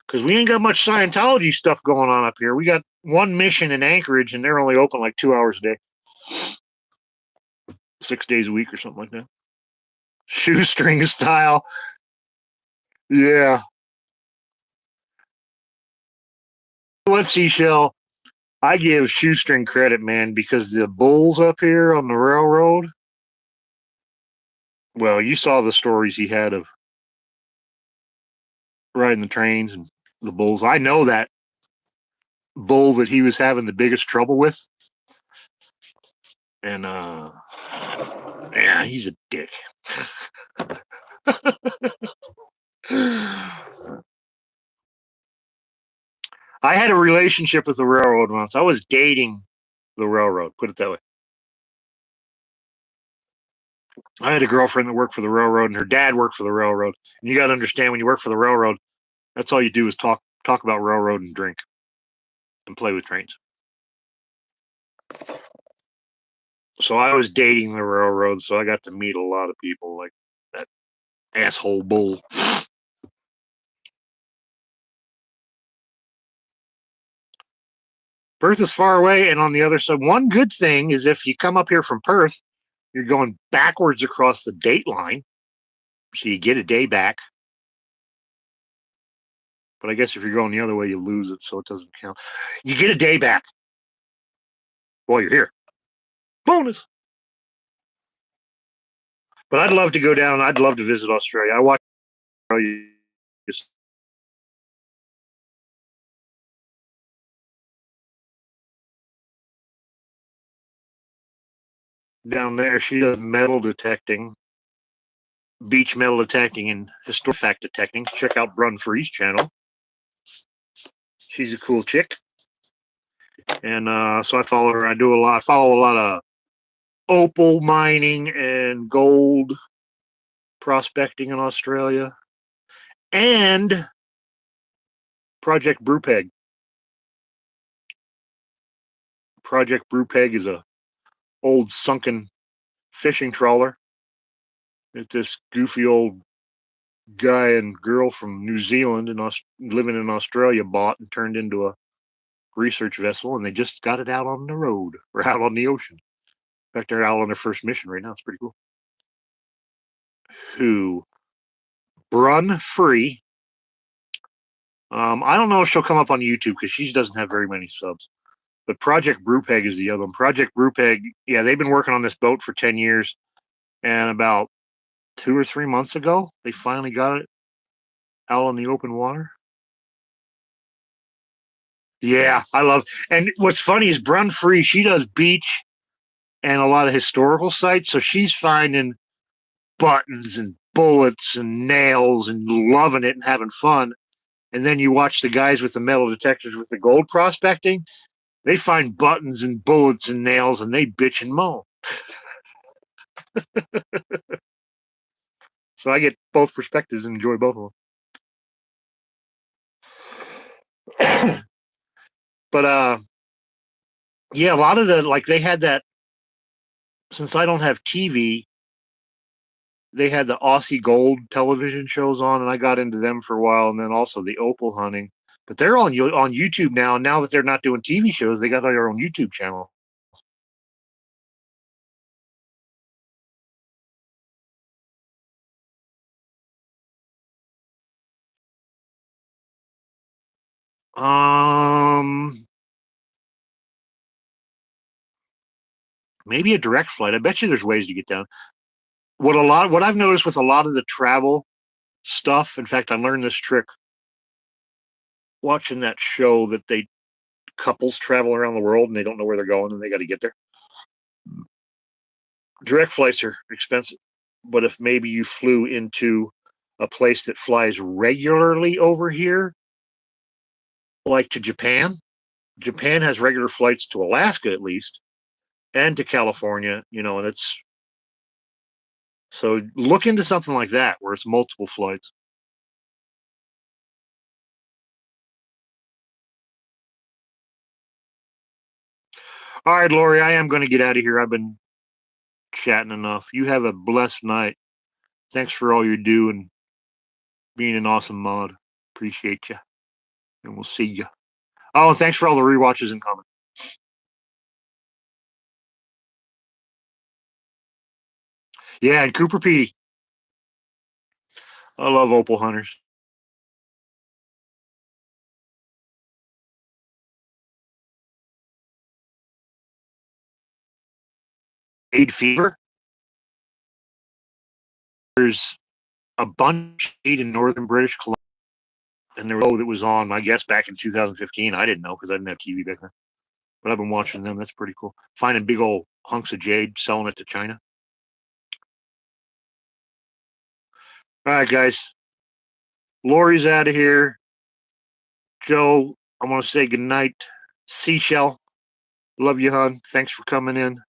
[SPEAKER 1] Because we ain't got much Scientology stuff going on up here. We got one mission in Anchorage, and they're only open like 2 hours a day. 6 days a week or something like that. Shoestring style. Yeah. What, Seashell? I give Shoestring credit, man, because the bulls up here on the railroad, well, you saw the stories he had of riding the trains and the bulls. I know that bull that he was having the biggest trouble with. And, yeah, he's a dick. I had a relationship with the railroad once. I was dating the railroad, put it that way. I had a girlfriend that worked for the railroad, and her dad worked for the railroad. And you got to understand, when you work for the railroad, that's all you do is talk about railroad and drink and play with trains. So I was dating the railroad, so I got to meet a lot of people like that asshole bull. Perth is far away, and on the other side, one good thing is if you come up here from Perth, you're going backwards across the date line, so you get a day back. But I guess if you're going the other way, you lose it, so it doesn't count. You get a day back while you're here. Bonus. But I'd love to go down. I'd love to visit Australia. I watched Australia down there. She does metal detecting, beach metal detecting, and historic fact detecting. Check out Brun Free's channel. She's a cool chick. And so I follow her. I follow a lot of opal mining and gold prospecting in Australia. And Project Brewpeg. Project Brewpeg is a old sunken fishing trawler that this goofy old guy and girl from New Zealand and living in Australia bought and turned into a research vessel, and they just got it out on the road or out on the ocean. In fact, they're out on their first mission right now. It's pretty cool. Who? Brun Free. I don't know if she'll come up on YouTube because she doesn't have very many subs. But Project Brewpeg is the other one. Project Brewpeg, yeah, they've been working on this boat for 10 years. And about 2 or 3 months ago, they finally got it out on the open water. Yeah, I love it. And what's funny is Brun Free, she does beach and a lot of historical sites. So she's finding buttons and bullets and nails and loving it and having fun. And then you watch the guys with the metal detectors with the gold prospecting. They find buttons and bullets and nails, and they bitch and moan. So I get both perspectives and enjoy both of them. But yeah, a lot of they had that. Since I don't have TV, they had the Aussie Gold television shows on, and I got into them for a while, and then also the opal hunting. But they're on YouTube now. And now that they're not doing TV shows, they got their own YouTube channel. Maybe a direct flight. I bet you there's ways to get down. What I've noticed with a lot of the travel stuff, in fact, I learned this trick watching that show that couples travel around the world and they don't know where they're going and they got to get there. Direct flights are expensive, but if maybe you flew into a place that flies regularly over here, like to Japan has regular flights to Alaska at least, and to California, and it's so look into something like that where it's multiple flights. All right, Lori, I am going to get out of here. I've been chatting enough. You have a blessed night. Thanks for all you do and being an awesome mod. Appreciate you. And we'll see you. Oh, and thanks for all the rewatches and comments. Yeah, and Cooper Petey. I love opal hunters. Jade fever. There's a bunch of jade in northern British Columbia, and there that was on, I guess, back in 2015. I didn't know because I didn't have TV back then. But I've been watching them. That's pretty cool. Finding big old hunks of jade, selling it to China. All right, guys. Lori's out of here. Joe, I want to say goodnight. Seashell, love you, hon. Thanks for coming in.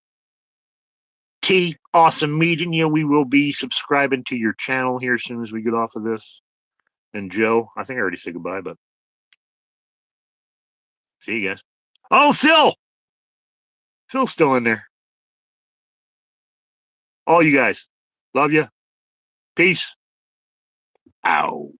[SPEAKER 1] T, awesome meeting you. We will be subscribing to your channel here as soon as we get off of this. And Joe, I think I already said goodbye, but see you guys. Oh, Phil! Phil's still in there. All you guys, love you. Peace. Ow.